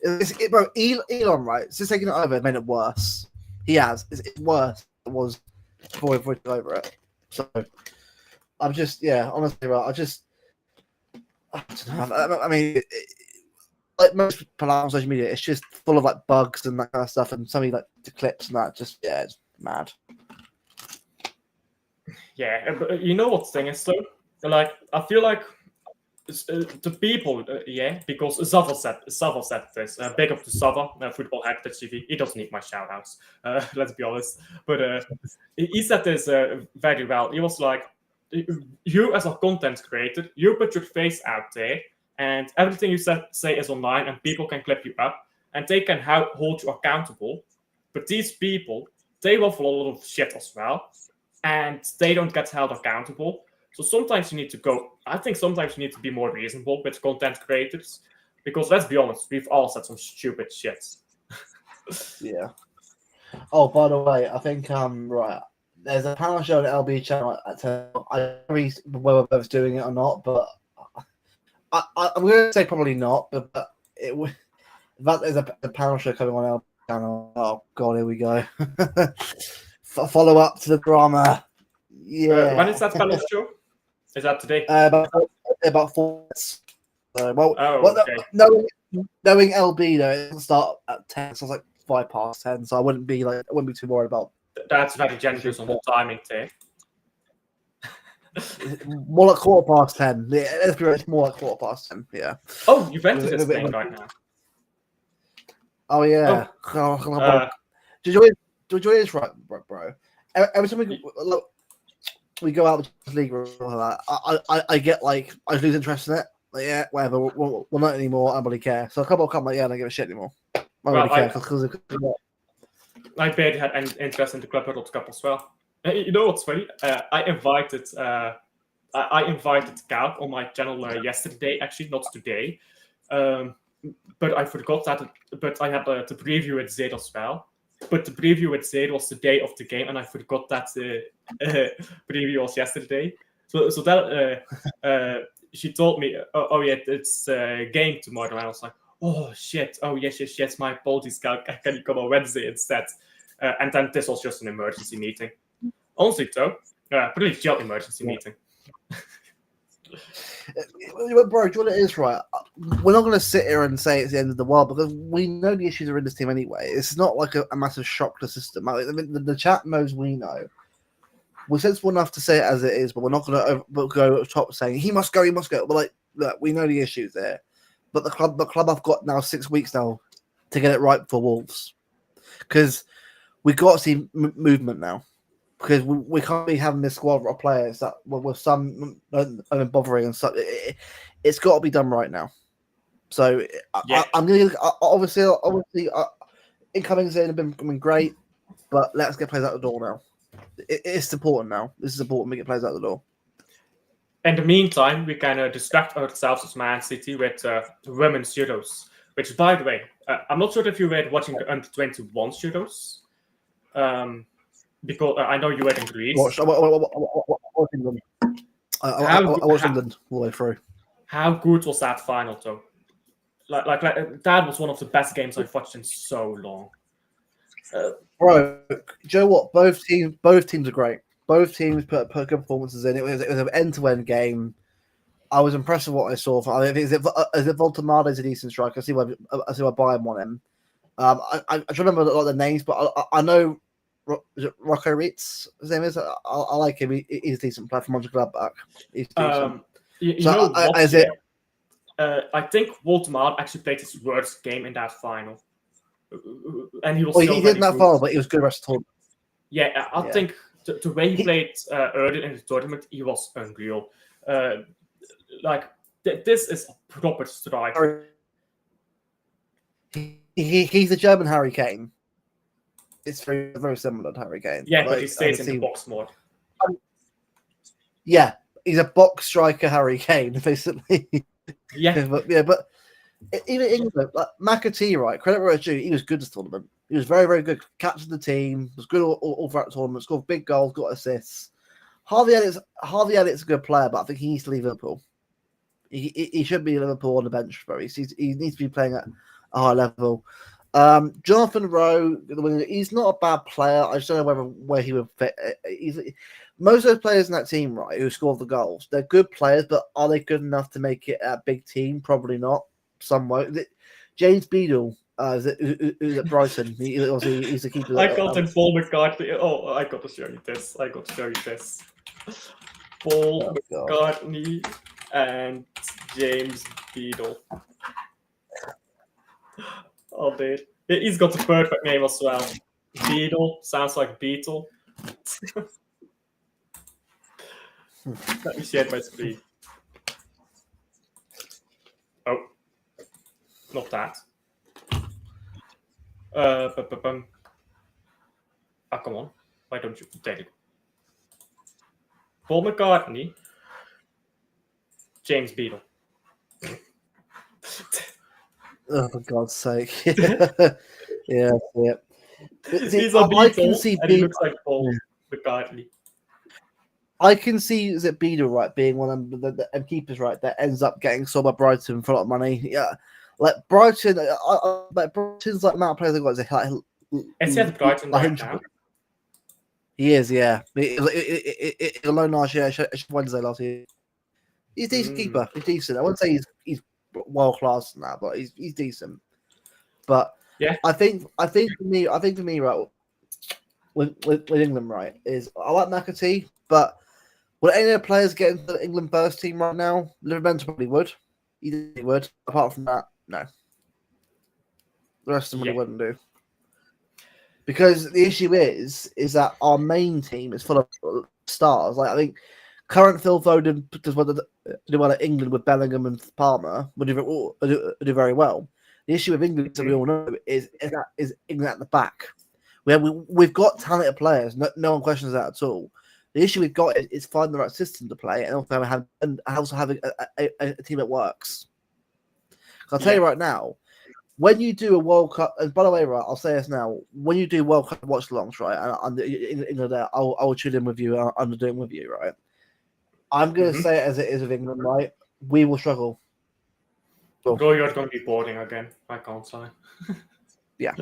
doing? Bro, Elon, right? Since taking it over, it made it worse. He has. It's worse than it was before he took over it. So, I'm just, honestly, right. I don't know. I mean, like most people on social media, it's just full of like bugs and that kind of stuff, and some of like the clips and that. Just it's mad. Yeah, but you know what thing is though? Like, I feel like the people, because Zava said this. Big up to Zava, Football Heritage TV. He doesn't need my shout outs, let's be honest. But he said this very well. He was like, you as a content creator, you put your face out there, and everything you say is online, and people can clip you up, and they can hold you accountable. But these people, they will follow a lot of shit as well, and they don't get held accountable. So sometimes you need to be more reasonable with content creators, because let's be honest, we've all said some stupid shit. Yeah. Oh, by the way, I think right. There's a panel show on the LB channel at 10. I don't know whether it's doing it or not, but I'm going to say probably not. But it would. That there's a panel show coming on LB channel. Oh God, here we go. Follow up to the drama. Yeah. When is that panel show? Is that today? About 4 minutes. Okay. Knowing LB though, it doesn't start at 10, so it's like 10, so I wouldn't be too worried about That's very generous on the timing there. More like 10:15. Yeah, let's be right, it's more like 10:15. Yeah. Oh, Juventus is playing right now. Oh yeah. Do you enjoy this, right, bro? Every time we go out the league or something like that, I get like I lose interest in it. Like, yeah, whatever. We're not anymore. I don't really care. So a couple come like, yeah, I don't give a shit anymore. I don't really care because I barely had any interest in the Club World Cup as well. You know what's funny? I invited Gal on my channel yesterday, actually, not today. But I forgot that. But I had to preview with Zed as well. But the preview with Zed was the day of the game, and I forgot that preview was yesterday. So that she told me, oh yeah, it's a game tomorrow, and I was like, oh shit, oh yes, my apologies, Gal. Can you come on Wednesday instead? And then this was just an emergency meeting. Honestly, though, pretty chill emergency meeting. Bro, do you know what it is, right? We're not going to sit here and say it's the end of the world because we know the issues are in this team anyway. It's not like a massive shock to the system. I mean, the chat knows we know. We're sensible enough to say it as it is, but we're not going to go up top saying he must go. But like, look, we know the issues there. But the club have got now 6 weeks now to get it right for Wolves because we got to see movement now. Because we can't be having this squad of players that with some bothering and stuff. It's got to be done right now. So yeah. I'm going to obviously incomings in have been great, but let's get players out the door now. It's important now. This is important. We get players out the door. In the meantime, we can distract ourselves as Man City with women's Euros. Which, by the way, I'm not sure if you were watching the under-21 Euros. Because I know you were in Greece. I watched England. I watched England all the way through. How good was that final, though? Like that was one of the best games I've watched in so long. Bro, do you know what? Both teams are great. Both teams put good performances in. It was an end-to-end game. I was impressed with what I saw. Is it Voltemade is a decent striker? I see why Bayern want him. I don't remember a lot of the names, but I know. Is it Rocco Ritz? His name is. I like him. He's a decent player from Mönchengladbach. He's decent. I think Voltemade actually played his worst game in that final, and he was. He didn't that far, but he was good rest of the tournament. Yeah, I think the way he played earlier in the tournament, he was unreal. This is a proper striker. He's the German Harry Kane. It's very, very similar to Harry Kane. Yeah, but he stays in the box more. Yeah, he's a box striker, Harry Kane, basically. Yeah, but even England, like McAtee, right? Credit where it's due. He was good this tournament. He was very, very good. Captained the team. Was good all throughout the tournament. Scored big goals. Got assists. Harvey Elliott's a good player, but I think he needs to leave Liverpool. He should be Liverpool on the bench, bro. He needs to be playing at a high level. Jonathan Rowe, he's not a bad player. I just don't know where he would fit. Most of those players in that team, right, who scored the goals, they're good players, but are they good enough to make it a big team? Probably not. Some won't. James Beadle, who's at Brighton, he's the keeper. I got in Paul McCartney. Oh, I got to show you this. Paul McCartney and James Beadle. Oh, dude. He's got the perfect name as well. Beetle. Sounds like Beetle. Let me share my screen. Oh. Not that. Come on. Why don't you? There you go. Paul McCartney. James Beadle. Oh, for God's sake. yeah. He's a Beetle, and he looks like Paul McCartney. I can see that Beadle, right, being one of the keepers, right, that ends up getting sold by Brighton for a lot of money. Yeah. Like Brighton, Brighton's like amount of players they've got is like. Is he at Brighton right now? He is, yeah. He alone last year, Wednesday last year. He's a decent keeper. He's decent. I wouldn't say he's world class now, but he's decent. But yeah, I think for me, right, with England, right, is I like McAtee, but would any of the players get into the England first team right now? Livermore probably would. He would. Apart from that, no. The rest of them really wouldn't do. Because the issue is that our main team is full of stars. Like I think current Phil Foden does well at England with Bellingham and Palmer would do very well. The issue with England, as we all know, is England at the back. We've got talented players. No one questions that at all. The issue we've got is finding the right system to play and also having a team that works. I'll tell you right now, when you do a World Cup, and by the way, right, I'll say this now: when you do World Cup watch-alongs, right, and England there, I'll tune in with you. I'm doing with you, right. I'm going to say it as it is with England, right. We will struggle. Cool. Bro, you're going to be boring again. I can't say. Yeah.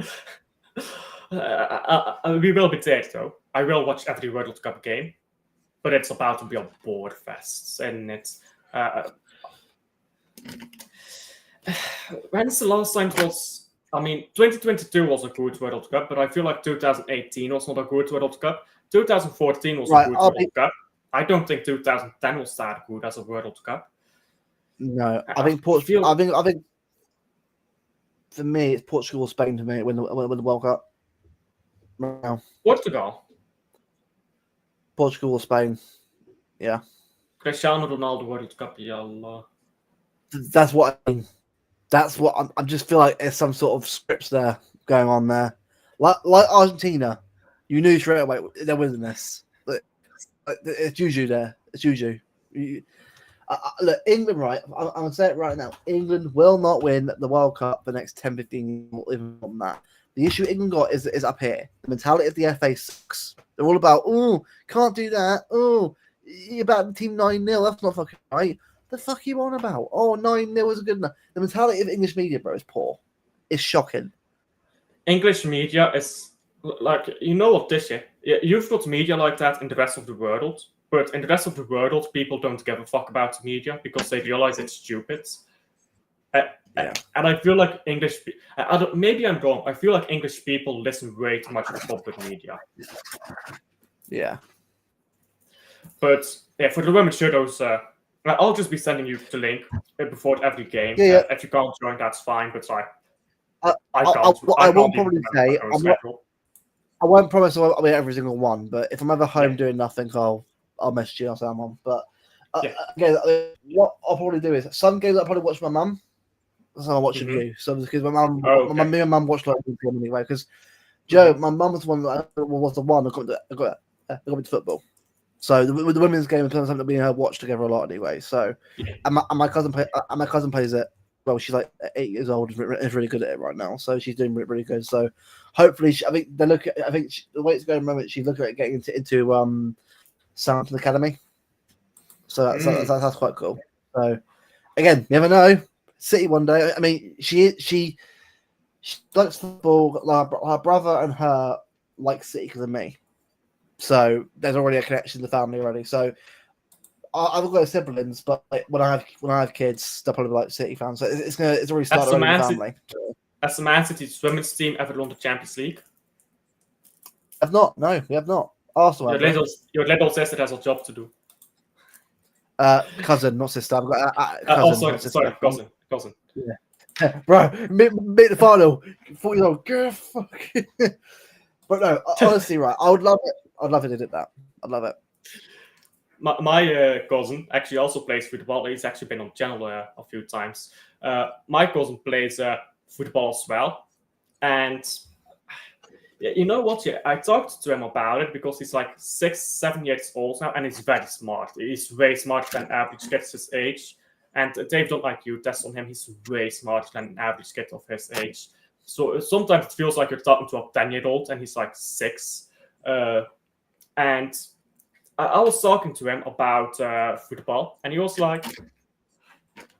We will be there, though. I will watch every World Cup game, but it's about to be a board fest, and it's. When's the last time it was? I mean, 2022 was a good World Cup, but I feel like 2018 was not a good World Cup. 2014 was a good World Cup. I don't think 2010 was that good as a World Cup. No, I think Portugal. I think for me, it's Portugal or Spain to me when the World Cup. No. Portugal or Spain. Yeah. Cristiano Ronaldo World Cup, yalla. That's what I mean. That's what I just feel like there's some sort of scripts there going on there. Like Argentina, you knew straight away they're winning this. It's Juju there. It's Juju. Look, England, right? I'm going to say it right now. England will not win the World Cup for the next 10, 15 years, even more than that. The issue England got is up here. The mentality of the FA sucks. They're all about, can't do that. You're about the team 9-0. That's not fucking right. The fuck are you on about? 9-0 isn't good enough. The mentality of English media, bro, is poor. It's shocking. English media is like, you know what this is? You've got media like that in the rest of the world, but in the rest of the world, people don't give a fuck about media because they realize it's stupid. And I feel like maybe I'm wrong. I feel like English people listen way too much to public media. Yeah. But for the women's shows, I'll just be sending you the link before every game. Yeah. If you can't join, that's fine. But I won't probably say. I won't promise I'll be at every single one. But if I'm ever home doing nothing, I'll message you. I'll say I'm on. But again, what I'll probably do is some games I'll probably watch with my mum. So I'm watching you. So because my mum, me and mum watched like anyway. Because Joe, my mum was the one that got into football. So the women's game is something that we and her watch together a lot anyway. So and my cousin plays it. Well, she's like 8 years old and is really good at it right now. So she's doing really good. So hopefully, the way it's going at the moment, she's looking at getting into Southampton Academy. So that's quite cool. So again, you never know. City one day. I mean, she likes football. Her brother and her like City because of me. So there's already a connection in the family already. So I've got siblings, but like, when I have kids, they'll probably be like City fans. So it's already started in the family. Has the Man City women's team ever won the Champions League? Have not. No, we have not. Arsenal. Your little sister has a job to do. Cousin, not sister. I've got cousin. Cousin. Yeah, bro, make the final. 40-year-old girl, fuck. But no, honestly, right. I would love it. I'd love if they did that. I'd love it. My cousin actually also plays football. He's actually been on channel a few times. My cousin plays football as well. And you know what? I talked to him about it because he's like 6-7 years old now, and he's very smart. He's way smarter than average kids his age. And Dave don't like you test on him. He's way smarter than an average kid of his age. So sometimes it feels like you're talking to a 10-year-old, and he's like 6. And I was talking to him about football, and he was like,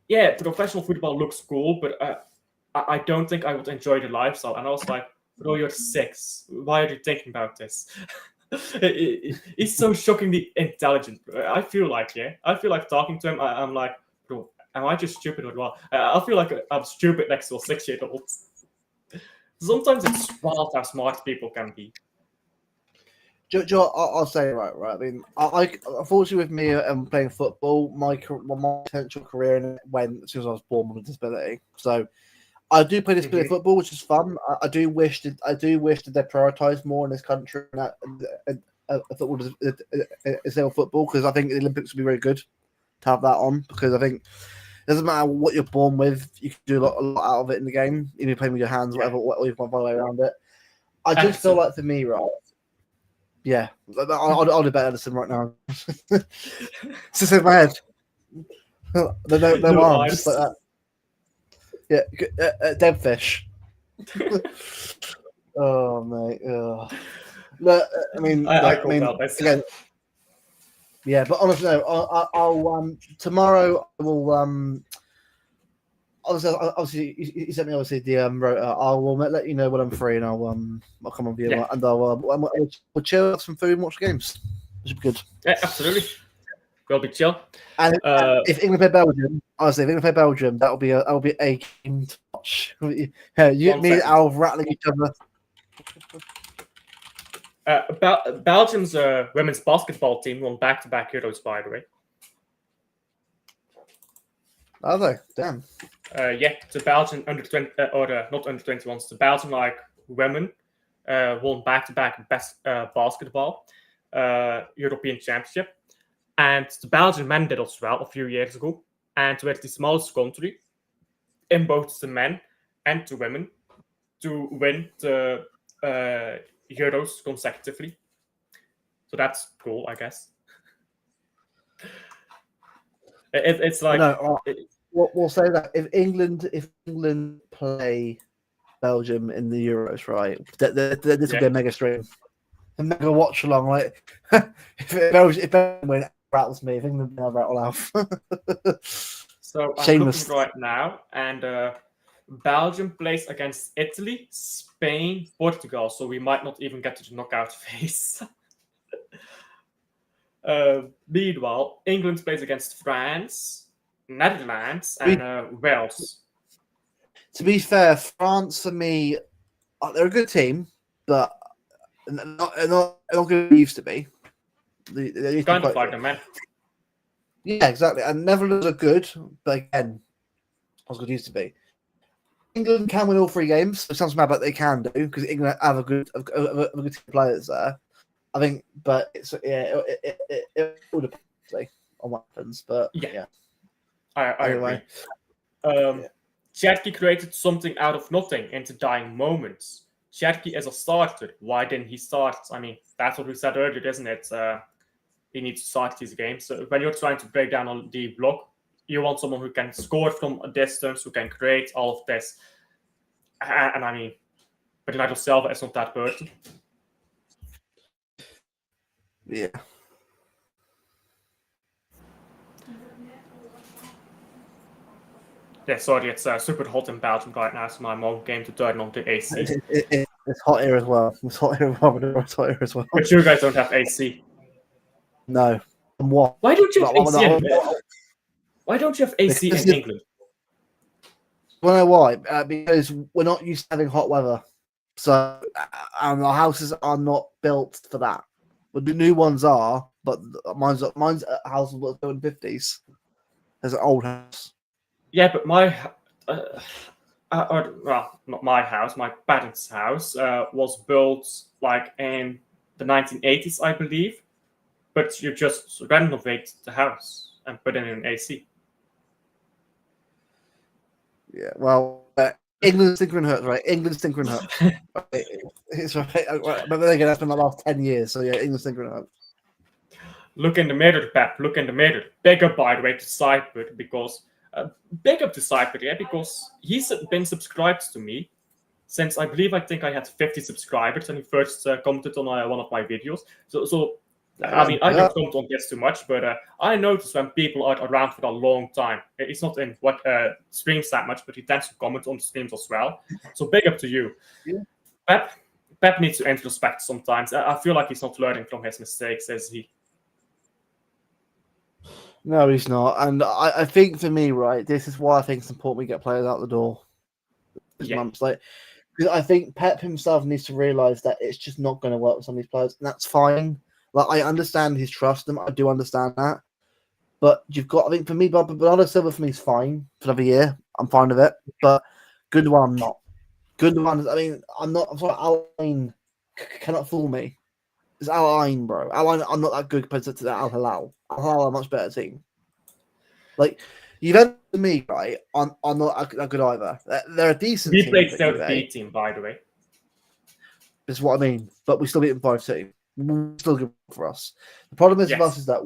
yeah, professional football looks cool, but I don't think I would enjoy the lifestyle. And I was like, bro, you're 6. Why are you thinking about this? He's so shockingly intelligent. I feel like talking to him, I'm like, bro, am I just stupid or what? I feel like I'm stupid next to a 6-year-old. Sometimes it's wild how smart people can be. I'll say right. I mean, I unfortunately with me playing football, my potential career in it went as soon as I was born with a disability. So I do play disability football, which is fun. I do wish that they prioritise more in this country football is football, because I think the Olympics would be very good to have that on, because I think it doesn't matter what you're born with, you can do a lot out of it in the game, even if you're playing with your hands, whatever, or you can find a way around it. I just feel like for me, right? Yeah, I'll do better Edison right now. It's just in my head. No arms. Like that. Yeah, dead fish. Oh mate. Look, I mean, again. Yeah, but honestly, no. I'll tomorrow. I will obviously you sent me the rotor. I will let you know when I'm free, and I'll come on view and we'll chill, have some food, and watch the games. It should be good. Yeah, absolutely. We'll be chill. And if England play Belgium, honestly, if England play Belgium, that'll be a game to watch. Me and Al rattling each other. Belgium's women's basketball team won back-to-back Euros, by the way. Are they? Damn. Yeah, the Belgian under 20 not under 21s. The Belgian women won back-to-back best basketball European Championship, and the Belgian men did as well a few years ago, and were the smallest country in both the men and the women to win the Euros consecutively. So that's cool, I guess. It's like we'll say that if England play Belgium in the Euros, right? This will be a mega stream, a mega watch along. Like if Belgium win, rattles me. If England win, I'll rattle Alf. So I'm looking right now, and Belgium plays against Italy, Spain, Portugal. So we might not even get to the knockout phase. Meanwhile, England plays against France, Netherlands, and Wales. To be fair, France for me, they're a good team, but not good they used to be. They kind of like them, man. Yeah, exactly. And Netherlands are good, but again, not as good used to be. England can win all 3 games. It sounds mad, but they can do, because England have a good team of players there. I think, but it's it will depend on what happens. But yeah. I agree. Cherki created something out of nothing into dying moments. Cherki is a starter. Why didn't he start? I mean, that's what we said earlier, isn't it? He needs to start these games. So when you're trying to break down on the block, you want someone who can score from a distance, who can create all of this. And I mean, Bernardo Silva is not that person. Yeah. Yeah, sorry, it's super hot in Belgium right now, so my mom came to turn on the AC. It's hot here as well. It's hot here as well. But you guys don't have AC. No. And what? Why don't you have AC? Why don't you have AC in England? Well, know why? Because we're not used to having hot weather, so our houses are not built for that. But the new ones are. But mine's a house was built in the 50s. There's an old house. Yeah, but my well, not my house. My parents' house was built like in the 1980s, I believe. But you just renovate the house and put in an AC. Yeah, well, England's thinking hurts, right? England's thinking hurts. It's right. But then again, that's been the last 10 years. So yeah, England's thinking hurts. Look in the mirror, Pep. Look in the mirror. Big up, by the way, to Cypher, because big up to Cypher, yeah, because he's been subscribed to me since I think I had 50 subscribers, and he first commented on one of my videos. So I mean, I don't comment on this too much, but I notice when people are around for a long time, it's not in what streams that much, but he tends to comment on the streams as well. So big up to you. Yeah. Pep needs to introspect sometimes. I feel like he's not learning from his mistakes, is he? No, he's not. And I think for me, right, this is why I think it's important we get players out the door. Yeah. Like, Because I think Pep himself needs to realise that it's just not going to work with some of these players, and that's fine. Like, I understand his trust them. I do understand that. But you've got, I think for me, Bernardo Silva for me is fine for another year. I'm fine with it. But Gundogan, I'm not. Gundogan, I mean, I'm not. I'm sorry, Al-Ain cannot fool me. It's Al-Ain, bro. Al-Ain, I'm not that good compared to Al Hilal. Al Hilal are a much better team. Like, you've had me, right? I'm not that good either. They're a decent we team. We played South B team, by the way. This is what I mean. But we still beat them 5-2. Still good for us. The problem is with us is that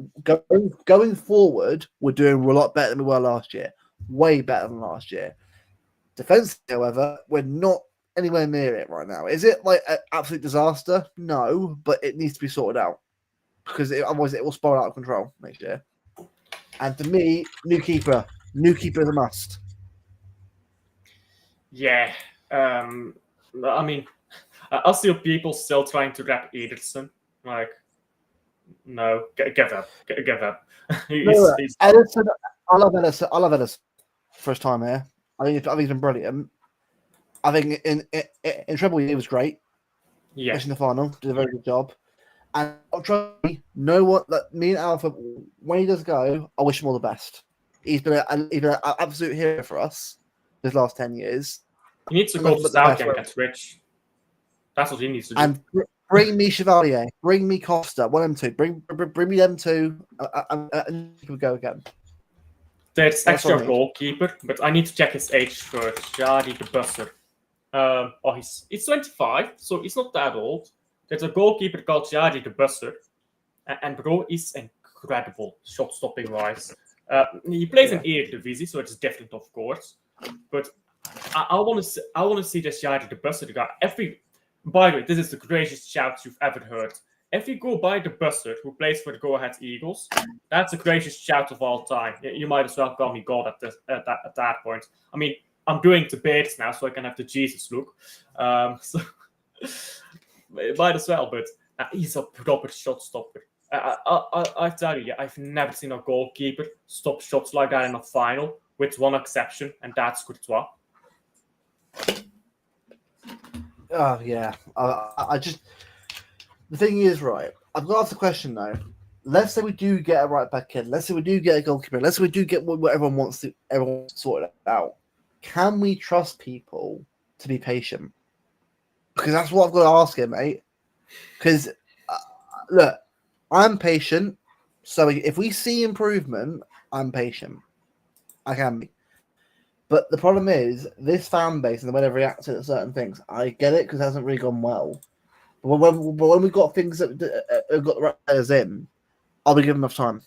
going forward, we're doing a lot better than we were last year. Way better than last year. Defense, however, we're not anywhere near it right now. Is it like an absolute disaster? No, but it needs to be sorted out because otherwise it will spiral out of control next year. And for me, new keeper is a must. Yeah, I mean, I see people still trying to rap Ederson. Like, no, give up. Ederson, I love Ederson. First time here. I think he's been brilliant. I think in treble he was great. Yeah, especially in the final, did a very good job. And I'll try know what that me and Alpha when he does go. I wish him all the best. He's been an absolute hero for us this last 10 years. He needs to go to Saudi and get rich. That's what he needs to do. And bring me Chevalier, bring me Costa, one of them two. Bring me them two, and we go again. There's extra goalkeeper, but I need to check his age first. Jadi the Busser. He's 25, so he's not that old. There's a goalkeeper called Jadi the Busser, and bro is incredible shot stopping wise. He plays in Eredivisie, so it's different, of course. But I want to see this Jadi the Busser guy. By the way, this is the greatest shout you've ever heard. If you go by the Busser, who plays for the Go Ahead Eagles, that's the greatest shout of all time. You might as well call me God at that point. I mean, I'm doing debates now, so I can have the Jesus look. So might as well, but he's a proper shot stopper. I tell you, I've never seen a goalkeeper stop shots like that in a final, with one exception, and that's Courtois. Oh yeah, I just. The thing is, right, I've got to ask the question though. Let's say we do get a right back in. Let's say we do get a goalkeeper. Let's say we do get what everyone wants to sort it out. Can we trust people to be patient? Because that's what I've got to ask him, mate. Because, look, I'm patient. So if we see improvement, I'm patient. I can be. But the problem is, this fan base and the way they've reacted to certain things, I get it because it hasn't really gone well. But when we've got things that have got the right players in, I'll be given enough time.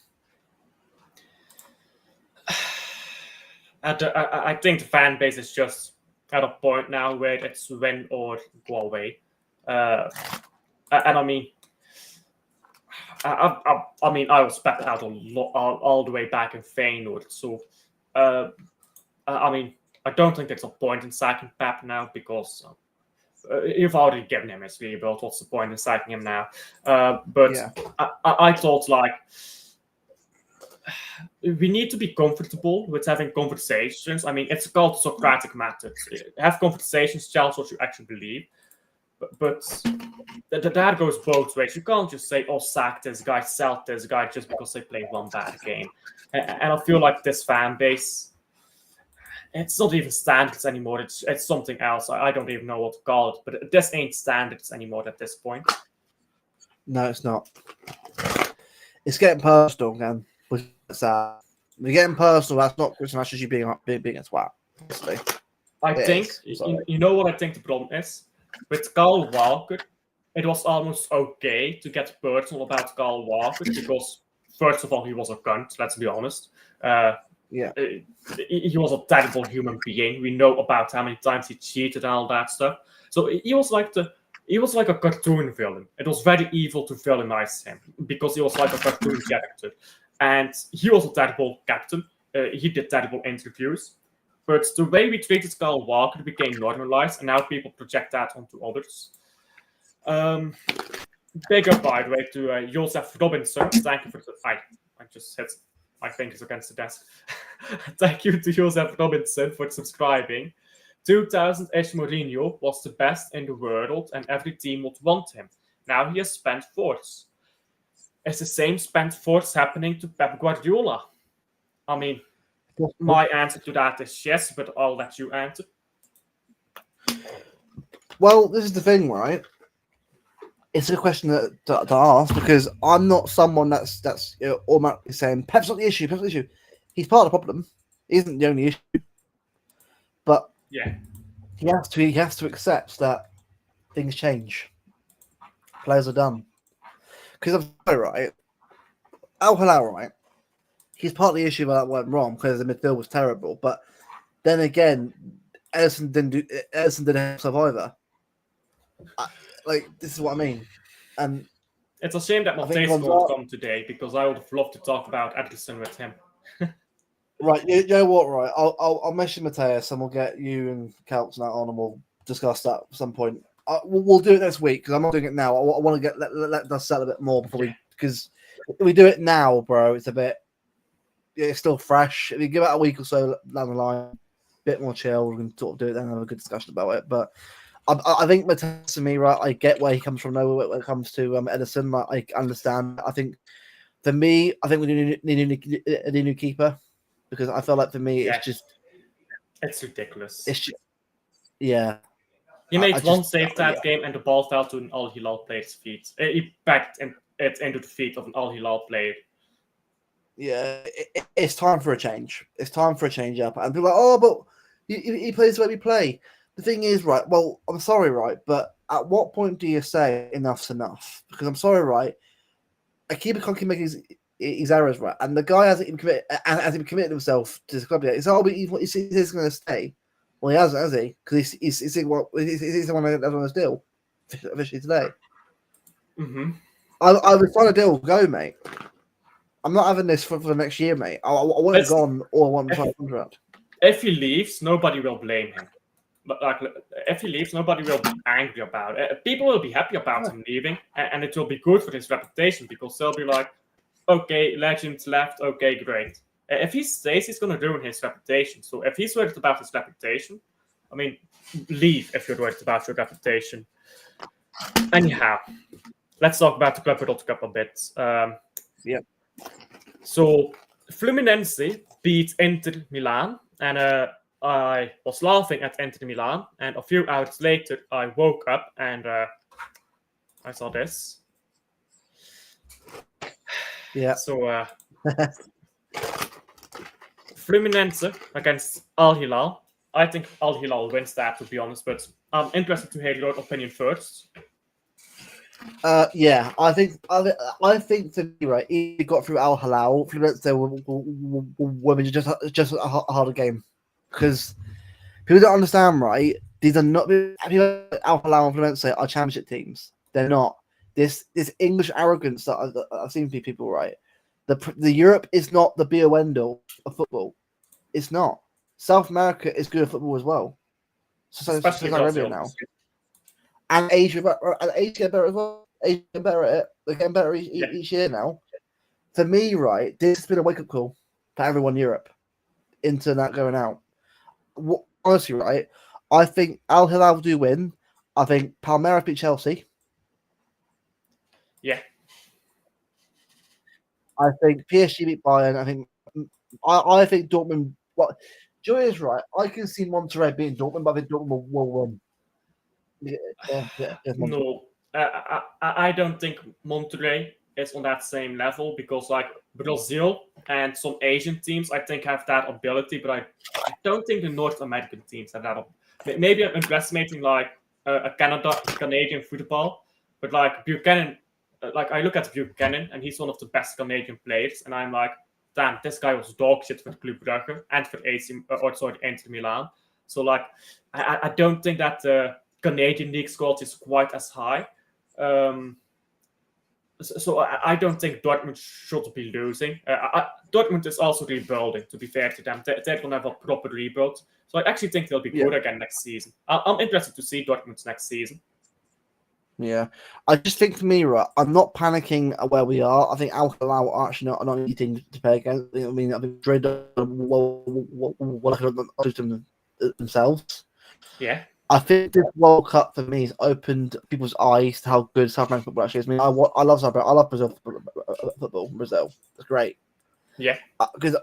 I think the fan base is just at a point now where it's win or go away. And I mean, I was backed out all the way back in Feyenoord. So, I mean, I don't think there's a point in sacking Pep now because you've already given him his rebuild. What's the point in sacking him now? But yeah. I thought, like, we need to be comfortable with having conversations. I mean, it's called the Socratic method. Have conversations, challenge what you actually believe. But that goes both ways. You can't just say, oh, sack this guy, sell this guy just because they played one bad game. And I feel like this fan base, it's not even standards anymore. It's something else. I don't even know what to call it. But this ain't standards anymore at this point. No, it's not. It's getting personal, man. We're getting personal. That's not Christian. That's just you being a twat. Honestly. I think, you know what I think the problem is? With Kyle Walker, it was almost okay to get personal about Kyle Walker because, first of all, he was a cunt, let's be honest. He was a terrible human being. We know about how many times he cheated and all that stuff. So he was like a cartoon villain. It was very evil to villainize him because he was like a cartoon character. And he was a terrible captain. He did terrible interviews. But the way we treated Kyle Walker became normalized, and now people project that onto others. Big up, by the way, to Joseph Robinson. Thank you for the... I just hit my fingers against the desk. Thank you to Joseph Robinson for subscribing. 2000-ish Mourinho was the best in the world and every team would want him. Now he has spent fourth. Is the same spent fourth happening to Pep Guardiola? I mean, my answer to that is yes, but I'll let you answer. Well, this is the thing, right? It's a question to ask because I'm not someone that's automatically saying Pep's not the issue. Pep's not the issue. He's part of the problem. He isn't the only issue. But yeah, he has to accept that things change. Players are done. Because I'm sorry, right? Al Hilal, right? He's part of the issue that went wrong because the midfield was terrible. But then again, Ederson didn't help either. This is what I mean. And it's a shame that Matthijs won't come today because I would have loved to talk about Ederson with him. Right, you know what? Right, I'll message Matthijs and we'll get you and Calx and that on, and we'll discuss that at some point. We'll do it next week because I'm not doing it now. I want to let dust settle a bit more before because if we do it now, bro, it's still fresh. If you give it a week or so down the line, a bit more chill, we can sort of do it then and have a good discussion about it. But I think Matthijs and me, right, I get where he comes from now when it comes to Ederson. Like, I understand. I think for me, we need a new keeper. Because I feel like for me, it's ridiculous. It's just, yeah. He made one save that game, and the ball fell to an Al Hilal player's feet. He backed it into the feet of an Al Hilal player. Yeah, it's time for a change. It's time for a change up. And people are like, oh, but he plays the way we play. The thing is, right? Well, I'm sorry, right? But at what point do you say enough's enough? Because I'm sorry, right? A keeper can't keep making his errors, right? And the guy hasn't even committed himself to the club yet. He's going to stay. Well, he hasn't, has he? Because he's the one that doesn't want to deal officially today. Mm-hmm. I would find a deal. Go, mate. I'm not having this for the next year, mate. I want it gone, or I want to sign a contract. If he leaves, nobody will blame him. But if he leaves, nobody will be angry about it. People will be happy about him leaving, and it will be good for his reputation because they'll be like, okay, legend left. Okay, great. If he stays, he's going to ruin his reputation. So if he's worried about his reputation, I mean, leave if you're worried about your reputation. Anyhow, let's talk about the Club World Cup a bit. Yeah. So Fluminense beat Inter Milan, and I was laughing at Inter Milan. And a few hours later, I woke up and I saw this. Yeah. So Fluminense against Al Hilal. I think Al Hilal wins that, to be honest, but I'm interested to hear your opinion first. Yeah, I think to me, right, he got through Al Hilal. Fluminense were just a harder game because people don't understand, right? These are not Al Hilal and Fluminense are championship teams. They're not. This English arrogance that I've seen from people, right? The Europe is not the be all end all of football. It's not. South America is good at football as well. So Arabia now. And Asia get better as well. Asia get better at it. They're getting better each year now. For me, right, this has been a wake-up call for everyone in Europe into that going out. Honestly, right, I think Al Hilal do win. I think Palmeiras beat Chelsea. Yeah. I think PSG beat Bayern. I think Dortmund. Well, Joy is right. I can see Monterrey beating Dortmund, but I think Dortmund will win. No, I don't think Monterrey is on that same level because like Brazil and some Asian teams, I think have that ability, but I don't think the North American teams have that. Maybe I'm underestimating like a Canadian football, but like Buchanan, like I look at Buchanan and he's one of the best Canadian players, and I'm like, damn, this guy was dog shit for Club Brugge and for Inter Milan. So like, I don't think that the Canadian league squad is quite as high. So I don't think Dortmund should be losing. Dortmund is also rebuilding, to be fair to them. They're going to have a proper rebuild. So I actually think they'll be good again next season. I'm interested to see Dortmund next season. Yeah. I just think for me, right, I'm not panicking at where we are. I think Al Hilal are actually not an easy team to play against. I mean, I've been Madrid themselves. Yeah. I think this World Cup for me has opened people's eyes to how good South American football actually is. I mean, I love South America. I love Brazil football. Brazil, it's great. Yeah. Because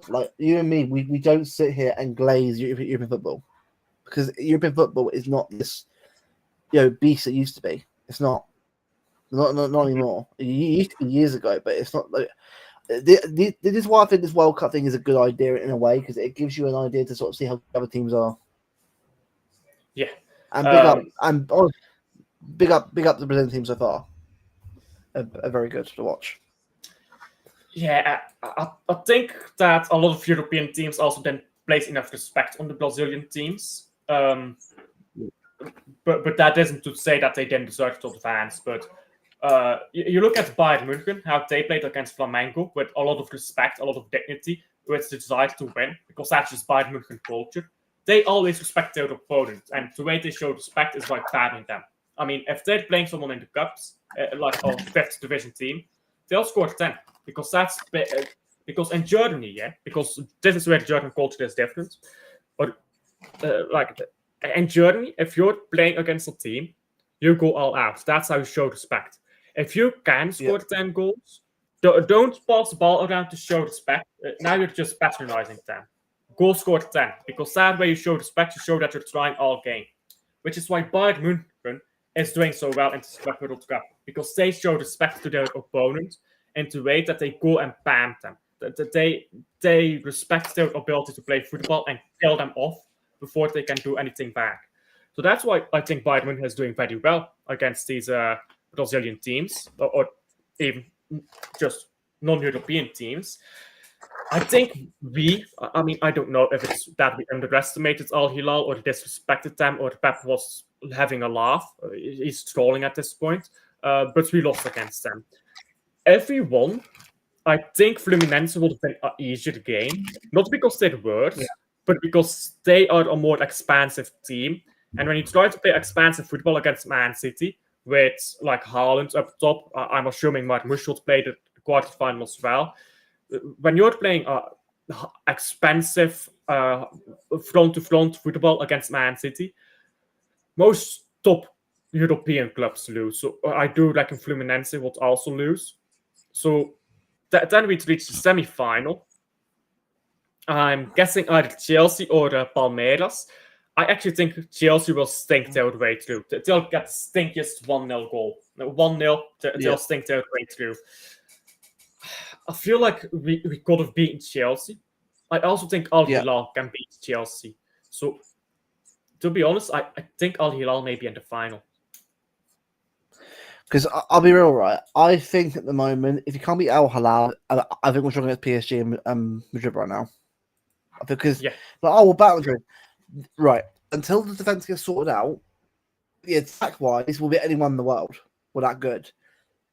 like you and me, we don't sit here and glaze European football because European football is not this beast it used to be. It's not anymore. It used to be years ago, but it's not like. This is why I think this World Cup thing is a good idea in a way because it gives you an idea to sort of see how other teams are. Yeah, and big up the Brazilian team so far. Are very good to watch. Yeah, I think that a lot of European teams also then place enough respect on the Brazilian teams. But that isn't to say that they then deserve to advance. But you look at Bayern München, how they played against Flamengo with a lot of respect, a lot of dignity, with the desire to win, because that's just Bayern München culture. They always respect their opponent, and the way they show respect is by battering them. I mean, if they're playing someone in the cups, like a fifth division team, they'll score 10 because that's because in Germany, because this is where the German culture is different. But like in Germany, if you're playing against a team, you go all out. That's how you show respect. If you can score 10 goals, don't pass the ball around to show respect. Now you're just patronizing them. Goal scored 10, because that way you show respect, you show that you're trying all game. Which is why Bayern München is doing so well in the Club World Cup, because they show respect to their opponent in the way that they go and bam them. They respect their ability to play football and kill them off before they can do anything back. So that's why I think Bayern München is doing very well against these Brazilian teams, or even just non-European teams. I think I don't know if it's that we underestimated Al Hilal or disrespected them or Pep was having a laugh. He's trolling at this point, but we lost against them. If we won, I think Fluminense would have been an easier game, not because they're worse, but because they are a more expansive team. And when you try to play expansive football against Man City with like Haaland up top, I'm assuming Marmoush would play the quarterfinal as well. When you're playing expensive front-to-front football against Man City, most top European clubs lose. So I do reckon Fluminense would also lose. So then we'd reach the semi-final. I'm guessing either Chelsea or Palmeiras. I actually think Chelsea will stink their way through. They'll get the stinkiest 1-0 goal. 1-0, they'll stink their way through. I feel like we could have beaten Chelsea. I also think Al Hilal can beat Chelsea. So, to be honest, I think Al Hilal may be in the final. Because I'll be real, right? I think at the moment, if you can't beat Al Hilal, I think we're struggling against PSG and Madrid right now. Because, we'll battle Madrid. Right. Until the defense gets sorted out, the attack-wise, we'll beat anyone in the world. We're that good.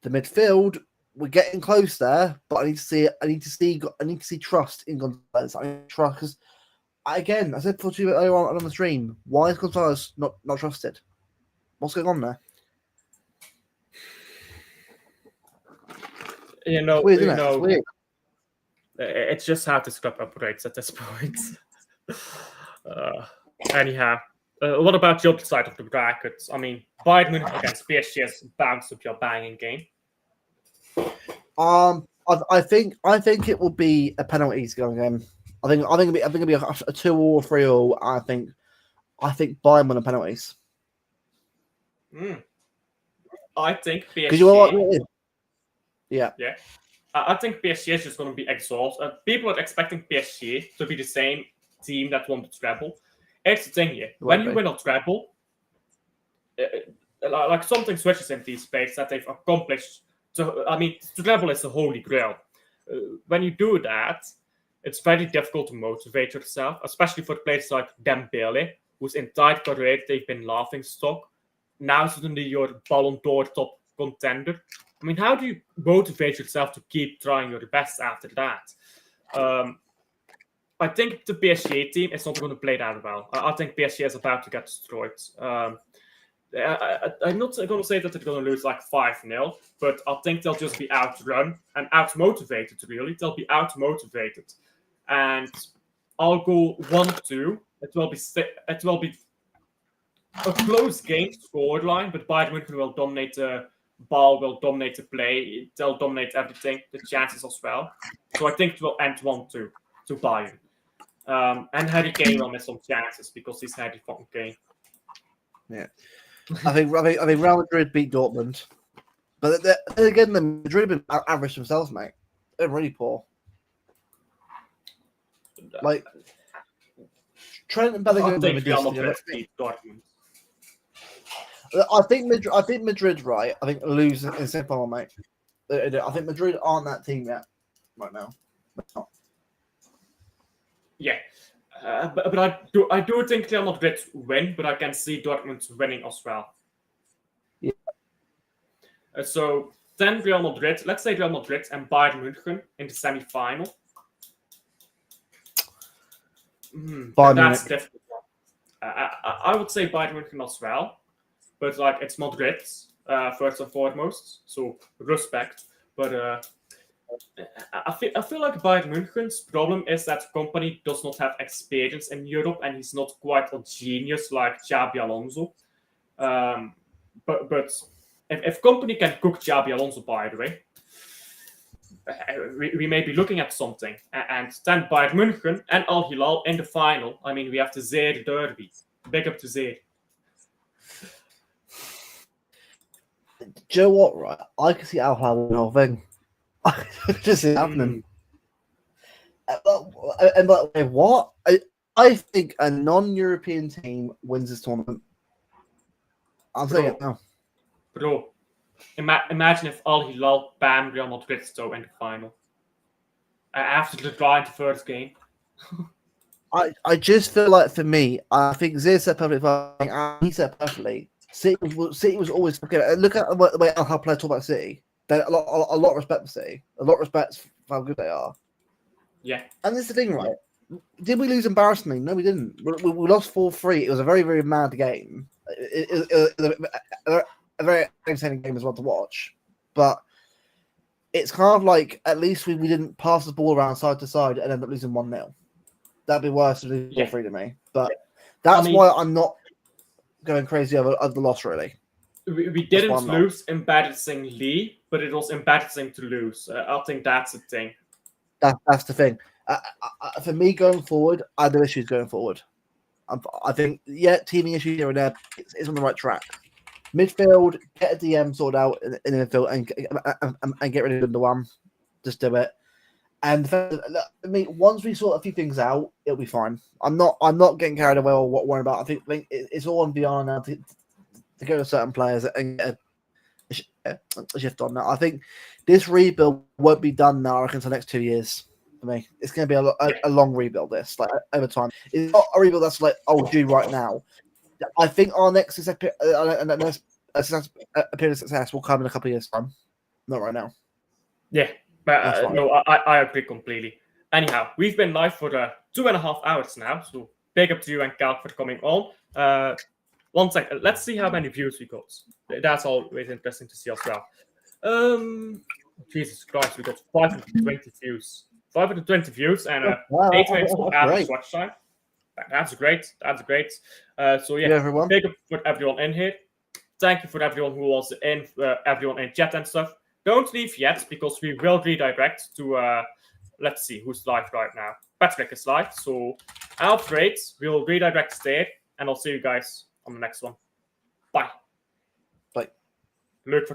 The midfield, we're getting close there, but I need to see trust in Gonzalez. I need trust because, again, I said for you earlier on the stream, why is Gonzalez not trusted? What's going on there? It's weird. It's just how this club operates at this point. Anyhow, what about the other side of the bracket? I mean, Bayern Munich against PSG is bound to be a banging game. I think it will be a penalties going game. I think it'll be a 2 or 3 all. I think Bayern win the penalties. I think PSG. Because you know what it is. Yeah. I think PSG is just going to be exhausted. People are expecting PSG to be the same team that won the treble. It's the thing here. When you win a treble, like something switches in these players that they've accomplished. So, I mean, the treble is the holy grail. When you do that, it's very difficult to motivate yourself, especially for players like Dembele, whose entire career they've been laughing stock. Now suddenly you're Ballon d'Or top contender. I mean, how do you motivate yourself to keep trying your best after that? I think the PSG team is not going to play that well. I think PSG is about to get destroyed. I'm not going to say that they're going to lose like 5-0, but I think they'll just be outrun and outmotivated, really. They'll be outmotivated. And I'll go 1-2. It will be a close game scoreline, but Bayern München will dominate the ball, will dominate the play, they'll dominate everything, the chances as well. So I think it will end 1-2 to Bayern. And Harry Kane will miss some chances because he's Harry fucking Kane. Yeah, I think Real Madrid beat Dortmund, but then again, the Madrid have been average themselves, mate. They're really poor. Like Trent and Bellingham. I think Real Madrid beat Dortmund. I think Madrid, right? I think lose in semi-final, mate. I think Madrid aren't that team yet, right now. Yeah, but I do think Real Madrid win, but I can see Dortmund winning as well. Yeah. So then Real Madrid, let's say Real Madrid and Bayern München in the semi-final. That's difficult. I would say Bayern München as well. But like it's Madrid first and foremost, so respect. But I feel like Bayern München's problem is that company does not have experience in Europe, and he's not quite a genius like Xabi Alonso. But if company can cook Xabi Alonso, by the way, we may be looking at something. And then Bayern München and Al Hilal in the final. I mean, we have the Zeer derby. Big up to Zeer. Do you know what, right? I can see Al Hilal winning the whole thing. I can just see it happening. And like, what? I think a non-European team wins this tournament. I'm saying it now. Bro, imagine if Al Hilal banned Real Madrid though in the final. After the draw in the first game. I just feel like for me, I think Zia said perfectly. He said perfectly. City was always okay. Look at the way how players talk about City. They a lot of respect for City. A lot of respect for how good they are. Yeah. And this is the thing, right? Did we lose embarrassingly? No, we didn't. We lost 4-3. It was a very, very mad game. It was a very entertaining game as well to watch. But it's kind of like at least we didn't pass the ball around side to side and end up losing 1-0. That'd be worse than losing 4-3 to me. But that's why I'm not going crazy over the loss, really. We didn't lose embarrassingly, but it was embarrassing to lose. I think that's the thing. That's the thing. For me, going forward, I have no issues going forward. I think, teaming issues here and there is on the right track. Midfield, get a DM sorted out in the midfield and get rid of the one. Just do it. And once we sort a few things out, it'll be fine. I'm not getting carried away or what worrying about. I think it's all on VR now to go to certain players and get a shift on that. I think this rebuild won't be done now. I reckon for the next 2 years. For me, it's going to be a long rebuild. This like over time. It's not a rebuild that's like due right now. I think our next appearance of success will come in a couple of years' time. Not right now. Yeah. But no, I agree completely. Anyhow, we've been live for 2.5 hours now, so big up to you and Cal for coming on. 1 second, let's see how many views we got. That's always interesting to see as well. Jesus Christ, we got 520 views. 520 views and 8 minutes of average watch time. That's great. That's great. So yeah, everyone. Big up for everyone in here. Thank you for everyone who was in, everyone in chat and stuff. Don't leave yet, because we will redirect to, let's see, who's live right now. Patrick is live, so Alfred, we'll redirect there, and I'll see you guys on the next one. Bye. Bye. Leuk voor